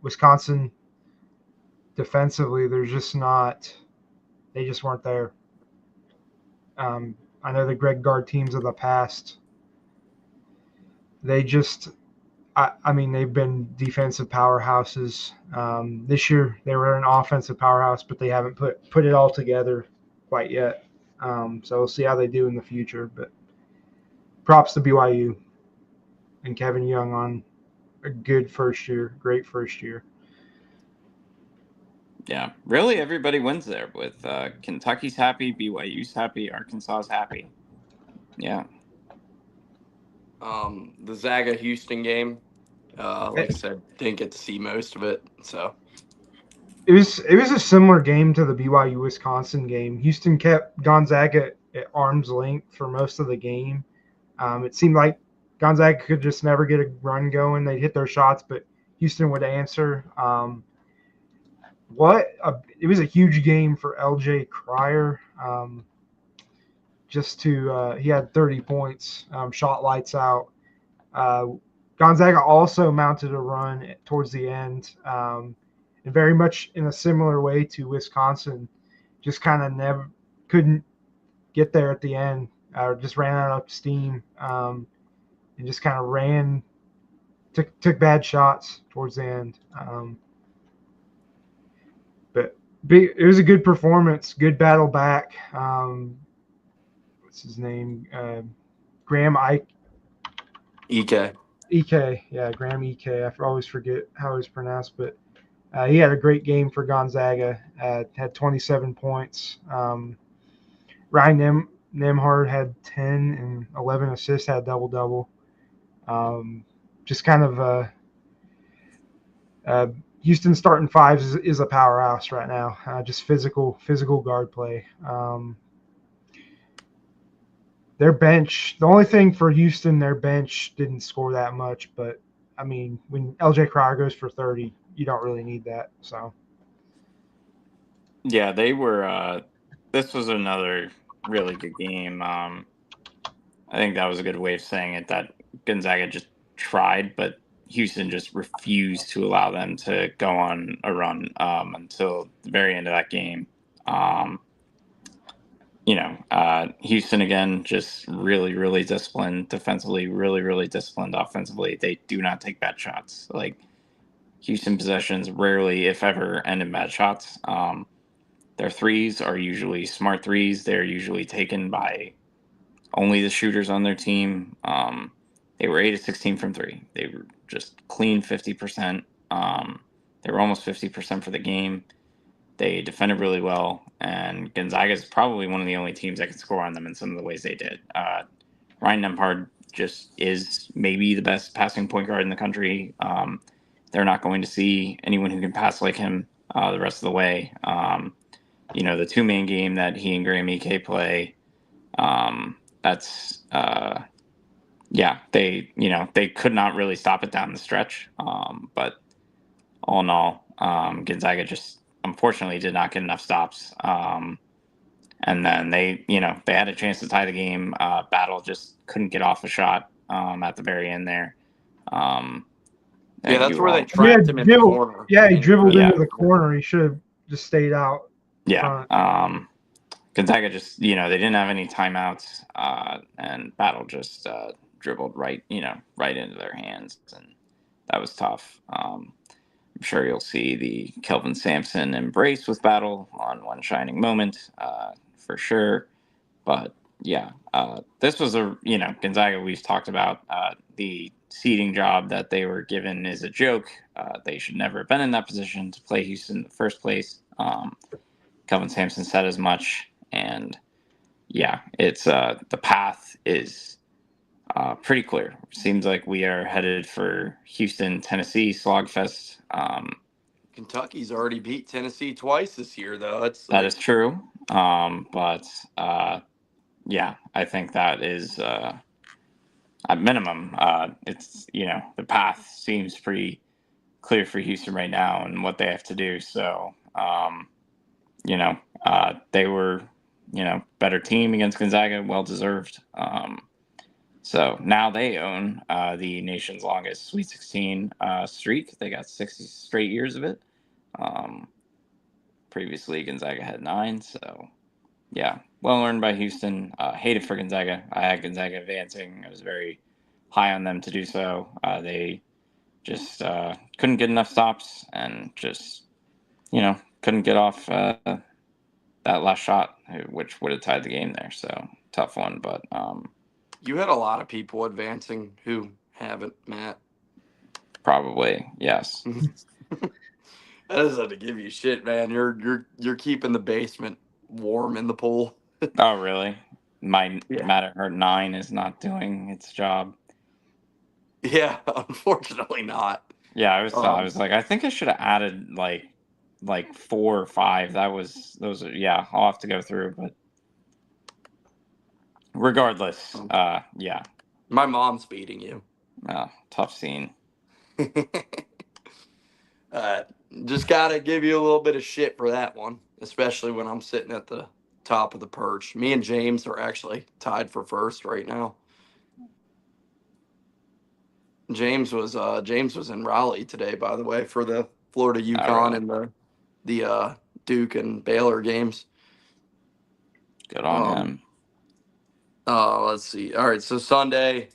Wisconsin, defensively, they just weren't there. I know the Greg Gard teams of the past, they just, I mean, they've been defensive powerhouses. This year, they were an offensive powerhouse, but they haven't put it all together quite yet. So we'll see how they do in the future. But props to BYU and Kevin Young on a good first year, great first year. Yeah, really, everybody wins there. With Kentucky's happy, BYU's happy, Arkansas's happy. Yeah. The Zaga Houston game, like I said, didn't get to see most of it. So it was a similar game to the BYU Wisconsin game. Houston kept Gonzaga at arm's length for most of the game. It seemed like Gonzaga could just never get a run going. They'd hit their shots, but Houston would answer. It was a huge game for LJ Cryer. He had 30 points, shot lights out. Gonzaga also mounted a run towards the end, and very much in a similar way to Wisconsin, just kind of never couldn't get there at the end, just ran out of steam, and just kind of took bad shots towards the end. But it was a good performance, good battle back. What's his name? Graham Ike. Ike, yeah, Graham Ike. I always forget how it was pronounced, but he had a great game for Gonzaga. Had 27 points. Ryan Nemhard had 10 and 11 assists, had double-double. Just kind of Houston starting fives is a powerhouse right now. Just physical guard play. Their bench, the only thing for Houston, their bench didn't score that much. But, I mean, when LJ Cryer goes for 30, you don't really need that. So. Yeah, they were this was another really good game. I think that was a good way of saying it, that Gonzaga just tried, but Houston just refused to allow them to go on a run until the very end of that game. Houston, again, just really, really disciplined defensively, really, really disciplined offensively. They do not take bad shots. Like, Houston possessions rarely, if ever, end in bad shots. Their threes are usually smart threes. They're usually taken by only the shooters on their team. They were 8 of 16 from 3. They were just clean 50%. They were almost 50% for the game. They defended really well, and Gonzaga is probably one of the only teams that can score on them in some of the ways they did. Ryan Nembhard just is maybe the best passing point guard in the country. They're not going to see anyone who can pass like him the rest of the way. The two-man game that he and Graham Ike play, that's they could not really stop it down the stretch. But all in all, Gonzaga just unfortunately did not get enough stops. And then they had a chance to tie the game. Battle just couldn't get off a shot at the very end there. That's where they trapped him in the corner. Yeah, he dribbled into the corner. He should have just stayed out. Yeah. Gonzaga just, they didn't have any timeouts, and Battle just dribbled right into their hands, and that was tough. I'm sure you'll see the Kelvin Sampson embrace with Battle on One Shining Moment, for sure. But yeah, this was Gonzaga. We've talked about the seeding job that they were given is a joke. They should never have been in that position to play Houston in the first place. Kelvin Sampson said as much, and yeah, it's the path is pretty clear. Seems like we are headed for Houston, Tennessee slogfest. Kentucky's already beat Tennessee twice this year, though. That is true. But I think that is at minimum. It's the path seems pretty clear for Houston right now and what they have to do. So they were better team against Gonzaga, well deserved. So now they own the nation's longest Sweet 16 streak. They got 60 straight years of it. Previously, Gonzaga had 9. So, yeah, well earned by Houston. Hated for Gonzaga. I had Gonzaga advancing. I was very high on them to do so. They just couldn't get enough stops and just, couldn't get off that last shot, which would have tied the game there. So, tough one, but... You had a lot of people advancing who haven't, Matt. Probably, yes. That doesn't to give you shit, man. You're keeping the basement warm in the pool. Oh, really? My Matt Hurt 9 is not doing its job. Yeah, unfortunately not. Yeah, I was like, I think I should have added like 4 or 5. Those are I'll have to go through, but regardless, yeah. My mom's beating you. Oh, tough scene. Just gotta give you a little bit of shit for that one, especially when I'm sitting at the top of the perch. Me and James are actually tied for first right now. James was in Raleigh today, by the way, for the Florida UConn and the Duke and Baylor games. Good on him. Let's see. All right, so Sunday,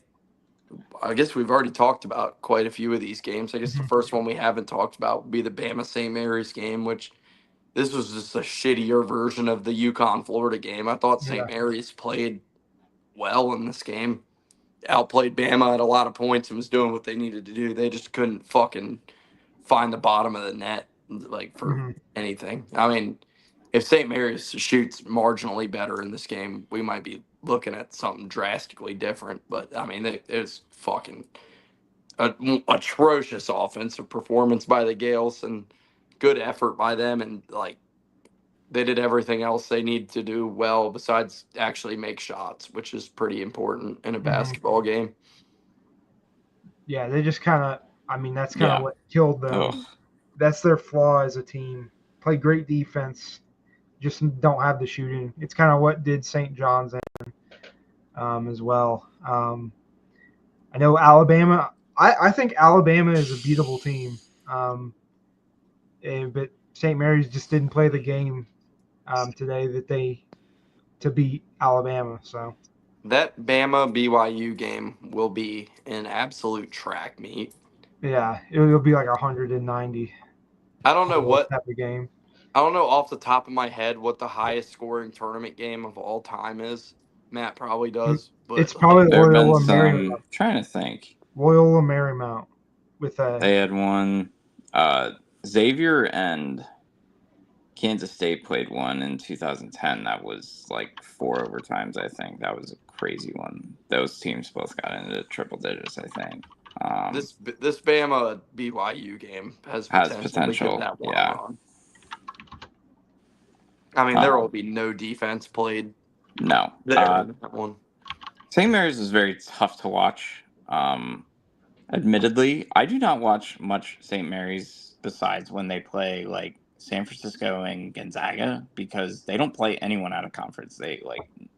I guess we've already talked about quite a few of these games. I guess the first one we haven't talked about would be the Bama St. Mary's game, which this was just a shittier version of the UConn Florida game. I thought St. Mary's played well in this game. Outplayed Bama at a lot of points and was doing what they needed to do. They just couldn't fucking find the bottom of the net for anything. I mean, if St. Mary's shoots marginally better in this game, we might be looking at something drastically different. But, I mean, it was fucking atrocious offensive performance by the Gales and good effort by them. And, they did everything else they need to do well besides actually make shots, which is pretty important in a basketball game. Yeah, they just kind of that's kind of what killed them. Ugh. That's their flaw as a team. Play great defense, just don't have the shooting. It's kind of what did St. John's in as well. I know Alabama. I think Alabama is a beatable team, but St. Mary's just didn't play the game today to beat Alabama. So that Bama BYU game will be an absolute track meet. Yeah, it'll be like 190. I don't know what type of game. I don't know off the top of my head what the highest scoring tournament game of all time is. Matt probably does. But it's probably Loyola Marymount. Trying to think. Loyola Marymount with a. They had one. Xavier and Kansas State played one in 2010. That was like 4 overtimes, I think. That was a crazy one. Those teams both got into triple digits, I think. This Bama BYU game has Has potential to give that one yeah. a run. I mean, there will be no defense played No. there in that one. St. Mary's is very tough to watch. Admittedly, I do not watch much St. Mary's besides when they play like San Francisco and Gonzaga because they don't play anyone out of conference.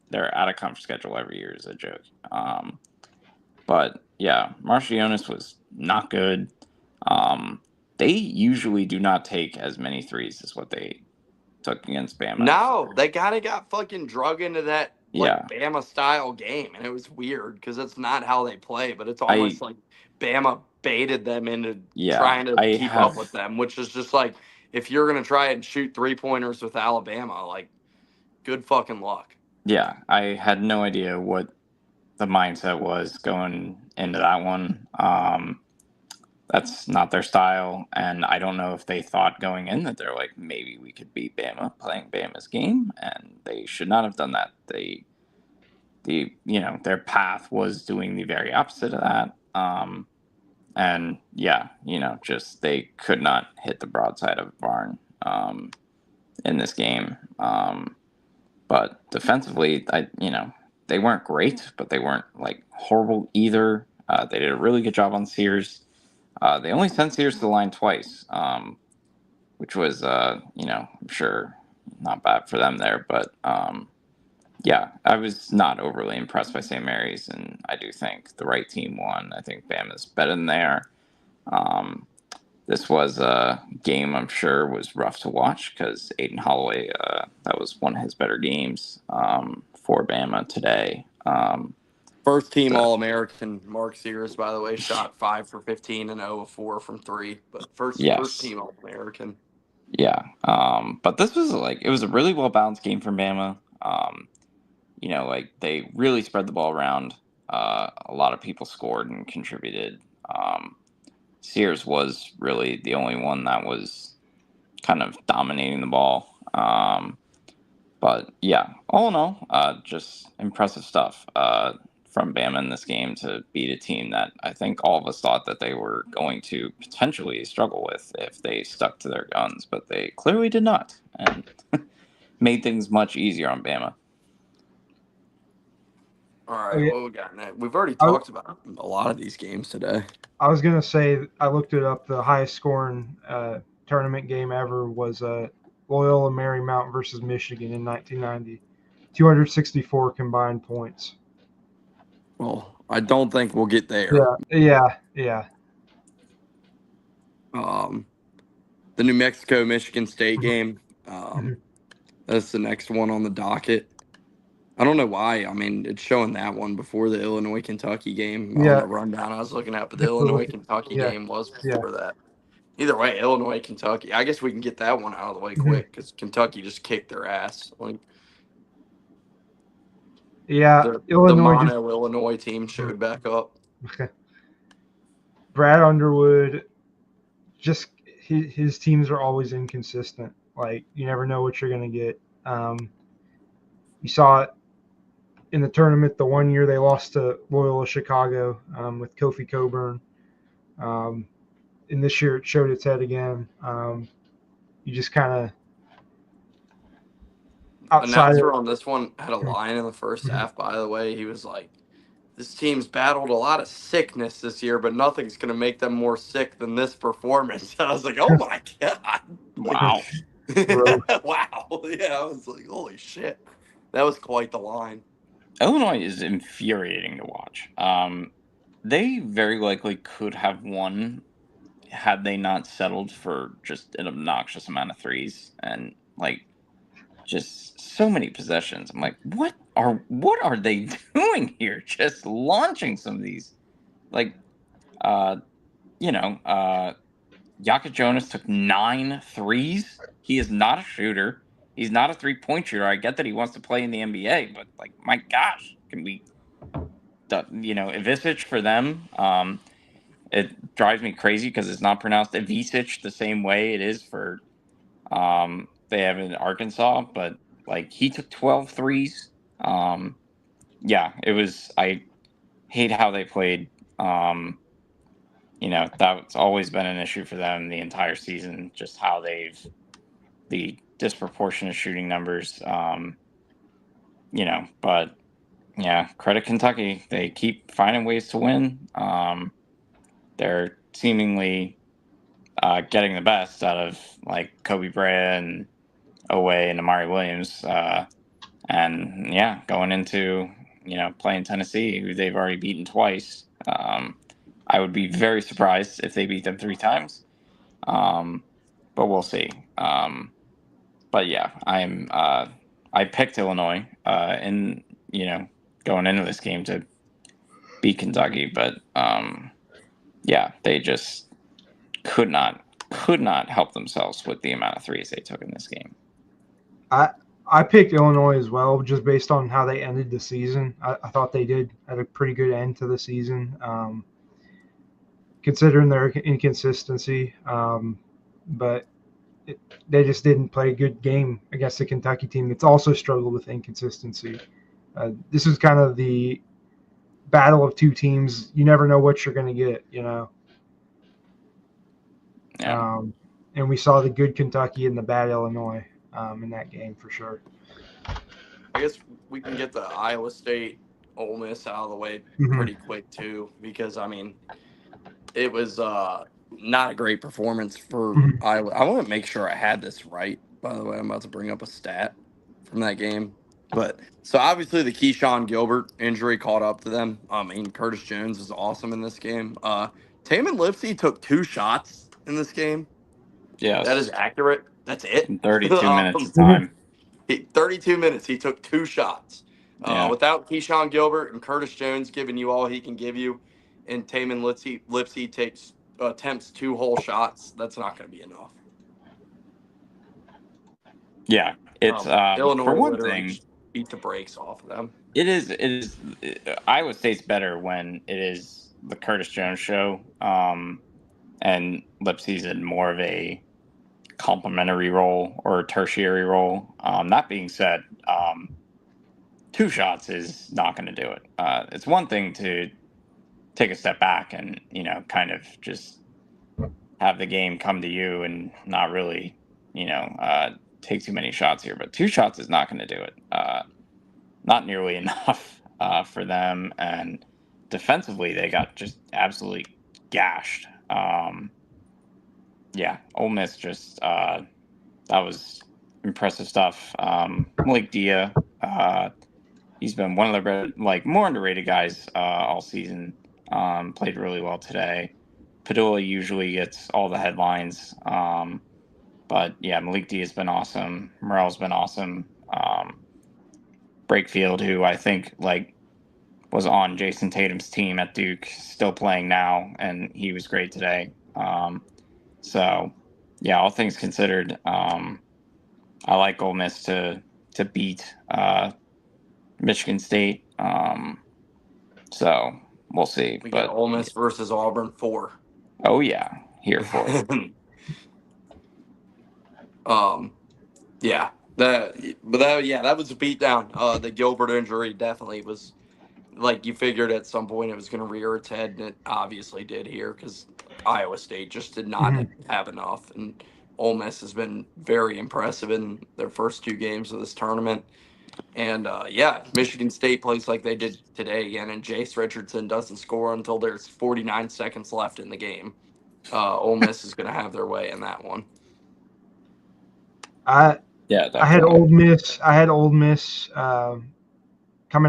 They're out of conference schedule every year is a joke. But yeah, Marcianis was not good. They usually do not take as many threes as what they took against Bama. No, they kind of got fucking drug into that Yeah. Bama style game, and it was weird because that's not how they play. But it's almost like Bama baited them into trying to keep up with them, which is just like if you're gonna try and shoot 3-pointers with Alabama, like good fucking luck. Yeah, I had no idea what the mindset was going into that one. That's not their style, and I don't know if they thought going in that they're like maybe we could beat Bama playing Bama's game, and they should not have done that. Their path was doing the very opposite of that. And yeah, just they could not hit the broadside of a barn in this game. But defensively, they weren't great, but they weren't like horrible either. They did a really good job on Sears. They only sent Sears to the line twice, which was, I'm sure not bad for them there. But yeah, I was not overly impressed by St. Mary's, and I do think the right team won. I think Bama's better than they are. This was a game I'm sure was rough to watch because Aiden Holloway, that was one of his better games for Bama today. First team All-American Mark Sears, by the way, shot 5 for 15 and 0 of 4 from 3. But first team All-American. Yeah. But this was it was a really well-balanced game for Bama. They really spread the ball around. A lot of people scored and contributed. Sears was really the only one that was kind of dominating the ball. But yeah, all in all, just impressive stuff from Bama in this game to beat a team that I think all of us thought that they were going to potentially struggle with if they stuck to their guns, but they clearly did not, and made things much easier on Bama. All right, what we got next? We've already talked about a lot of these games today. I was going to say, I looked it up. The highest scoring tournament game ever was Loyola Marymount versus Michigan in 1990. 264 combined points. Well, I don't think we'll get there. Yeah. The New Mexico-Michigan State game, that's the next one on the docket. I don't know why. I mean, it's showing that one before the Illinois-Kentucky game on the rundown I was looking at, but the Illinois-Kentucky game was before that. Either way, Illinois-Kentucky. I guess we can get that one out of the way quick because Kentucky just kicked their ass. Illinois. The Illinois team showed back up. Brad Underwood, just his teams are always inconsistent. Like, you never know what you're going to get. You saw it in the tournament the one year they lost to Loyola Chicago with Kofi Coburn. And this year it showed its head again. You just kind of announcer on this one had a line in the first half, by the way. He was like, this team's battled a lot of sickness this year, but nothing's going to make them more sick than this performance. I was like, oh my God. Wow. Wow. Yeah, I was like, holy shit. That was quite the line. Illinois is infuriating to watch. They very likely could have won had they not settled for just an obnoxious amount of threes and just so many possessions. I'm like, what are they doing here? Just launching some of these, Yaka Jonas took 9 threes. He is not a shooter. He's not a 3-point shooter. I get that he wants to play in the NBA, but my gosh, can we, Ivisic for them? it drives me crazy because it's not pronounced Avicic the same way it is for they have in Arkansas, but like he took 12 threes. Yeah, it was. I hate how they played. That's always been an issue for them the entire season. Just how the disproportionate shooting numbers. But yeah, credit Kentucky. They keep finding ways to win. They're seemingly getting the best out of like Kobe Bryant and Owe and Amari Williams. And yeah, going into playing Tennessee, who they've already beaten twice. I would be very surprised if they beat them 3 times. But we'll see. But yeah, I picked Illinois in going into this game to beat Kentucky, but yeah, they just could not help themselves with the amount of threes they took in this game. I picked Illinois as well, just based on how they ended the season. I thought they had a pretty good end to the season, considering their inconsistency. But they just didn't play a good game against the Kentucky team that's also struggled with inconsistency. This is kind of the battle of two teams. You never know what you're going to get, Yeah. And we saw the good Kentucky and the bad Illinois in that game for sure. I guess we can get the Iowa State Ole Miss out of the way pretty quick too, because I mean, it was not a great performance for Iowa. I want to make sure I had this right. By the way, I'm about to bring up a stat from that game. But so obviously the Keyshawn Gilbert injury caught up to them. I mean, Curtis Jones was awesome in this game. Taman Lipsey took 2 shots in this game. Yes. That is accurate. That's it. In 32 minutes of time. 32 minutes. He took 2 shots. Yeah. Without Keyshawn Gilbert and Curtis Jones giving you all he can give you, and Taman Lipsey attempts 2 whole shots, that's not going to be enough. Yeah, it's Illinois for one literally thing. Beat the brakes off of them. It is. Iowa State's better when it is the Curtis Jones show, and Lipsey's in more of a complementary role or a tertiary role. That being said, 2 shots is not going to do it. It's one thing to take a step back and kind of just have the game come to you and not really take too many shots here, but 2 shots is not going to do it. Not nearly enough for them, and defensively they got just absolutely gashed. Yeah, Ole Miss just that was impressive stuff. Malik Dia, he's been one of the more underrated guys all season. Played really well today. Padula usually gets all the headlines. But yeah, Malik D has been awesome. Morel's been awesome. Brakefield, who I think was on Jason Tatum's team at Duke, still playing now, and he was great today. So yeah, all things considered, I like Ole Miss to beat Michigan State. So we'll see. We got Ole Miss versus Auburn 4. Oh yeah, here for it. Yeah, that was a beatdown. The Gilbert injury definitely was, you figured at some point it was going to rear its head, and it obviously did here because Iowa State just did not have enough, and Ole Miss has been very impressive in their first 2 games of this tournament. And Michigan State plays like they did today again, and Jace Richardson doesn't score until there's 49 seconds left in the game. Ole Miss is going to have their way in that one. I had Ole Miss. Coming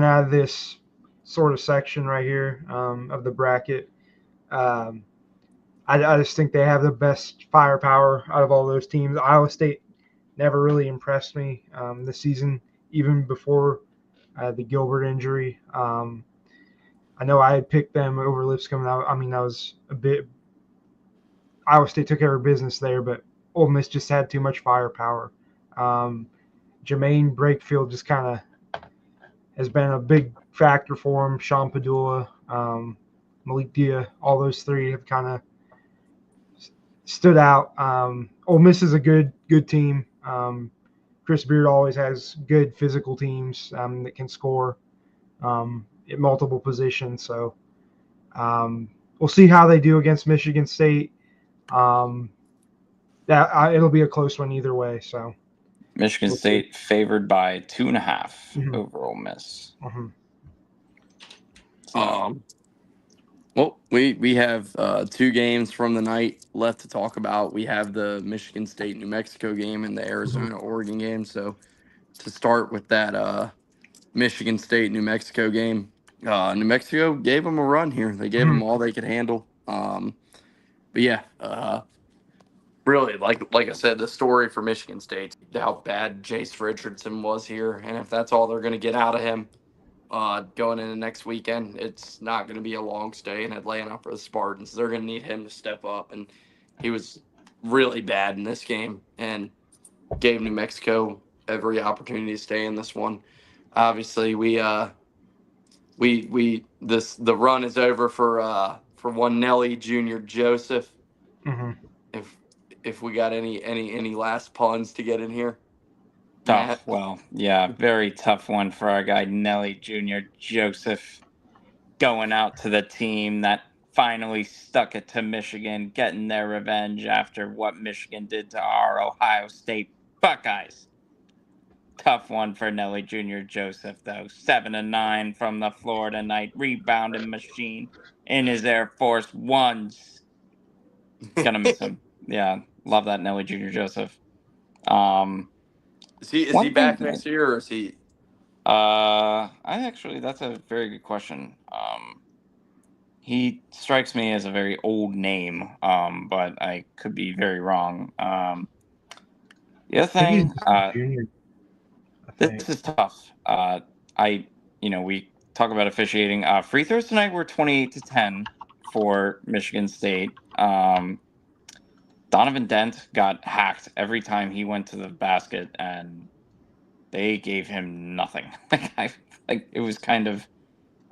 out of this sort of section right here of the bracket. I just think they have the best firepower out of all those teams. Iowa State never really impressed me this season, even before the Gilbert injury. I know I had picked them over Lipscomb. I mean, that was a bit. Iowa State took care of business there, but Ole Miss just had too much firepower. Jermaine Brakefield just kind of has been a big factor for him. Sean Padula, Malik Dia, all those three have kind of stood out. Ole Miss is a good team. Chris Beard always has good physical teams that can score at multiple positions. So we'll see how they do against Michigan State. It'll be a close one either way. So Michigan we'll State favored by 2.5 Mhm. over Ole Miss. Mm-hmm. So, Well, we have 2 games from the night left to talk about. We have the Michigan State New Mexico game and the Arizona Oregon game. So to start with that Michigan State New Mexico game, New Mexico gave them a run here. They gave them all they could handle. But yeah, really, like I said, the story for Michigan State, how bad Jace Richardson was here, and if that's all they're going to get out of him going into next weekend, it's not going to be a long stay in Atlanta for the Spartans. They're going to need him to step up, and he was really bad in this game and gave New Mexico every opportunity to stay in this one. Obviously, the run is over for one Nelly Jr. Joseph. Mm-hmm. If we got any last puns to get in here, tough. Matt? Well, yeah, very tough one for our guy Nelly Jr. Joseph going out to the team that finally stuck it to Michigan, getting their revenge after what Michigan did to our Ohio State Buckeyes. Tough one for Nelly Jr. Joseph, though. 7-9 from the Florida Knight rebounding machine in his Air Force Ones. Gonna miss him. Yeah, love that Nelly Jr. Joseph. Is he back next year, or is he? That's a very good question. He strikes me as a very old name, but I could be very wrong. The other thing, Junior. this is tough. We talk about officiating. Free throws tonight were 28-10 for Michigan State. Donovan Dent got hacked every time he went to the basket, and they gave him nothing. It was kind of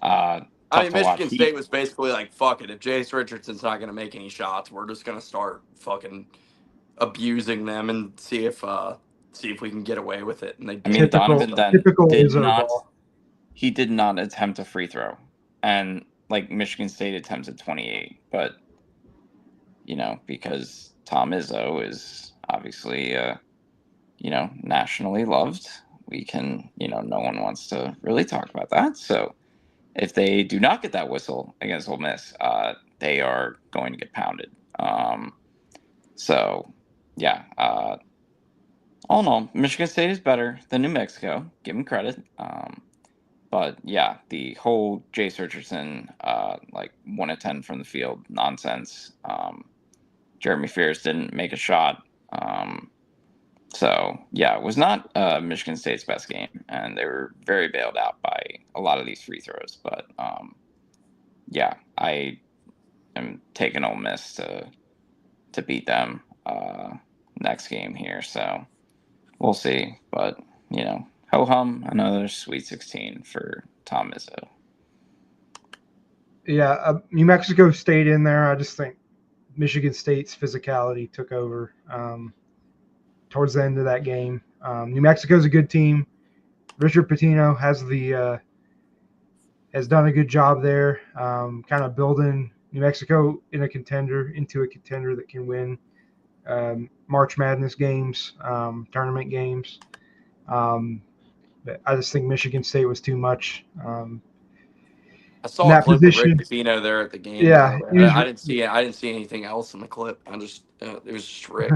tough to watch. Michigan State was basically like, "Fuck it. If Jace Richardson's not going to make any shots, we're just going to start fucking abusing them and see if we can get away with it." And they did. Donovan Dent typical did Izzo not. ball. He did not attempt a free throw, and Michigan State attempted 28, but because Tom Izzo is obviously nationally loved, we can no one wants to really talk about that. So if they do not get that whistle against Ole Miss, they are going to get pounded. So yeah, all in all, Michigan State is better than New Mexico. Give them credit. But yeah, the whole Jace Richardson 1 of 10 from the field nonsense. Jeremy Fears didn't make a shot. So yeah, it was not Michigan State's best game, and they were very bailed out by a lot of these free throws. But yeah, I am taking Ole Miss to beat them next game here. So we'll see. But ho hum, another Sweet 16 for Tom Izzo. Yeah, New Mexico stayed in there. I just think Michigan State's physicality took over towards the end of that game. New Mexico's a good team. Richard Pitino has done a good job there, kind of building New Mexico into a contender that can win March Madness games, tournament games. But I just think Michigan State was too much. I saw a clip of Rick Pitino there at the game. Yeah, I didn't see anything else in the clip. It was just Rick.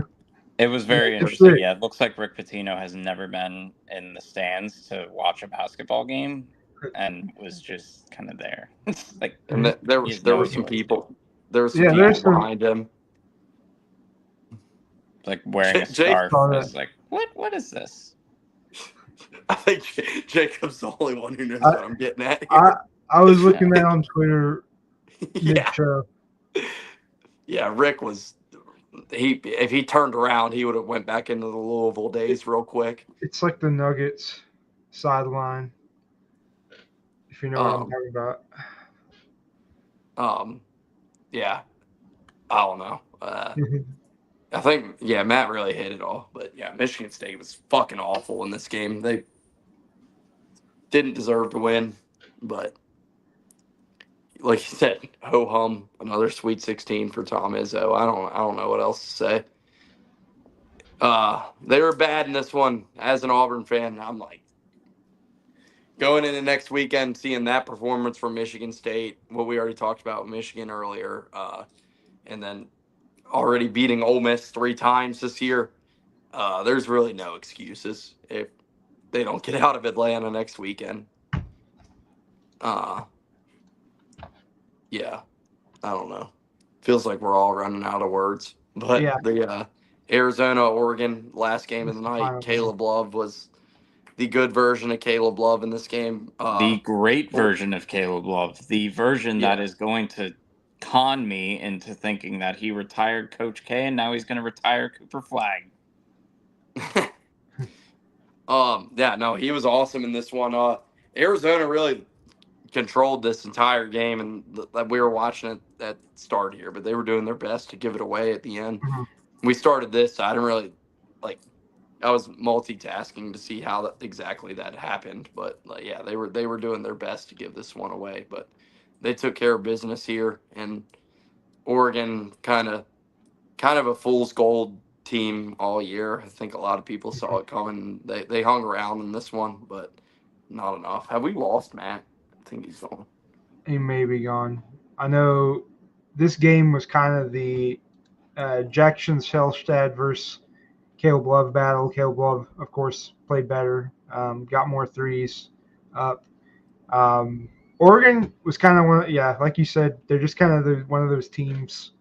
It was very interesting. Yeah, it looks like Rick Pitino has never been in the stands to watch a basketball game, and was just kind of there. And there were some people. There were some people behind him, wearing a scarf. What is this? I think Jacob's the only one who knows what I'm getting at here. I was looking at on Twitter. Yeah. Yeah, Rick was. If he turned around, he would have went back into the Louisville days real quick. It's like the Nuggets sideline, if you know what I'm talking about. Yeah, I don't know. I think, yeah, Matt really hit it all. But, yeah, Michigan State was fucking awful in this game. They didn't deserve to win. But, like you said, ho-hum, another Sweet 16 for Tom Izzo. I don't know what else to say. They were bad in this one. As an Auburn fan, I'm like, going into next weekend, seeing that performance from Michigan State, what we already talked about with Michigan earlier, and then already beating Ole Miss 3 times this year, there's really no excuses if they don't get out of Atlanta next weekend. Yeah, I don't know. Feels like we're all running out of words. But Yeah. the Arizona-Oregon last game of the night, Final. Caleb Love was the good version of Caleb Love in this game. The great version of Caleb Love, the version that Yeah. is going to con me into thinking that he retired Coach K and now he's going to retire Cooper Flag. Yeah, no, he was awesome in this one. Arizona really controlled this entire game, and we were watching it at the start here, but they were doing their best to give it away at the end. Mhm. We started this, so I didn't really I was multitasking to see how exactly that happened, but yeah, they were doing their best to give this one away, but they took care of business here, and Oregon kind of a fool's gold team all year. I think a lot of people saw it coming. They hung around in this one, but not enough. Have we lost Matt? I think he's gone. He may be gone. I know this game was kind of the Jackson Selstad versus Caleb Love battle. Caleb Love, of course, played better, got more threes up. Oregon was kind of like you said, they're just kind of one of those teams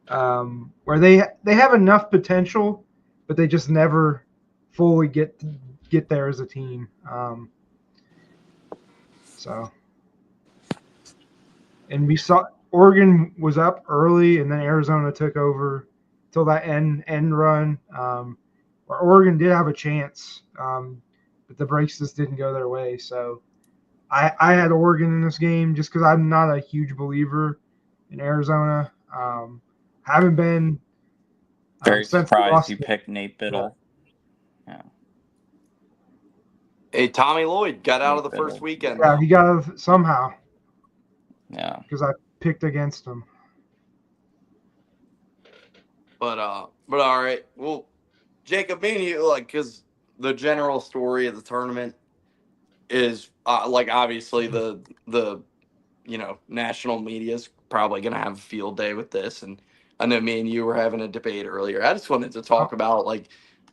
where they have enough potential, but they just never fully get there as a team. And we saw Oregon was up early, and then Arizona took over till that end run. Where Oregon did have a chance, but the breaks just didn't go their way. So I had Oregon in this game just because I'm not a huge believer in Arizona. Haven't been Very since surprised you picked Nate Biddle. Yeah. Hey, Tommy Lloyd got out of the Biddle. first weekend. Yeah, he got somehow. Yeah. Because I picked against him. But all right. Well, Jacob, me and you, because the general story of the tournament is obviously the national media is probably going to have a field day with this, and I know me and you were having a debate earlier. I just wanted to talk about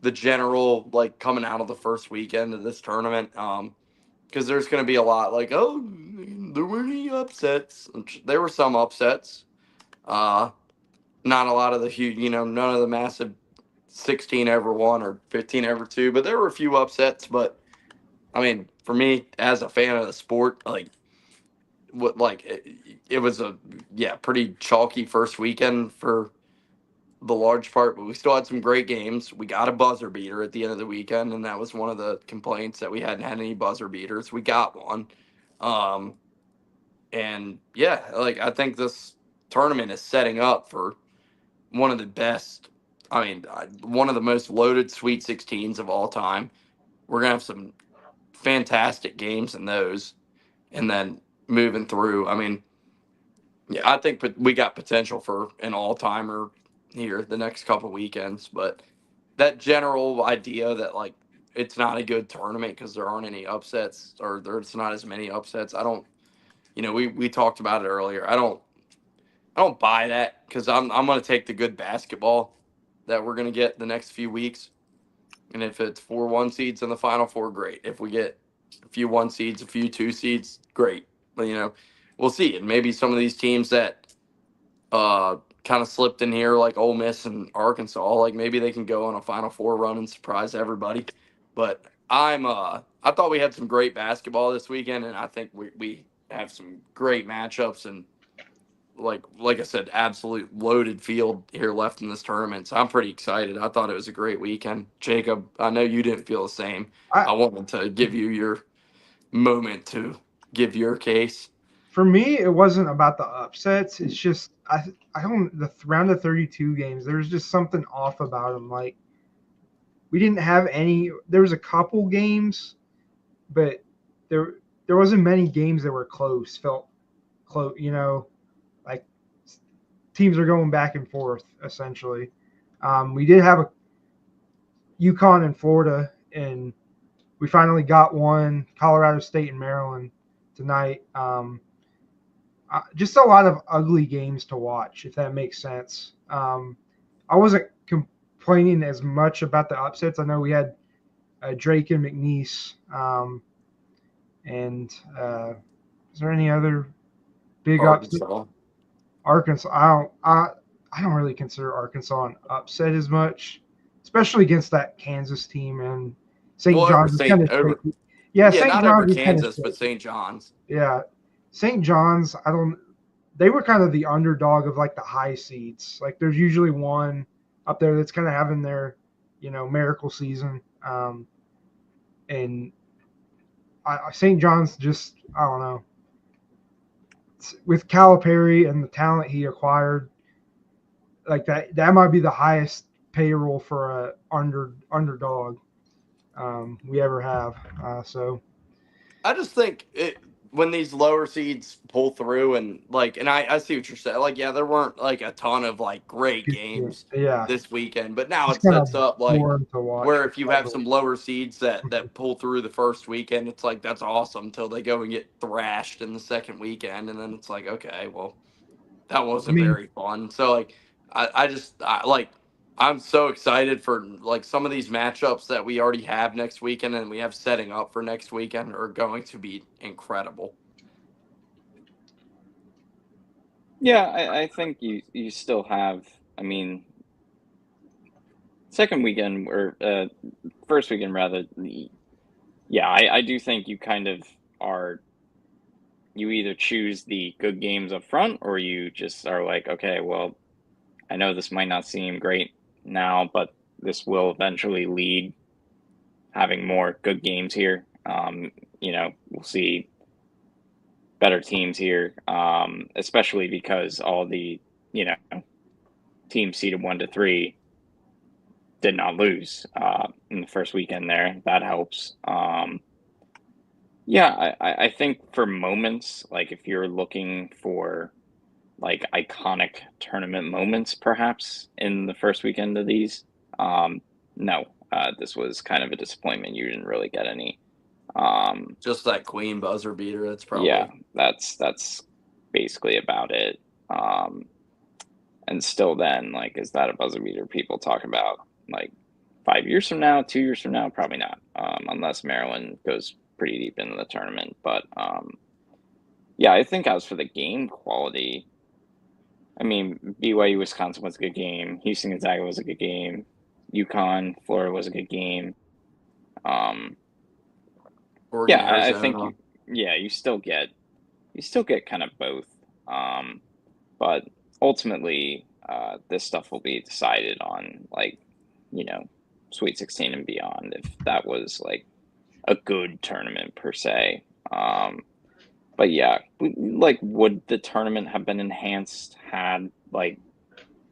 the general coming out of the first weekend of this tournament, because there's going to be a lot there were any upsets. There were some upsets. Not a lot of the huge, none of the massive 16 ever won or 15 ever two, but there were a few upsets. But I mean, for me as a fan of the sport, it was a pretty chalky first weekend for the large part, but we still had some great games. We got a buzzer beater at the end of the weekend, and that was one of the complaints, that we hadn't had any buzzer beaters. We got one. And yeah, I think this tournament is setting up for one of the best, one of the most loaded Sweet 16s of all time. We're going to have some fantastic games in those. And then moving through, I think we got potential for an all-timer here the next couple weekends. But that general idea that, it's not a good tournament because there aren't any upsets, or there's not as many upsets, I don't, we talked about it earlier. I don't buy that, because I'm going to take the good basketball that we're going to get the next few weeks. And if it's 4 1 seeds in the Final Four, great. If we get a few 1 seeds, a few 2 seeds, great. But, we'll see. And maybe some of these teams that kind of slipped in here, like Ole Miss and Arkansas, maybe they can go on a Final Four run and surprise everybody. But I thought we had some great basketball this weekend, and I think we have some great matchups, and like I said, absolute loaded field here left in this tournament. So I'm pretty excited. I thought it was a great weekend. Jacob, I know you didn't feel the same. I wanted to give you your moment to give your case. for me, it wasn't about the upsets. It's just I don't the round of 32 games. There was just something off about them. Like we didn't have any. There was a couple games, but there wasn't many games that were close. Felt close, like teams are going back and forth essentially. We did have a UConn and Florida, and we finally got one. Colorado State and Maryland tonight. Just a lot of ugly games to watch, if that makes sense. I wasn't complaining as much about the upsets. I know we had Drake and McNeese, and is there any other big upset? Arkansas. I don't really consider Arkansas an upset as much, especially against that Kansas team and St. John's. St. Not over Kansas, but St. John's. Yeah, St. John's. They were kind of the underdog of like the high seeds. Like there's usually one up there that's kind of having their, miracle season. And St. John's just, I don't know. With Calipari and the talent he acquired, like that might be the highest payroll for a underdog we ever have. So I just think when these lower seeds pull through and I see what you're saying. Like, yeah, there weren't like a ton of like great games this weekend, but now it sets up like where if you have some lower seeds that pull through the first weekend, it's like that's awesome till they go and get thrashed in the second weekend, and then it's like, okay, well, that wasn't very fun. So like, I'm so excited for like some of these matchups that we already have next weekend and we have setting up for next weekend are going to be incredible. Yeah, I think you still have, second weekend or first weekend rather. Yeah, I do think you kind of you either choose the good games up front or you just are like, okay, well, I know this might not seem great now, but this will eventually lead having more good games here. We'll see better teams here, especially because all the, teams seeded 1 to 3 did not lose in the first weekend there. That helps. I think for moments, like if you're looking for like iconic tournament moments, perhaps in the first weekend of these, no, this was kind of a disappointment. You didn't really get any. Just that Queen buzzer beater. That's probably that's basically about it. And still, then, like, is that a buzzer beater people talk about like 5 years from now, 2 years from now? Probably not, unless Maryland goes pretty deep into the tournament. But I think as for the game quality, BYU Wisconsin was a good game. Houston Gonzaga was a good game. UConn Florida was a good game. I think you still get kind of both. But ultimately, this stuff will be decided on Sweet 16 and beyond, if that was like a good tournament per se. But yeah, like, would the tournament have been enhanced had like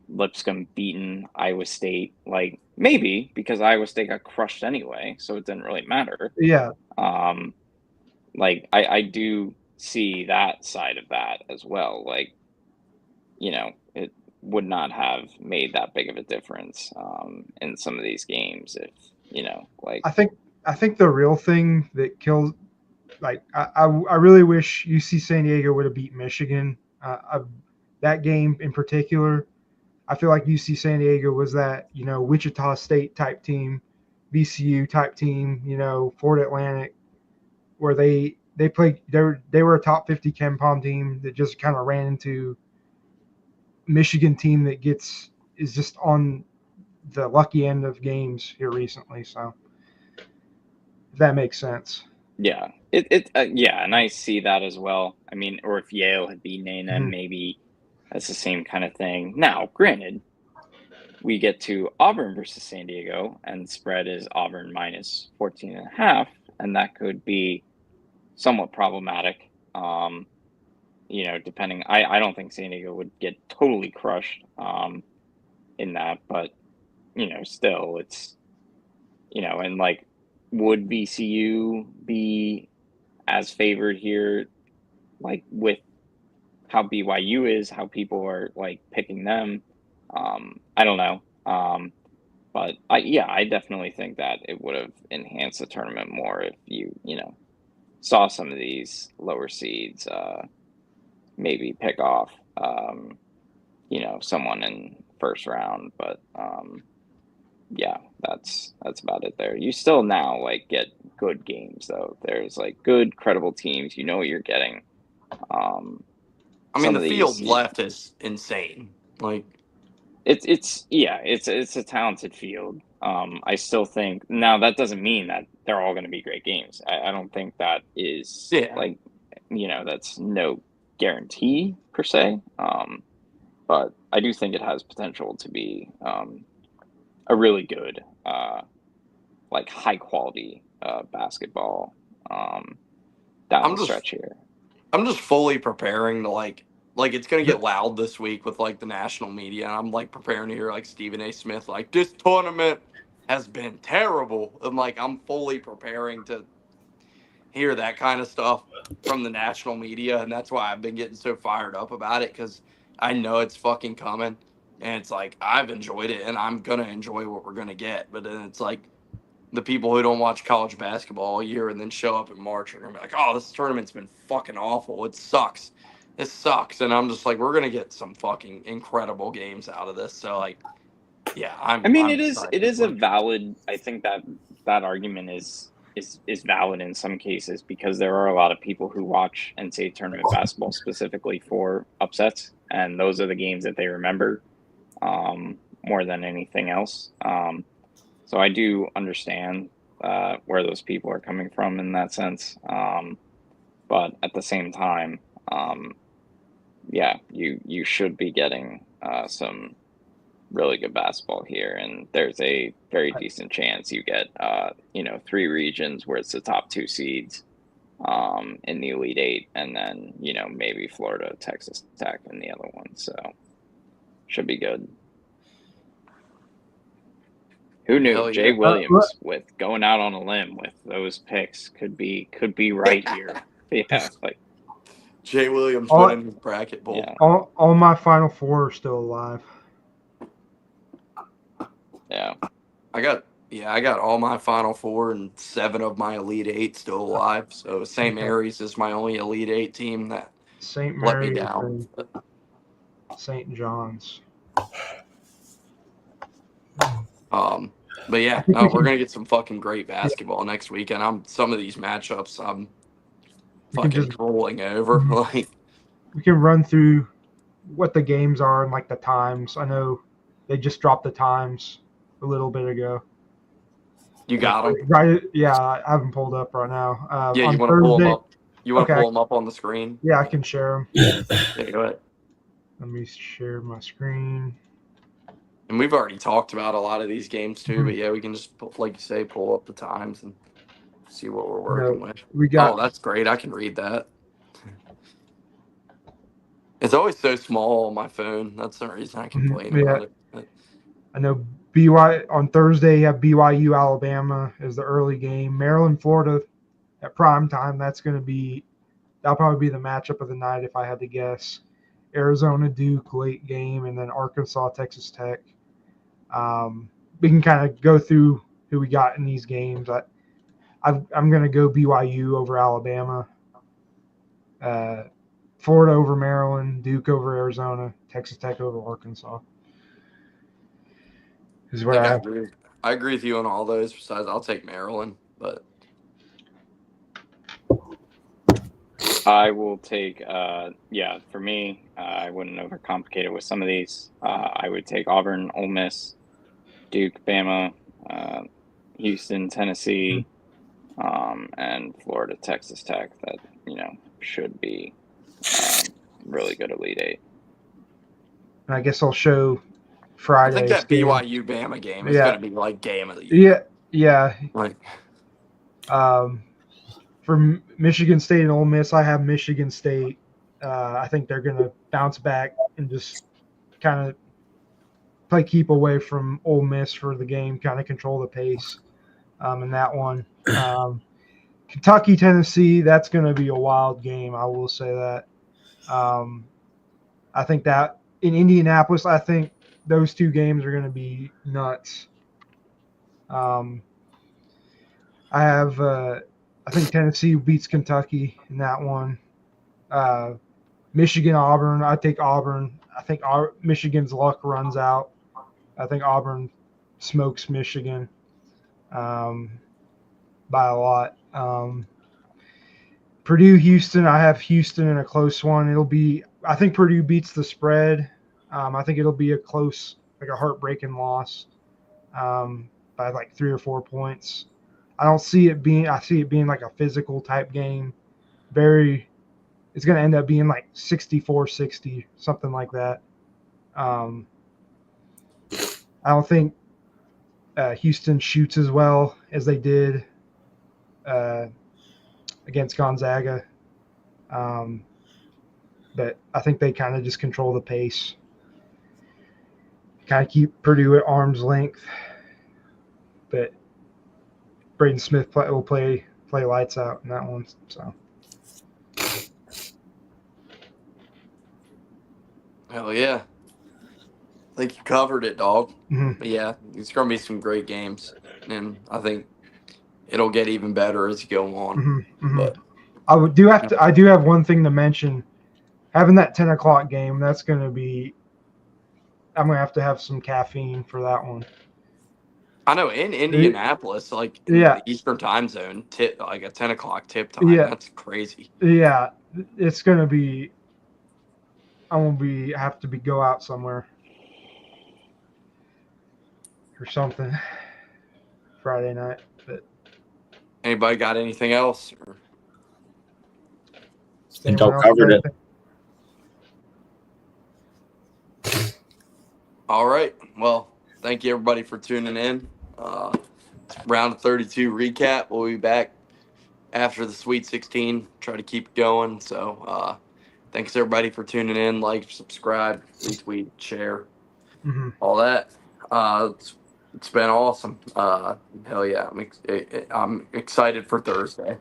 Lipscomb beaten Iowa State? Like, maybe, because Iowa State got crushed anyway, so it didn't really matter. Yeah. I do see that side of that as well. Like, it would not have made that big of a difference in some of these games if, I think the real thing that kills, like, I really wish UC San Diego would have beat Michigan. That game in particular, I feel like UC San Diego was that, Wichita State type team, VCU type team, Florida Atlantic, where they played. They were a top 50 KenPom team that just kind of ran into Michigan team that is just on the lucky end of games here recently. So if that makes sense. Yeah, and I see that as well. Or if Yale had beaten A&M, maybe that's the same kind of thing. Now, granted, we get to Auburn versus San Diego, and the spread is Auburn minus 14.5, and that could be somewhat problematic. depending, I don't think San Diego would get totally crushed in that, but still it's and like, would VCU be as favored here, like with how BYU is, how people are like picking them? I don't know. But I definitely think that it would have enhanced the tournament more if you saw some of these lower seeds maybe pick off someone in first round. But yeah, that's about it there. You still now like get good games though. There's like good credible teams. You know what you're getting. I mean, the field left is insane. Like it's a talented field. I still think now that doesn't mean that they're all going to be great games. I don't think that is like that's no guarantee per se. But I do think it has potential to be a really good like high quality basketball down the stretch here. I'm just fully preparing to like it's gonna get loud this week with like the national media. And I'm like preparing to hear like Stephen A. Smith like this tournament has been terrible. And like I'm fully preparing to hear that kind of stuff from the national media, and that's why I've been getting so fired up about it, because I know it's fucking coming, and it's like I've enjoyed it and I'm gonna enjoy what we're gonna get. But then it's like the people who don't watch college basketball all year and then show up in March are gonna be like, oh, this tournament's been fucking awful. It sucks. This sucks. And I'm just like, we're gonna get some fucking incredible games out of this. So like, yeah, it is a valid. I think that argument is valid in some cases, because there are a lot of people who watch NCAA tournament basketball specifically for upsets, and those are the games that they remember more than anything else. So I do understand where those people are coming from in that sense. But at the same time, you should be getting some really good basketball here, and there's a very decent chance you get 3 regions where it's the top 2 seeds in the Elite Eight, and then maybe Florida, Texas Tech in the other one. So should be good. Who knew Jay Williams with going out on a limb with those picks could be right here? Yeah, like Jay Williams winning the bracket bowl. Yeah. All my Final Four are still alive. Yeah, I got all my Final Four and 7 of my Elite Eight still alive. So St. Mary's is my only Elite Eight team that St. let Mary's me down. St. John's. But yeah, no, we're gonna get some fucking great basketball next weekend. Some of these matchups I'm fucking rolling over. Like we can run through what the games are and like the times. I know they just dropped the times a little bit ago. You got them? Right? Yeah, I have them pulled up right now. You want to pull them up? You want to pull them up on the screen? Yeah, I can share them. Yeah, go ahead. Let me share my screen. And we've already talked about a lot of these games too, but yeah, we can just, like you say, pull up the times and see what we're working with. Oh, that's great. I can read that. It's always so small on my phone. That's the reason I complain about it. But I know on Thursday you have BYU Alabama is the early game. Maryland Florida at prime time. That'll probably be the matchup of the night if I had to guess. Arizona Duke late game, and then Arkansas Texas Tech. We can kind of go through who we got in these games. I'm going to go BYU over Alabama, Florida over Maryland, Duke over Arizona, Texas Tech over Arkansas. Is what I agree with you on all those. Besides, I'll take Maryland, but I will take. For me, I wouldn't overcomplicate it with some of these. I would take Auburn, Ole Miss, Duke, Bama, Houston, Tennessee, and Florida, Texas Tech. That should be really good Elite Eight. And I guess I'll show Friday. I think that BYU Bama game is going to be like game of the year. Yeah. Like, for Michigan State and Ole Miss, I have Michigan State I think they're going to bounce back and just kind of play keep away from Ole Miss for the game, kind of control the pace in that one. Kentucky, Tennessee, that's going to be a wild game. I will say that. I think that in Indianapolis, I think those two games are going to be nuts. I think Tennessee beats Kentucky in that one. Michigan, Auburn, I take Auburn. I think Michigan's luck runs out. I think Auburn smokes Michigan by a lot. Purdue, Houston, I have Houston in a close one. I think Purdue beats the spread. I think it'll be a close, like a heartbreaking loss by like 3 or 4 points. I see it being like a physical type game. It's going to end up being like 64-60, something like that. I don't think Houston shoots as well as they did against Gonzaga. But I think they kind of just control the pace, kind of keep Purdue at arm's length. But Braden Smith will play lights out in that one. So. Hell yeah. I think you covered it, dog. Mm-hmm. But yeah, it's going to be some great games. And I think it'll get even better as you go on. Mm-hmm. Mm-hmm. But I do have one thing to mention. Having that 10 o'clock game, that's going to be – I'm going to have some caffeine for that one. I know in Indianapolis, like in the Eastern time zone, like a 10 o'clock tip time, that's crazy. Yeah, it's going to be – I'm going to have to go out somewhere or something Friday night. But anybody got anything else? Or? I think y'all covered it. All right. Well, thank you everybody for tuning in. Round of 32 recap. We'll be back after the Sweet 16. Try to keep going. So thanks everybody for tuning in. Like, subscribe, retweet, share, all that. It's been awesome. Hell yeah. I'm excited for Thursday.